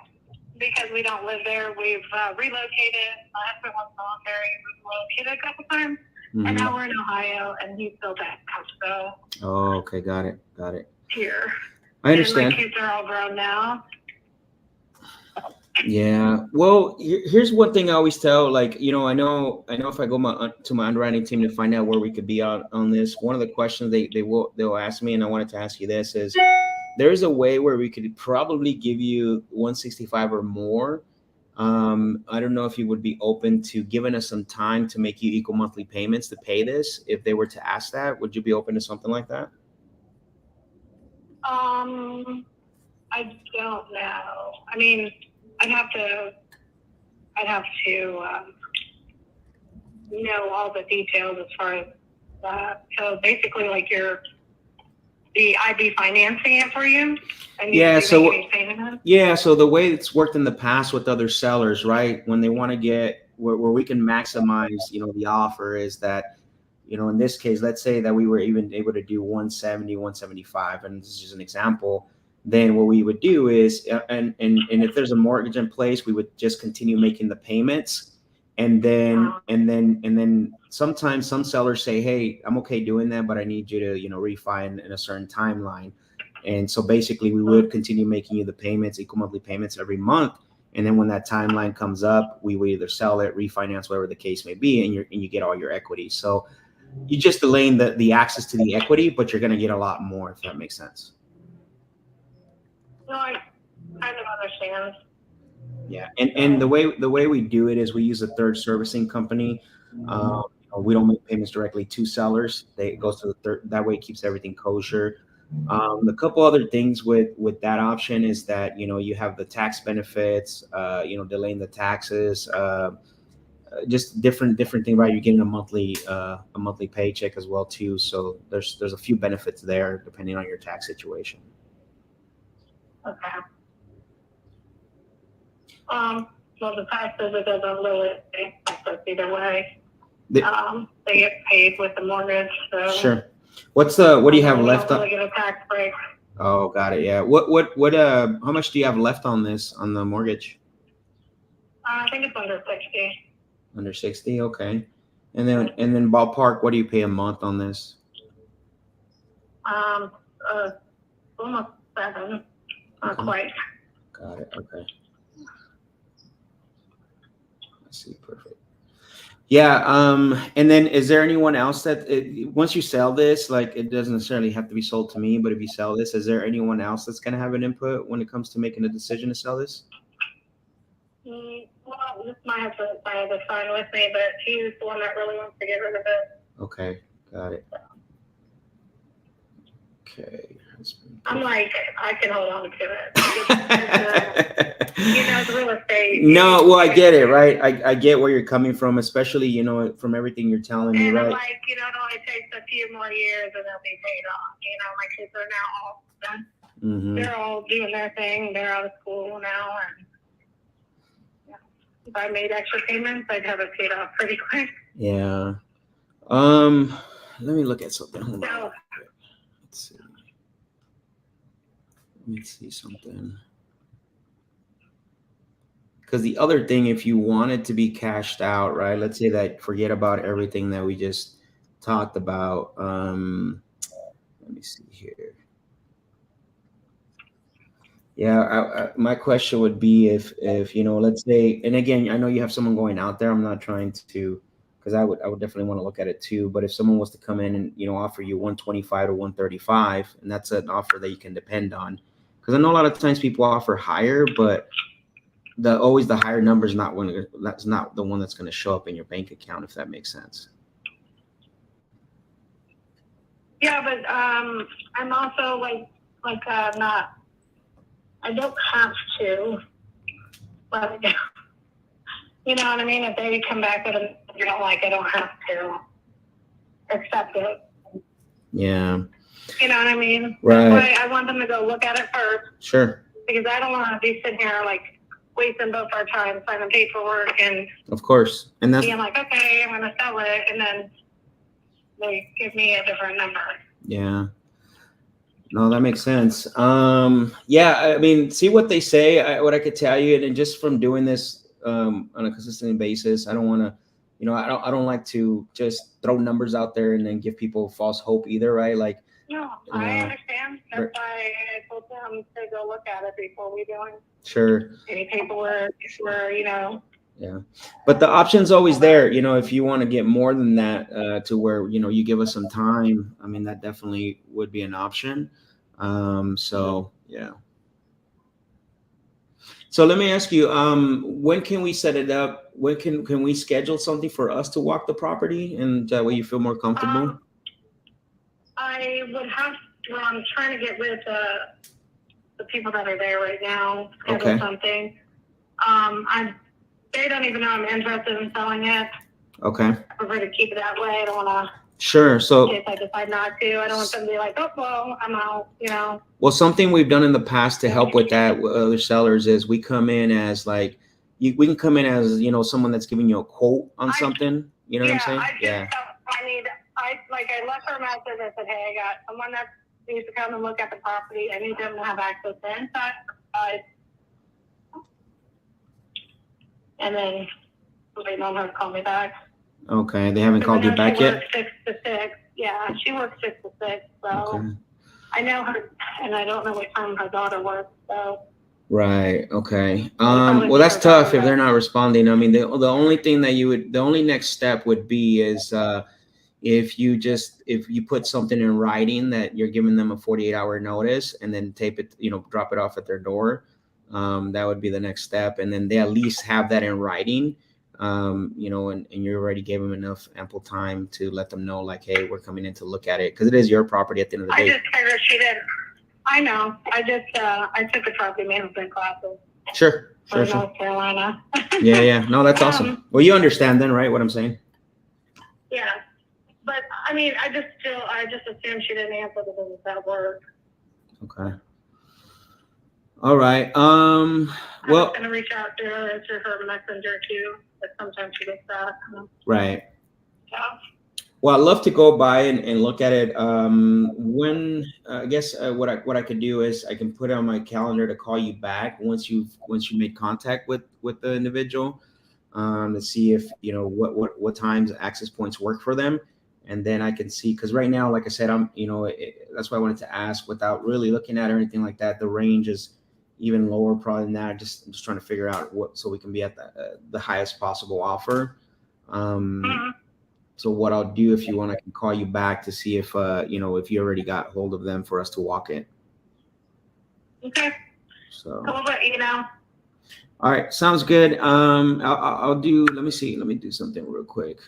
live there. We've relocated. My husband was military. We've relocated a couple times, and now we're in Ohio, and he's still back. So. Oh, okay, got it. Here. I understand. And my kids are all grown now. Yeah. Well, here's one thing I always tell. Like, you know, I know if I go to my underwriting team to find out where we could be on this, one of the questions they'll ask me, and I wanted to ask you this, is there's a way where we could probably give you 165 or more. I don't know if you would be open to giving us some time to make you equal monthly payments to pay this. If they were to ask that, would you be open to something like that? I don't know. I mean, I'd have to know all the details as far as that. So basically, like I'd be financing it for you. And So the way it's worked in the past with other sellers, right? When they want to get where we can maximize, you know, the offer is that, you know, in this case, let's say that we were even able to do 170, 175, and this is just an example. Then what we would do is, and if there's a mortgage in place, we would just continue making the payments. And then sometimes some sellers say, hey, I'm okay doing that, but I need you to, you know, refi in a certain timeline. And so basically we would continue making you the payments, equal monthly payments every month. And then when that timeline comes up, we would either sell it, refinance, whatever the case may be, and you get all your equity. So you're just delaying the access to the equity, but you're going to get a lot more, if that makes sense. No, I kind of understand. Yeah, and the way we do it is we use a third servicing company. We don't make payments directly to sellers. It goes to the third. That way, it keeps everything kosher. A couple other things with that option is that, you know, you have the tax benefits. You know, delaying the taxes. Just different thing, right? You're getting a monthly paycheck as well too. So there's a few benefits there depending on your tax situation. Okay. Well, the taxes, it doesn't really affect us either way. They get paid with the mortgage. So sure. What do you have left on? Really get a tax break. Oh, got it. Yeah. How much do you have left on the mortgage? I think it's under 60. Under 60, okay. And then ballpark, what do you pay a month on this? Almost 7. Not quite. Got it. Okay. I see. Perfect. Yeah. And then is there anyone else that once you sell this, like, it doesn't necessarily have to be sold to me, but if you sell this, is there anyone else that's going to have an input when it comes to making a decision to sell this? Well, this my husband signed the sign with me, but he's the one that really wants to get rid of it. Okay. Got it. Okay. I'm like, I can hold on to it. It's real estate. No, well, I get it, right? I get where you're coming from, especially, you know, from everything you're telling me, right? I'm like, it only takes a few more years and they'll be paid off. You know, my kids are now all done. Mm-hmm. They're all doing their thing. They're out of school now, and if I made extra payments, I'd have it paid off pretty quick. Yeah. Let me look at something. Hold on. Let's see. Let me see something. Because the other thing, if you wanted to be cashed out, right? Let's say that, forget about everything that we just talked about. Let me see here. Yeah, my question would be if you know, let's say, and again, I know you have someone going out there. I'm not trying to because I would definitely want to look at it too. But if someone was to come in and, you know, offer you 125 to 135, and that's an offer that you can depend on, because I know a lot of times people offer higher, but always the higher number is not that's not the one that's going to show up in your bank account, if that makes sense. Yeah, but I'm also not. I don't have to, but you know what I mean. If they come back with a you don't like, I don't have to accept it. Yeah. You know what I mean? Right. That's why I want them to go look at it first. Sure. Because I don't want to be sitting here like wasting both our time signing paperwork and. Of course, and that's being like, okay, I'm gonna sell it, and then they give me a different number. Yeah. No, that makes sense. Yeah, I mean, see what they say. What I could tell you, and just from doing this on a consistent basis, I don't want to, you know, I don't like to just throw numbers out there and then give people false hope either, right? Like, no, I understand. That's why I told them to go look at it before we do sure any paperwork, or you know. Yeah, but the option's always there. You know, if you want to get more than that, to where, you know, you give us some time, I mean, that definitely would be an option. So yeah. So let me ask you, when can we set it up? When can we schedule something for us to walk the property, and that way you feel more comfortable? I would have. Well, I'm trying to get with the people that are there right now. Schedule something. They don't even know I'm interested in selling it. Okay. I prefer to keep it that way. I don't want to. Sure. So in case I decide not to, I don't want them to be like, oh, well, I'm out, you know. Well, something we've done in the past to help with that with other sellers is we come in as like, we can come in as, you know, someone that's giving you a quote on something. You know what I'm saying? I left her a message. I said, hey, I got someone that needs to come and look at the property. I need them to have access to inside. And then waiting on her to call me back. Okay, they haven't called you back yet? 6 to 6. Yeah, she works 6 to 6. So I know her, and I don't know what time her daughter works. So. Right. Okay. Well, that's tough if they're not responding. I mean, the only thing that the only next step would be is if you put something in writing that you're giving them a 48-hour notice, and then tape it, you know, drop it off at their door. That would be the next step, and then they at least have that in writing. You know, and you already gave them enough ample time to let them know, like, hey, we're coming in to look at it, because it is your property at the end of the day. I just figured she didn't. I know. I took the property management classes. Sure. North Carolina. Yeah. No, that's awesome. Well, you understand then, right? What I'm saying? Yeah, but I mean, I just assumed she didn't answer because of that word. Okay. All right. Well, I was gonna reach out to her through her messenger too, but sometimes she gets that. Right. Yeah. Well, I'd love to go by and look at it. When I guess what I could do is I can put it on my calendar to call you back once you made contact with the individual, to see if, you know, what times access points work for them, and then I can see, because right now, like I said, I'm, you know, that's why I wanted to ask without really looking at it or anything like that. The range is even lower probably than that. I'm just trying to figure out what, so we can be at the highest possible offer. So what I'll do, if you want, I can call you back to see if, you know, if you already got hold of them for us to walk it. Okay. So. I'll let you know. All right. Sounds good. I'll do, let me do something real quick.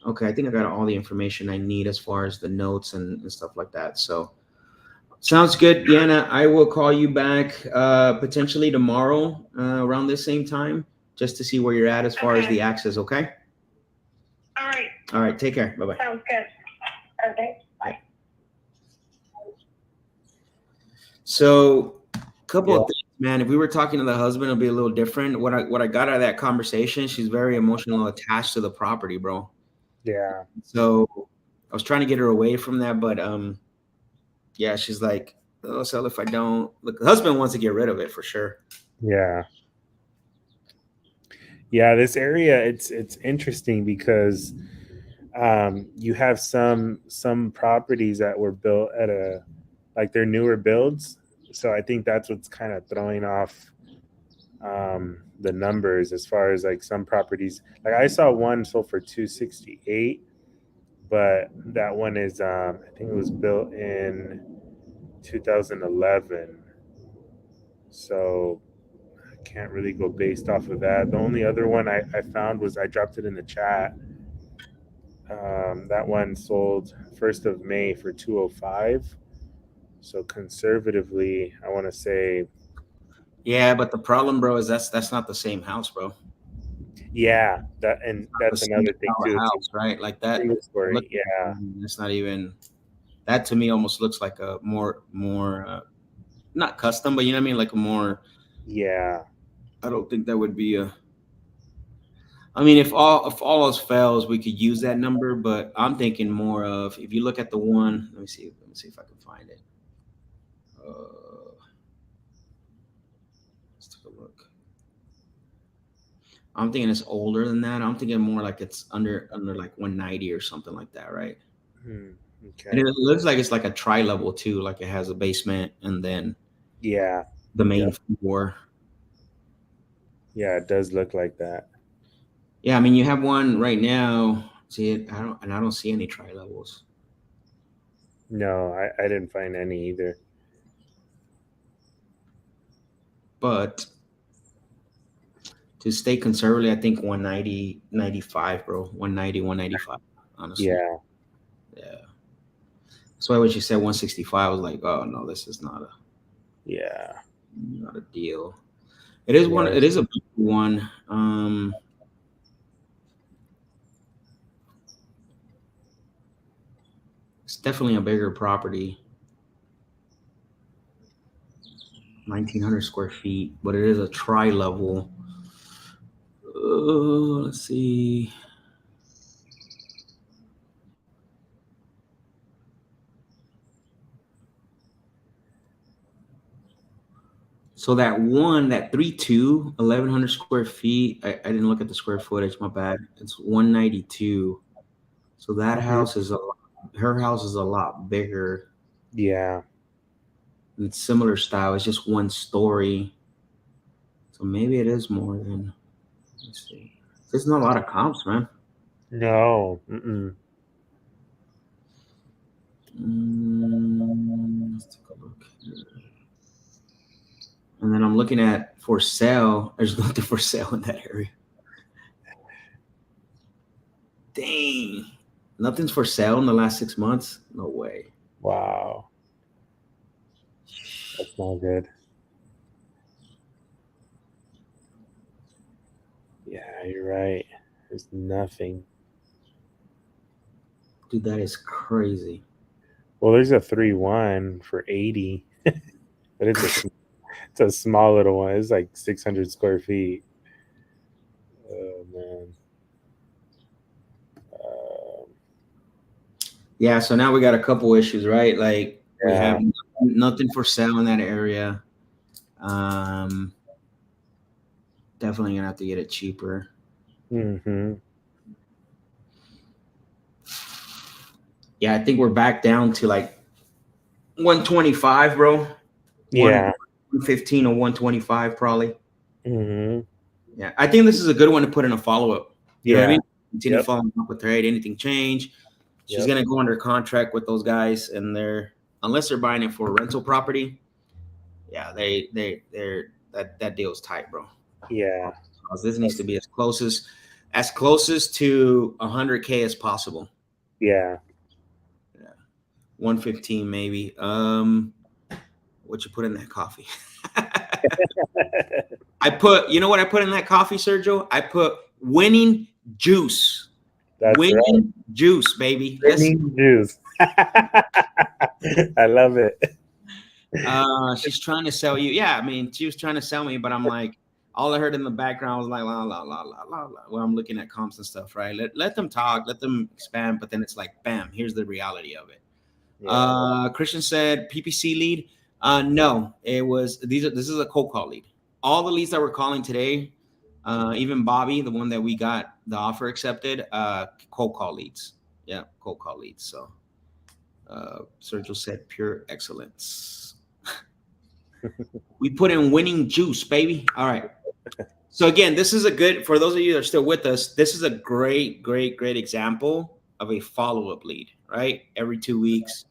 Okay. I think I got all the information I need as far as the notes and stuff like that. So sounds good. Deanna, I will call you back, potentially tomorrow, around this same time, just to see where you're at as far as the access. Okay. All right. All right. Take care. Bye-bye. Sounds good. Okay. Bye. So, a couple of things, man. If we were talking to the husband, it'll be a little different. What I got out of that conversation, she's very emotional attached to the property, bro. Yeah. So I was trying to get her away from that, but yeah, she's like, oh, sell if I don't. Look, the husband wants to get rid of it for sure. Yeah. Yeah, this area, it's interesting because you have some properties that were built at they're newer builds. So I think that's what's kind of throwing off the numbers as far as like some properties. Like I saw one sold for 268, but that one is I think it was built in 2011. So I can't really go based off of that. The only other one I found was I dropped it in the chat. That one sold 1st of May for 205. So conservatively, I want to say, Yeah, but the problem, bro, is that's not the same house, bro. yeah, that's The same another thing style too. house, right? Like that. Single story, Look, yeah, it's not even. That to me almost looks like a more not custom, but you know what I mean, like a more. yeah, I don't think that would be a. I mean, if all else fails, we could use that number, but I'm thinking more of if you look at the one. Let me see. Let me see if I can find it. Let's take a look. I'm thinking it's older than that. I'm thinking more like it's under like 190 or something like that, right? And okay, it looks like it's like a tri-level too, like it has a basement and then yeah, the yeah, main floor. yeah. It does look like that. Yeah, I mean you have one right now. See it? I don't see any tri-levels. No, I didn't find any either. But to stay conservative, I think 190, 95, bro. 190, 195, honestly. Yeah, Yeah. That's why when she said 165, I was like, oh no, this is yeah, not a deal. It is one. yeah, It is a big one. It's definitely a bigger property, 1,900 square feet, but it is a tri-level. Let's see. So that one, that 3-2, 1,100 square feet. I didn't look at the square footage. My bad. It's 192. So that house is her house is a lot bigger. yeah. It's similar style. It's just one story. So maybe it is more than. Let's see. There's not a lot of comps, man. No, mm-mm. Let's take a look here. And then I'm looking at for sale. There's nothing for sale in that area. Dang. Nothing's for sale in the last 6 months? No way. Wow, that's not good. Yeah, you're right. There's nothing. Dude, that is crazy. Well, there's a 3-1 for 80, but it's a small little one. It's like 600 square feet. Oh man. Yeah, so now we got a couple issues, right? Like we Yeah. have nothing for sale in that area. Definitely gonna have to get it cheaper. Mm-hmm. Yeah, I think we're back down to like 125, bro. Yeah. 115 or 125 probably. Mm-hmm. Yeah, I think this is a good one to put in a follow-up. You know what I Yeah. mean? Continue Yep. following up with her. Hey, anything change? She's Yep. gonna go under contract with those guys, and unless they're buying it for a rental property, yeah, they're that deal's tight, bro. Yeah. This needs to be as close as to 100K as possible. Yeah. 115 maybe. What you put in that coffee? You know what I put in that coffee, Sergio? I put winning juice. That's winning right. juice, baby. Winning juice. I love it. She's trying to sell you. Yeah, I mean, she was trying to sell me, but I'm like, all I heard in the background was like, la, la, la, la, la, la. Well, I'm looking at comps and stuff, right? Let them talk, let them expand, but then it's like, bam, here's the reality of it. Yeah. Christian said PPC lead. No, it was this is a cold call lead. All the leads that we're calling today, even Bobby, the one that we got the offer accepted, cold call leads. Yeah, cold call leads. So Sergio said pure excellence. We put in winning juice, baby. All right. So again, this is a good, for those of you that are still with us, this is a great example of a follow-up lead, right? Every 2 weeks,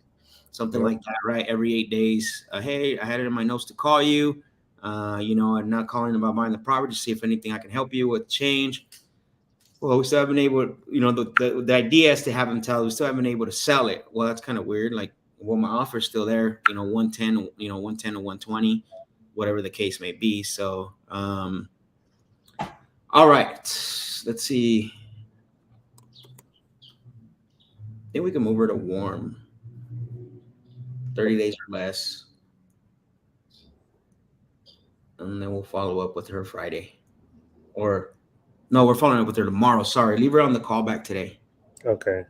something like that, right? Every 8 days. Hey, I had it in my notes to call you. I'm not calling about buying the property to see if anything I can help you with change. Well, we still haven't been able, the idea is to have them tell, we still haven't been able to sell it. Well, that's kind of weird. Like, well, my offer's still there, 110, 110 to 120, whatever the case may be. So, all right, let's see. I think we can move her to warm. 30 days or less. And then we'll follow up with her Friday. Or, no, we're following up with her tomorrow. Sorry, leave her on the call back today. Okay.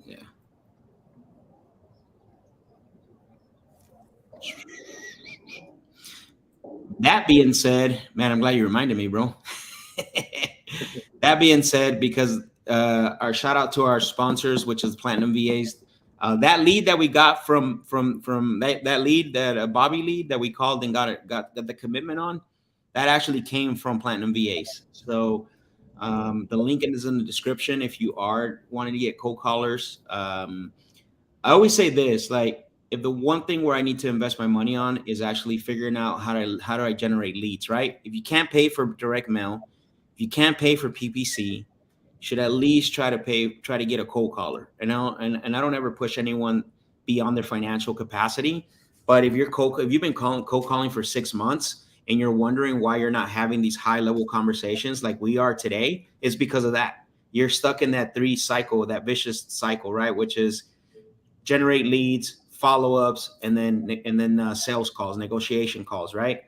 Yeah. That being said, man, I'm glad you reminded me, bro. That being said, because our shout out to our sponsors, which is Platinum VAs. That lead that we got from that lead, that Bobby lead that we called and got the commitment on, that actually came from Platinum VAs. So the link is in the description if you are wanting to get cold callers. I always say this, like, if the one thing where I need to invest my money on is actually figuring out how do I generate leads, right? If you can't pay for direct mail, if you can't pay for PPC, you should at least try to get a cold caller. And I don't ever push anyone beyond their financial capacity. But if you've been cold calling for 6 months and you're wondering why you're not having these high level conversations like we are today, it's because of that. You're stuck in that that vicious cycle, right? Which is generate leads, follow-ups, and then sales calls, negotiation calls, right?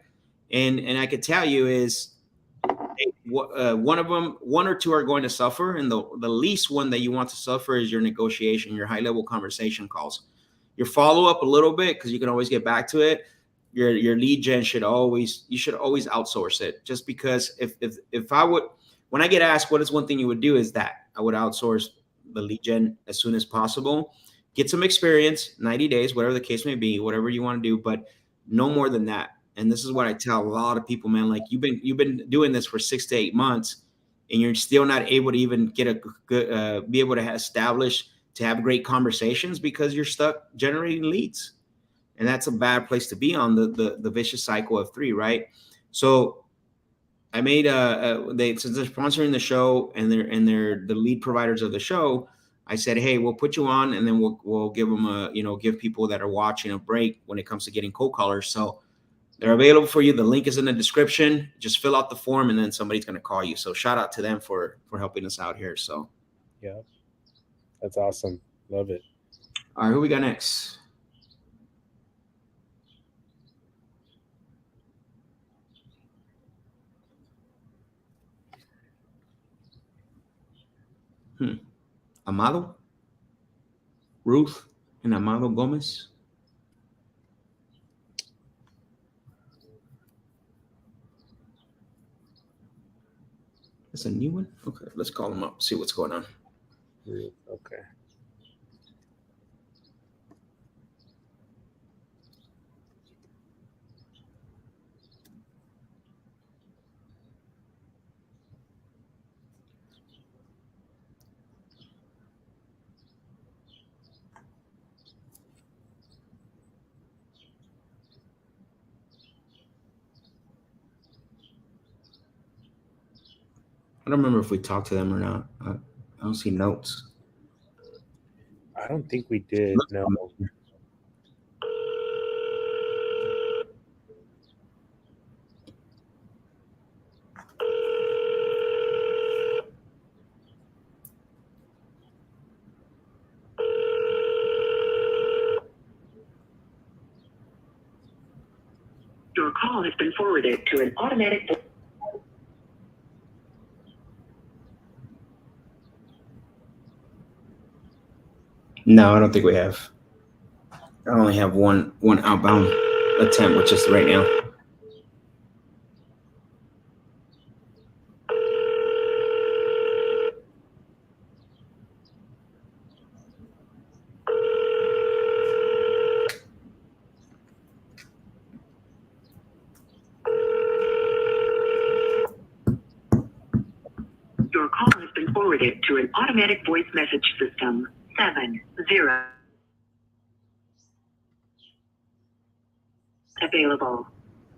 And I could tell you is one or two are going to suffer, and the least one that you want to suffer is your negotiation, your high-level conversation calls. Your follow-up a little bit, because you can always get back to it. Your lead gen should always outsource it, just because if I would, when I get asked what is one thing you would do, is that I would outsource the lead gen as soon as possible. Get some experience, 90 days, whatever the case may be, whatever you want to do, but no more than that. And this is what I tell a lot of people, man. Like, you've been doing this for 6 to 8 months, and you're still not able to even get a good, be able to have great conversations because you're stuck generating leads, and that's a bad place to be on the vicious cycle of 3, right? So I made since they're sponsoring the show and they're the lead providers of the show, I said, hey, we'll put you on, and then we'll give them give people that are watching a break when it comes to getting cold callers. So they're available for you. The link is in the description. Just fill out the form, and then somebody's going to call you. So shout out to them for helping us out here. So yeah, that's awesome. Love it. All right, who we got next? Amado, Ruth, and Amado Gomez. That's a new one. Okay, let's call them up. See what's going on. Okay. I don't remember if we talked to them or not. I don't see notes. I don't think we did. No. Your call has been forwarded to an automatic. No, I don't think we have. I only have one outbound attempt, which is right now. forwarded to an automatic voice message system. 70 available.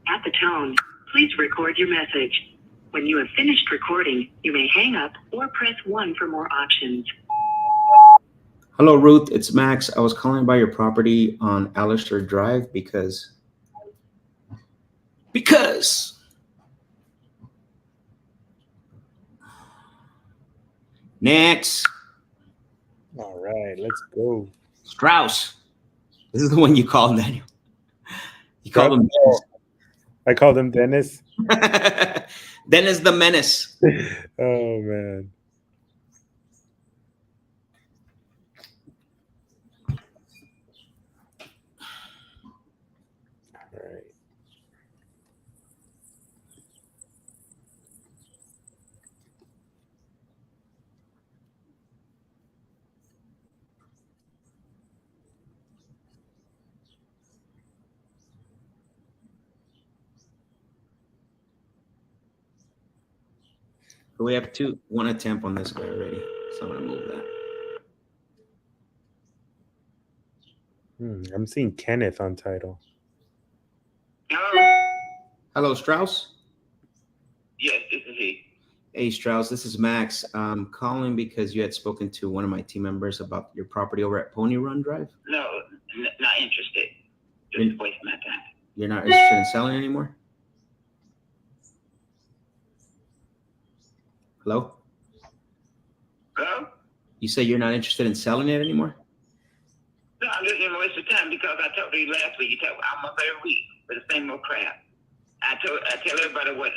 At the tone, please record your message. When you have finished recording, you may hang up or press 1 for more options. Hello, Ruth. It's Max. I was calling about your property on Alistair Drive because next. All right, let's go. Strauss. This is the one you called, Daniel. You called him I called him Dennis. Dennis the Menace. Oh man. All right. We have one attempt on this guy already, so I'm gonna move that. I'm seeing Kenneth on title. Hello, Strauss. Yes, this is he. Hey, Strauss. This is Max. I'm calling because you had spoken to one of my team members about your property over at Pony Run Drive. No, not interested. Just wasting my time. You're not interested in selling anymore? Hello? Hello? You say you're not interested in selling it anymore? No, I'm just gonna waste your time because I told you last week. You told I'm up every week with the same old crap. I tell everybody what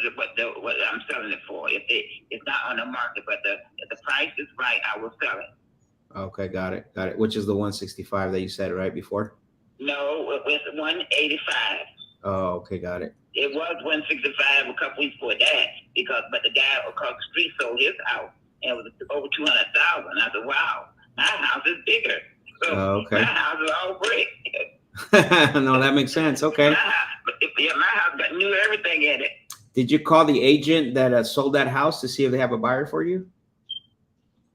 I'm selling it for. If it's not on the market, but if the price is right, I will sell it. Okay, got it. Which is the 165 that you said right before? No, it was 185. Oh, okay, got it. It was 165 a couple weeks before that but the guy across the street sold his house and it was over 200,000. I said, wow, my house is bigger. So okay. My house is all brick. No, that makes sense. Okay. My house got new everything in it. Did you call the agent that sold that house to see if they have a buyer for you?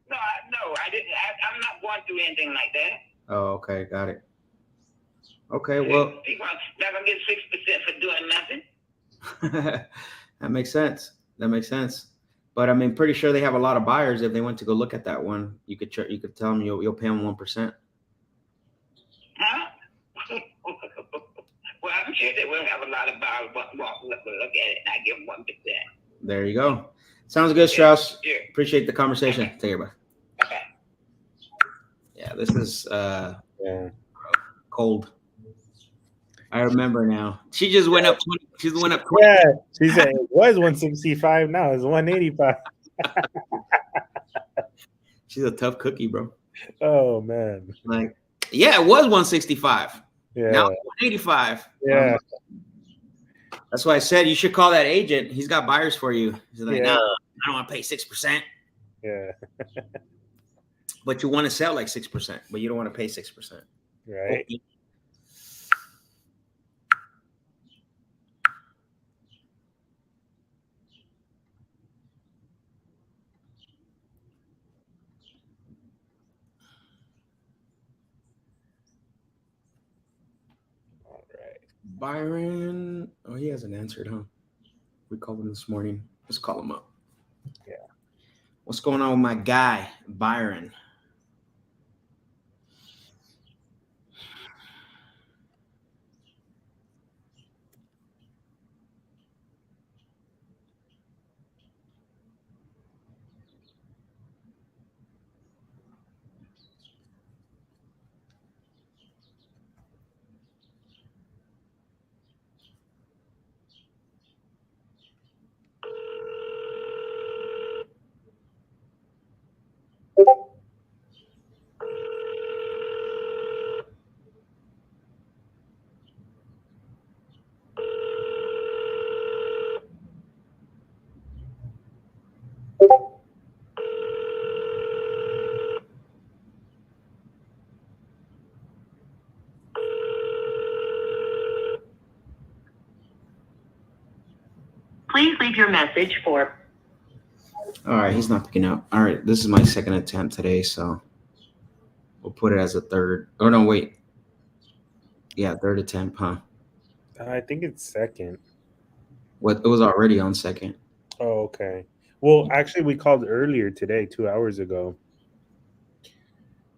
No, I didn't. I'm not going through anything like that. Oh, okay, got it. Okay, well, people are not gonna get 6% for doing nothing. That makes sense. But I mean, pretty sure they have a lot of buyers. If they went to go look at that one, you could tell them you'll pay them 1%. Huh? Well, I'm sure they will have a lot of buyers look at it, and I give them 1%. There you go. Sounds good, Strauss. Sure. Appreciate the conversation. Okay. Take care, bye. Okay. Yeah, this is cold. I remember now. She just went up 20. She went up 20. Yeah, she said it was 165. Now it's 185. She's a tough cookie, bro. Oh man. Like, yeah, it was 165. Yeah. Now it's 185. Yeah. That's why I said you should call that agent. He's got buyers for you. He's like, Yeah. no, I don't want to pay 6%. Yeah. But you want to sell like 6%, but you don't want to pay 6%. Right. Okay. All right. Byron. Oh, he hasn't answered, huh? We called him this morning. Let's call him up. Yeah. What's going on with my guy, Byron? Please leave your message for. All right, he's not picking up. All right, this is my second attempt today, so we'll put it as a third. Oh no, wait. Yeah, third attempt, huh? I think it's second. What? It was already on second. Oh, okay. Well, actually, we called earlier today, 2 hours ago,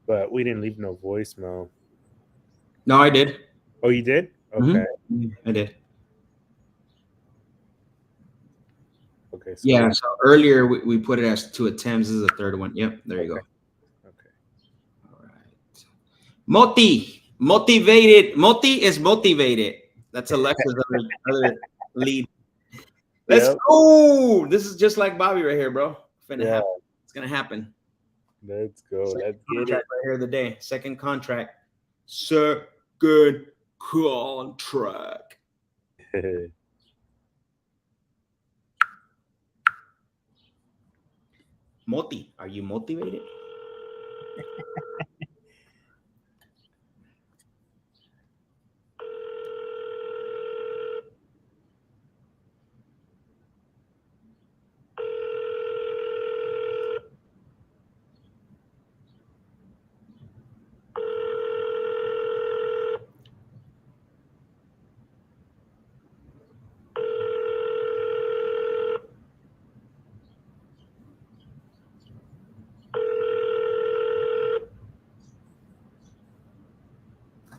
but we didn't leave no voicemail. No, I did. Oh, you did? Okay. I did. Okay. So Yeah. So earlier we put it as 2 attempts. This is the third one. Yep. There you go. Okay. All right. Motivated. Moti is motivated. That's Alexa's other lead. Let's Yep. go. This is just like Bobby right here, bro. Yeah. Happen. It's gonna happen. Let's go. Second Let's get contract right here of the day. Second contract. Second contract. it. Moti, are you motivated?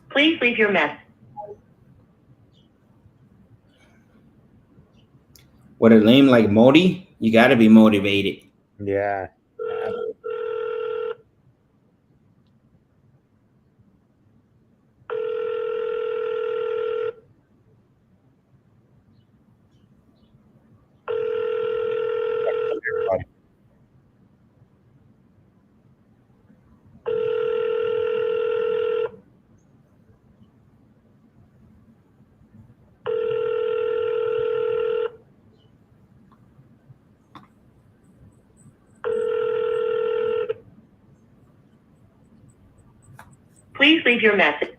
Please leave your message. What a name like Modi, you gotta be motivated. Yeah. Please leave your message.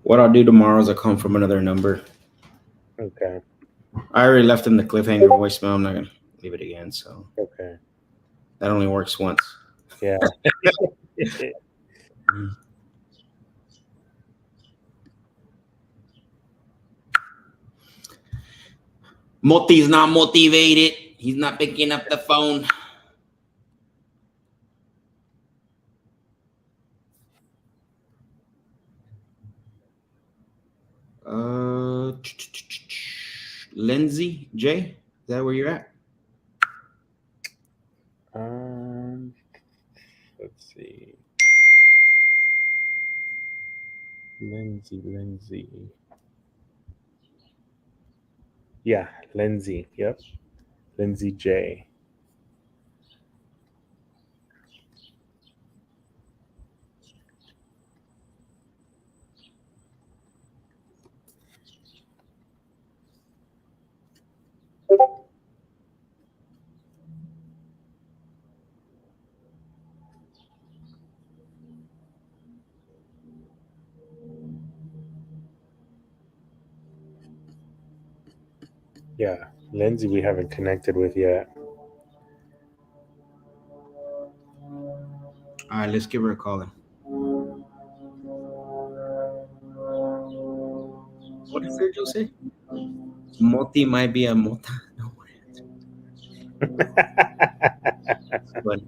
What I'll do tomorrow is I'll come from another number. Okay. I already left him the cliffhanger voicemail. I'm not gonna leave it again. So Okay. that only works once. Yeah. Moti's not motivated. He's not picking up the phone. Lindsay J, is that where you're at? Let's see. Lindsay. Yeah, Lindsay. Yep. Lindsay J. Yeah, Lindsay we haven't connected with yet. All right, let's give her a call then. What did Sergio say? Moti might be a mota. No one answered. But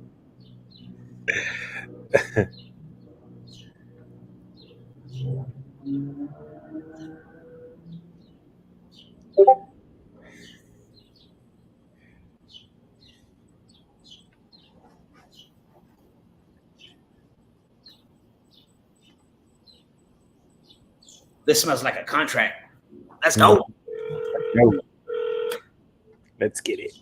this smells like a contract. Let's go. Let's get it.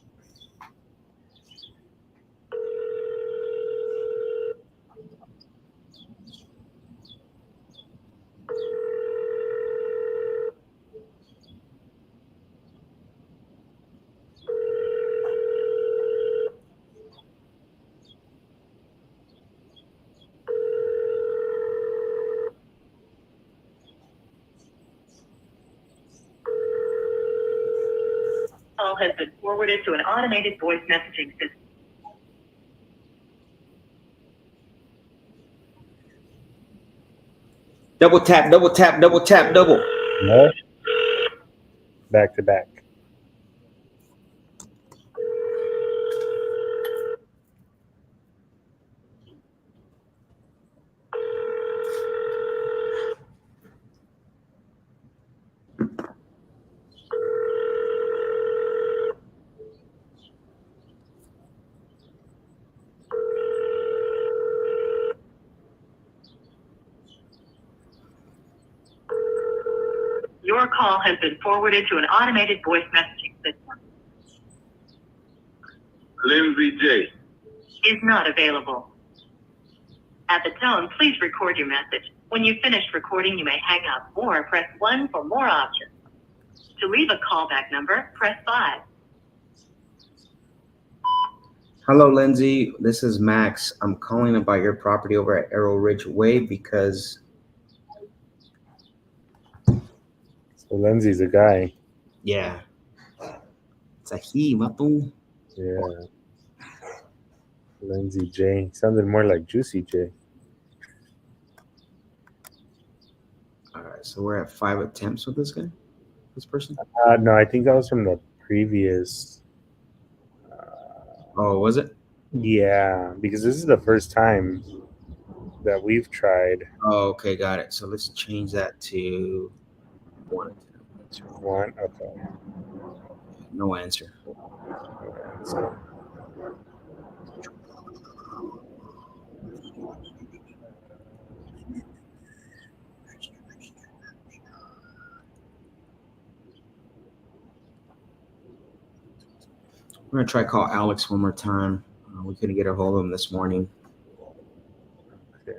call has been forwarded to an automated voice messaging system. Double tap, double tap, double tap, double. No. Back to back. Your call has been forwarded to an automated voice messaging system. Lindsay J. Is not available. At the tone, please record your message. When you've finished recording, you may hang up or press 1 for more options. To leave a callback number, press 5. Hello, Lindsay. This is Max. I'm calling about your property over at Arrow Ridge Way because So Lindsay's a guy. yeah, it's a he, mato. Yeah. Lindsay J. Sounded more like Juicy J. All right, so we're at 5 attempts with this guy, this person. No, I think that was from the previous. Oh, was it? Yeah, because this is the first time that we've tried. Oh, okay, got it. So let's change that to 1 attempt. 1. Okay. No answer. So, We're gonna try call Alex one more time. We couldn't get a hold of him this morning. okay.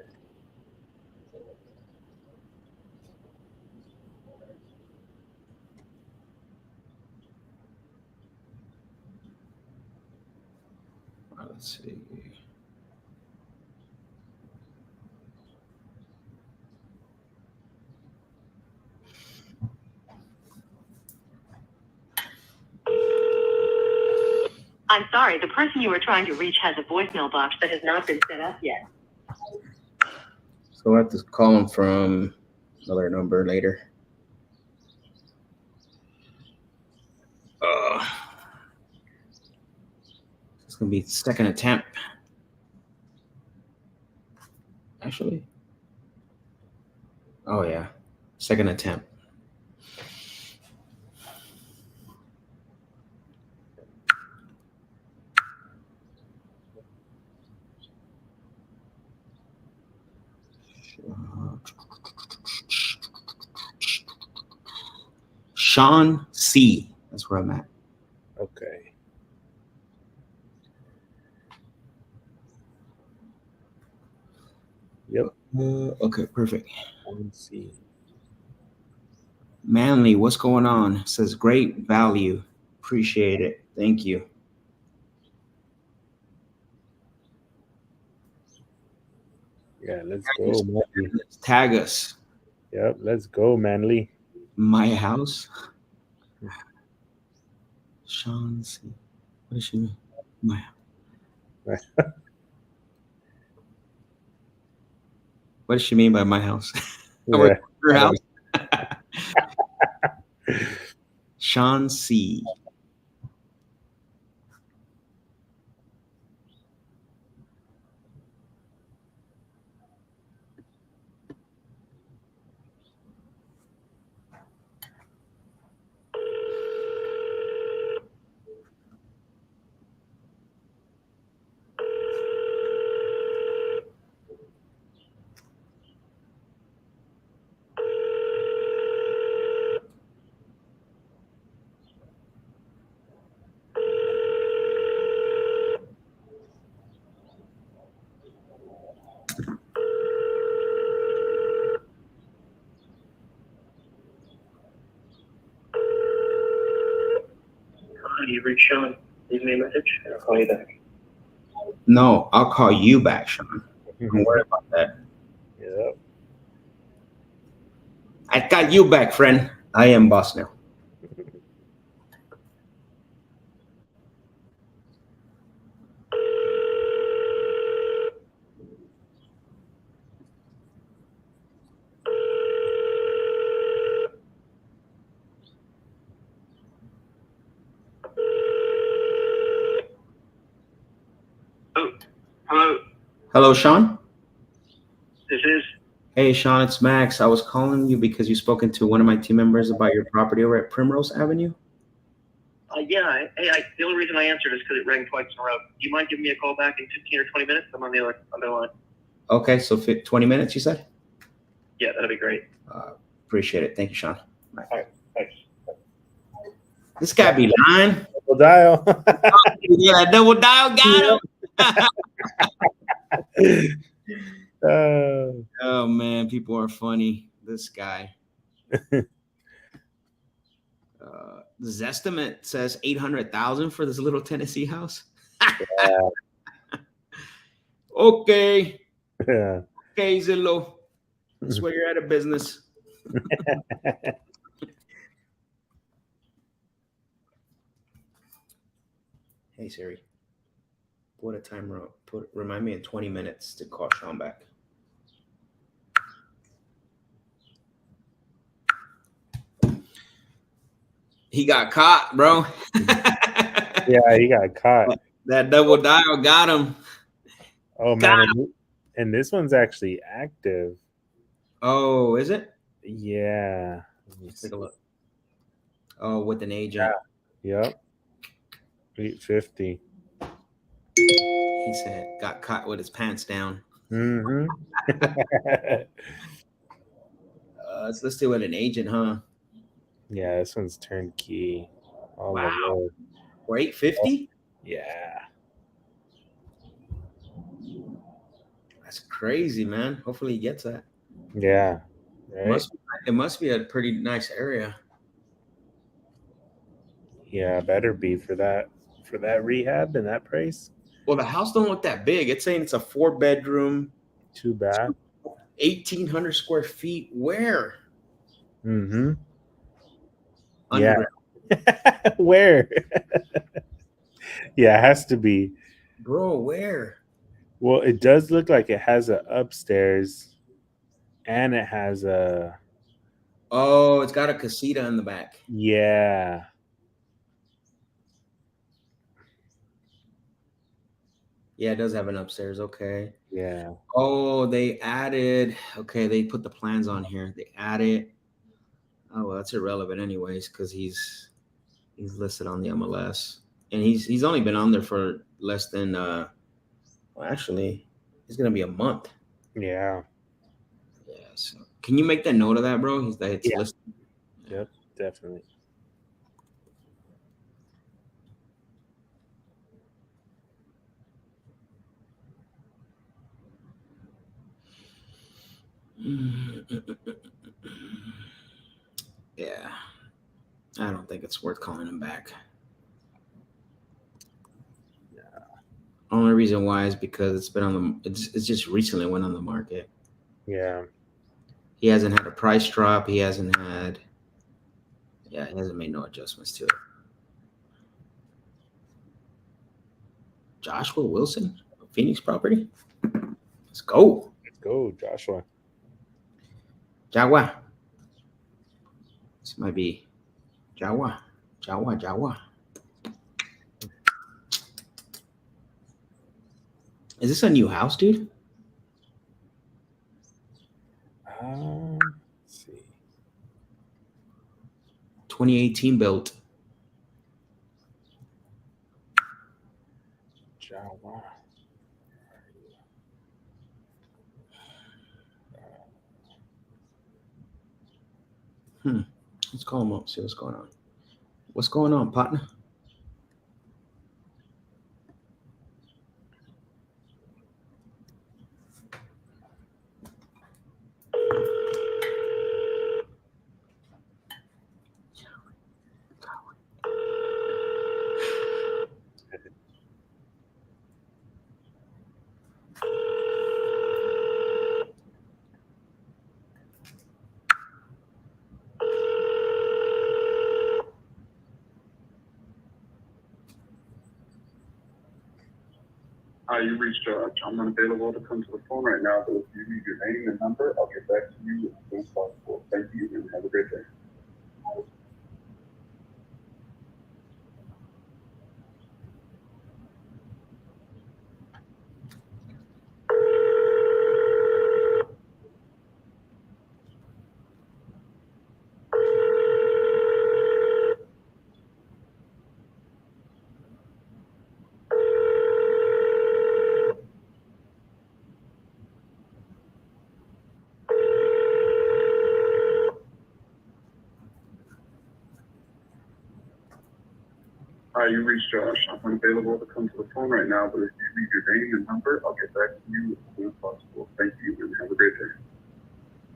Let's see. I'm sorry, the person you were trying to reach has a voicemail box that has not been set up yet. So we'll have to call him from another number later. It's gonna be second attempt. Actually. Oh yeah, second attempt. Sean C. That's where I'm at. Okay. Yep. Okay, perfect. Let's see. Manly, what's going on? It says great value. Appreciate it. Thank you. Yeah, let's go, Manly. Tag us. Yep, let's go, Manly. My house. Sean C. What does she mean? My house. What does she mean by my house? Yeah. Her house. Sean C. You've reached Sean. Leave me a message and I'll call you back. No, I'll call you back, Sean. Don't worry about that. Yep. I got you back, friend. I am boss now. Oh, hello. Hello, Sean. This is. Hey, Sean, it's Max. I was calling you because you've spoken to one of my team members about your property over at Primrose Avenue. Yeah. Hey, the only reason I answered is because it rang twice in a row. Do you mind giving me a call back in 15 or 20 minutes? I'm on the other line. Okay, so 20 minutes, you said? Yeah, that'd be great. Appreciate it. Thank you, Sean. All right. Thanks. This guy be lying. Double dial. Yeah, that double dial got him. Oh, man, people are funny. This guy. This estimate says 800,000 for this little Tennessee house. Yeah. Okay. Yeah. Okay, Zillow. That's where you're out of business. Hey, Siri. Put a timer. Remind me in 20 minutes to call Sean back. He got caught, bro. Yeah, he got caught. That double dial got him. Oh man, and this one's actually active. Oh, is it? Yeah. Let's take a look. Oh, with an agent. Yeah. Yep. 850. He said got caught with his pants down. Mm-hmm. It's listed with an agent, huh? Yeah, this one's turnkey. Oh, wow. For 850? Yeah. That's crazy, man. Hopefully he gets that. Yeah. Right? It must be a pretty nice area. Yeah, better be for that rehab and that price. Well, the house don't look that big. It's saying it's a 4-bedroom. Too bad. 1,800 square feet. Where? Mm-hmm. Underground. Yeah. Where? Yeah, it has to be. Bro, where? Well, it does look like it has a upstairs and it has a... Oh, it's got a casita in the back. Yeah. Yeah, it does have an upstairs. Okay. Yeah. Oh, they added. Okay, they put the plans on here. They added. Oh, well, that's irrelevant anyways because he's listed on the MLS, and he's only been on there for less than. Well, actually, it's gonna be a month. Yeah. Yeah. So, can you make that note of that, bro? It's listed. Yep, definitely. Yeah, I don't think it's worth calling him back. Yeah. Only reason why is because it's been on the. It's just recently went on the market. Yeah. He hasn't had a price drop. He hasn't had. Yeah, he hasn't made no adjustments to it. Joshua Wilson, Phoenix property. Let's go. Let's go, Joshua. Jawa. This might be Jawa. Is this a new house, dude? Let's see. 2018 built. Jawa. Let's call him up, see what's going on. What's going on, partner? You reached I'm unavailable to come to the phone right now, but if you need your name and number, I'll get back to you as soon as possible. Thank you and have a great day. Hi, you reached Josh. I'm unavailable to come to the phone right now, but if you leave your name and number, I'll get back to you as soon as possible. Thank you, and have a great day.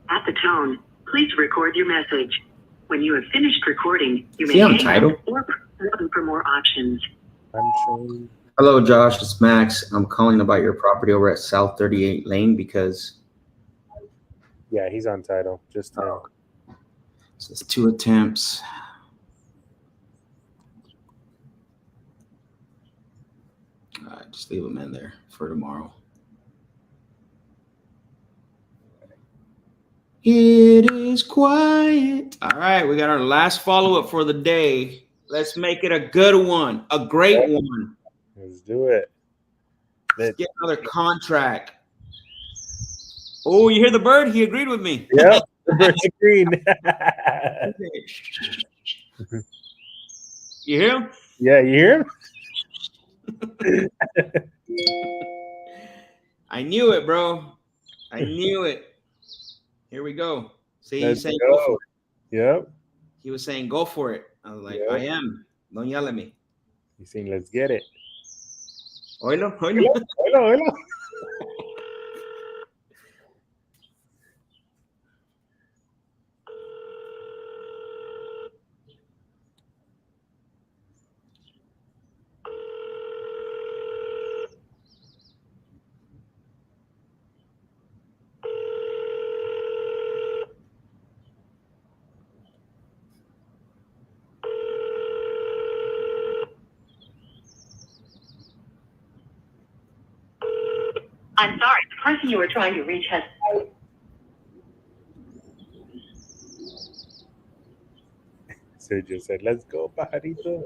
At the tone, please record your message. When you have finished recording, you may See on hang title? up or press 1 for more options. I'm showing. Hello, Josh. It's Max. I'm calling about your property over at South 38 Lane because Yeah, he's on title. Just him. it says 2 attempts. All right, just leave them in there for tomorrow. It is quiet. All right, we got our last follow-up for the day. Let's make it a good one, a great one. Let's do it. Let's get another contract. Oh, you hear the bird? He agreed with me. Yep, the bird's green. You hear him? Yeah, you hear him? I knew it, bro. I knew it. Here we go. See, he's saying go for it. Yep. He was saying go for it. I was like, Yep. I am. Don't yell at me. He's saying, let's get it. Oilo, Oilo, oilo, oilo. I'm sorry, the person you were trying to reach has... Sergio said, let's go, pajarito.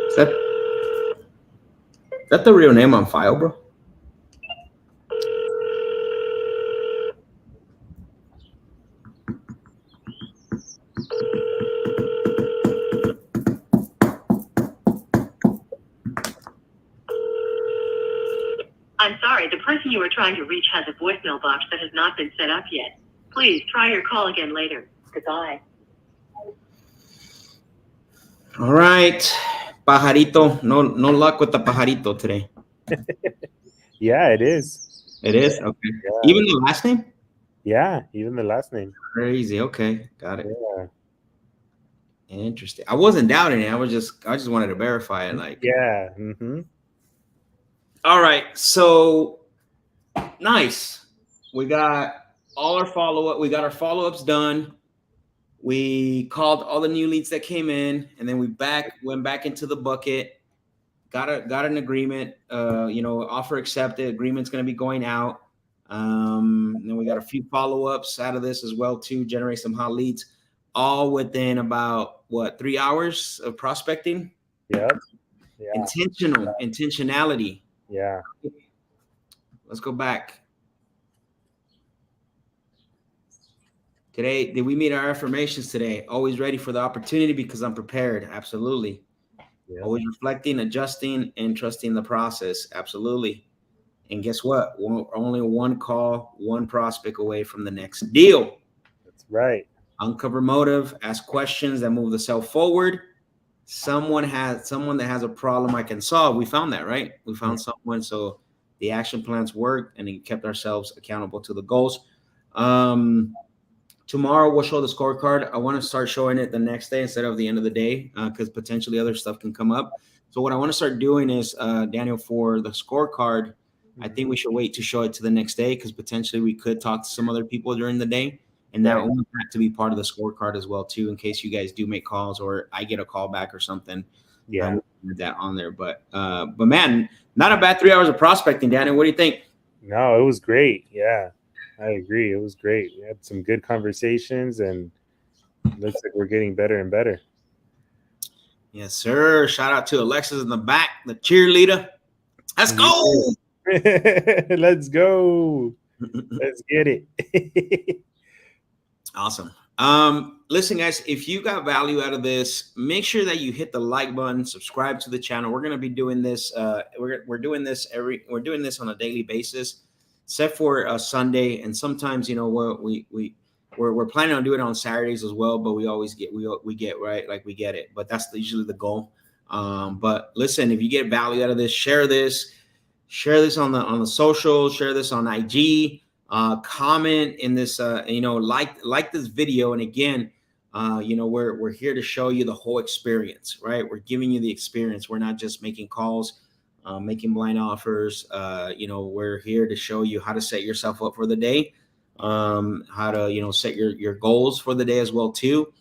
Is that the real name on file, bro? I'm sorry, the person you were trying to reach has a voicemail box that has not been set up yet. Please try your call again later. Goodbye. All right. Pajarito. No luck with the pajarito today. Yeah, it is. It is? Okay. Yeah. Even the last name? Yeah, even the last name. Crazy. Okay. Got it. Yeah. Interesting. I wasn't doubting it. I just wanted to verify it. Like, yeah. Mm-hmm. All right. So nice. We got all our follow-up. We got our follow-ups done. We called all the new leads that came in, and then we went back into the bucket. Got an agreement. Offer accepted. Agreement's going to be going out. Then we got a few follow-ups out of this as well too. Generate some hot leads, all within about 3 hours of prospecting. Yep. Yeah. Intentionality. Yeah. Let's go back. Today, did we meet our affirmations today? Always ready for the opportunity because I'm prepared. Absolutely. Yeah. Always reflecting, adjusting, and trusting the process. Absolutely. And guess what? We're only one call, one prospect away from the next deal. That's right. Uncover motive, ask questions that move the sale forward. Someone that has a problem I can solve. We found that, right? We found someone. So the action plans worked and it kept ourselves accountable to the goals. Tomorrow we'll show the scorecard. I want to start showing it the next day instead of the end of the day because potentially other stuff can come up. So what I want to start doing is, Daniel, for the scorecard, I think we should wait to show it to the next day because potentially we could talk to some other people during the day. And that will have to be part of the scorecard as well, too, in case you guys do make calls or I get a call back or something. Yeah. With that on there. But man, not a bad 3 hours of prospecting, Daniel. What do you think? No, it was great. Yeah, I agree. It was great. We had some good conversations and it looks like we're getting better and better. Yes, sir. Shout out to Alexis in the back, the cheerleader. Let's go. Let's go. Let's get it. Awesome. Listen, guys, if you got value out of this, make sure that you hit the like button, subscribe to the channel. We're going to be doing this. We're doing this on a daily basis, except for Sunday. And sometimes, you know, we're planning on doing it on Saturdays as well, but we always get, we get right. Like we get it, but that's usually the goal. But listen, if you get value out of this, share this on the social, share this on IG, comment in this, you know, like this video. And again, you know, we're here to show you the whole experience, right? We're giving you the experience. We're not just making calls, making blind offers. You know, we're here to show you how to set yourself up for the day, how to, you know, set your goals for the day as well too.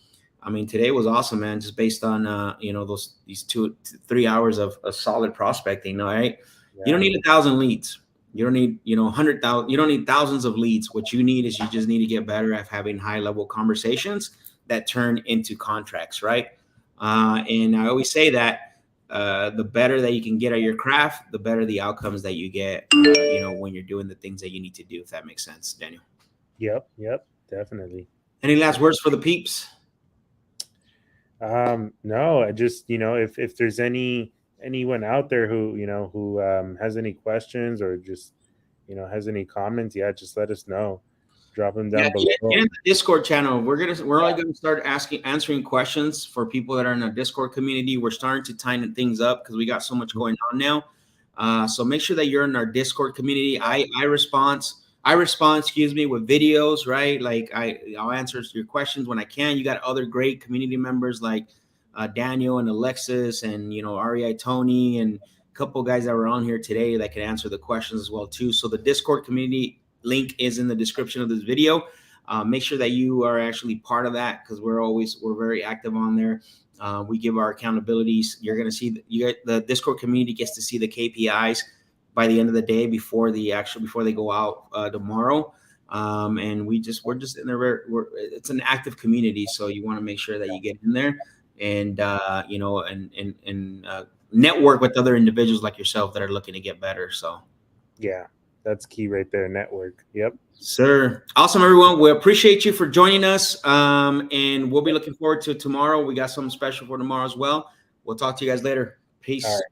I mean, today was awesome, man. Just based on, you know, these 2 to 3 hours of solid prospecting. All right. Yeah. You don't need 1,000 leads. You don't need, you know, 100,000. You don't need thousands of leads. What you need is you just need to get better at having high level conversations that turn into contracts. Right. And I always say that the better that you can get at your craft, the better the outcomes that you get, you know, when you're doing the things that you need to do, if that makes sense, Daniel. Yep. Definitely. Any last words for the peeps? No, I just, you know, if there's anyone out there who, you know, who has any questions or just, you know, has any comments, yeah, just let us know. Drop them down below. In the Discord channel, we're only going to start answering questions for people that are in the Discord community. We're starting to tighten things up because we got so much going on now. So make sure that you're in our Discord community. I respond, excuse me, with videos, right? Like I'll answer your questions when I can. You got other great community members like Daniel and Alexis and, you know, REI Tony and a couple guys that were on here today that can answer the questions as well too. So the Discord community link is in the description of this video. Make sure that you are actually part of that because we're very active on there. We give our accountabilities. You're going to see the Discord community gets to see the KPIs by the end of the day before they go out tomorrow. And we're just in there. It's an active community. So you want to make sure that you get in there and, you know, and network with other individuals like yourself that are looking to get better. So, yeah, that's key right there. Network. Yep. Sir. Awesome, everyone. We appreciate you for joining us. And we'll be looking forward to tomorrow. We got something special for tomorrow as well. We'll talk to you guys later. Peace. All right.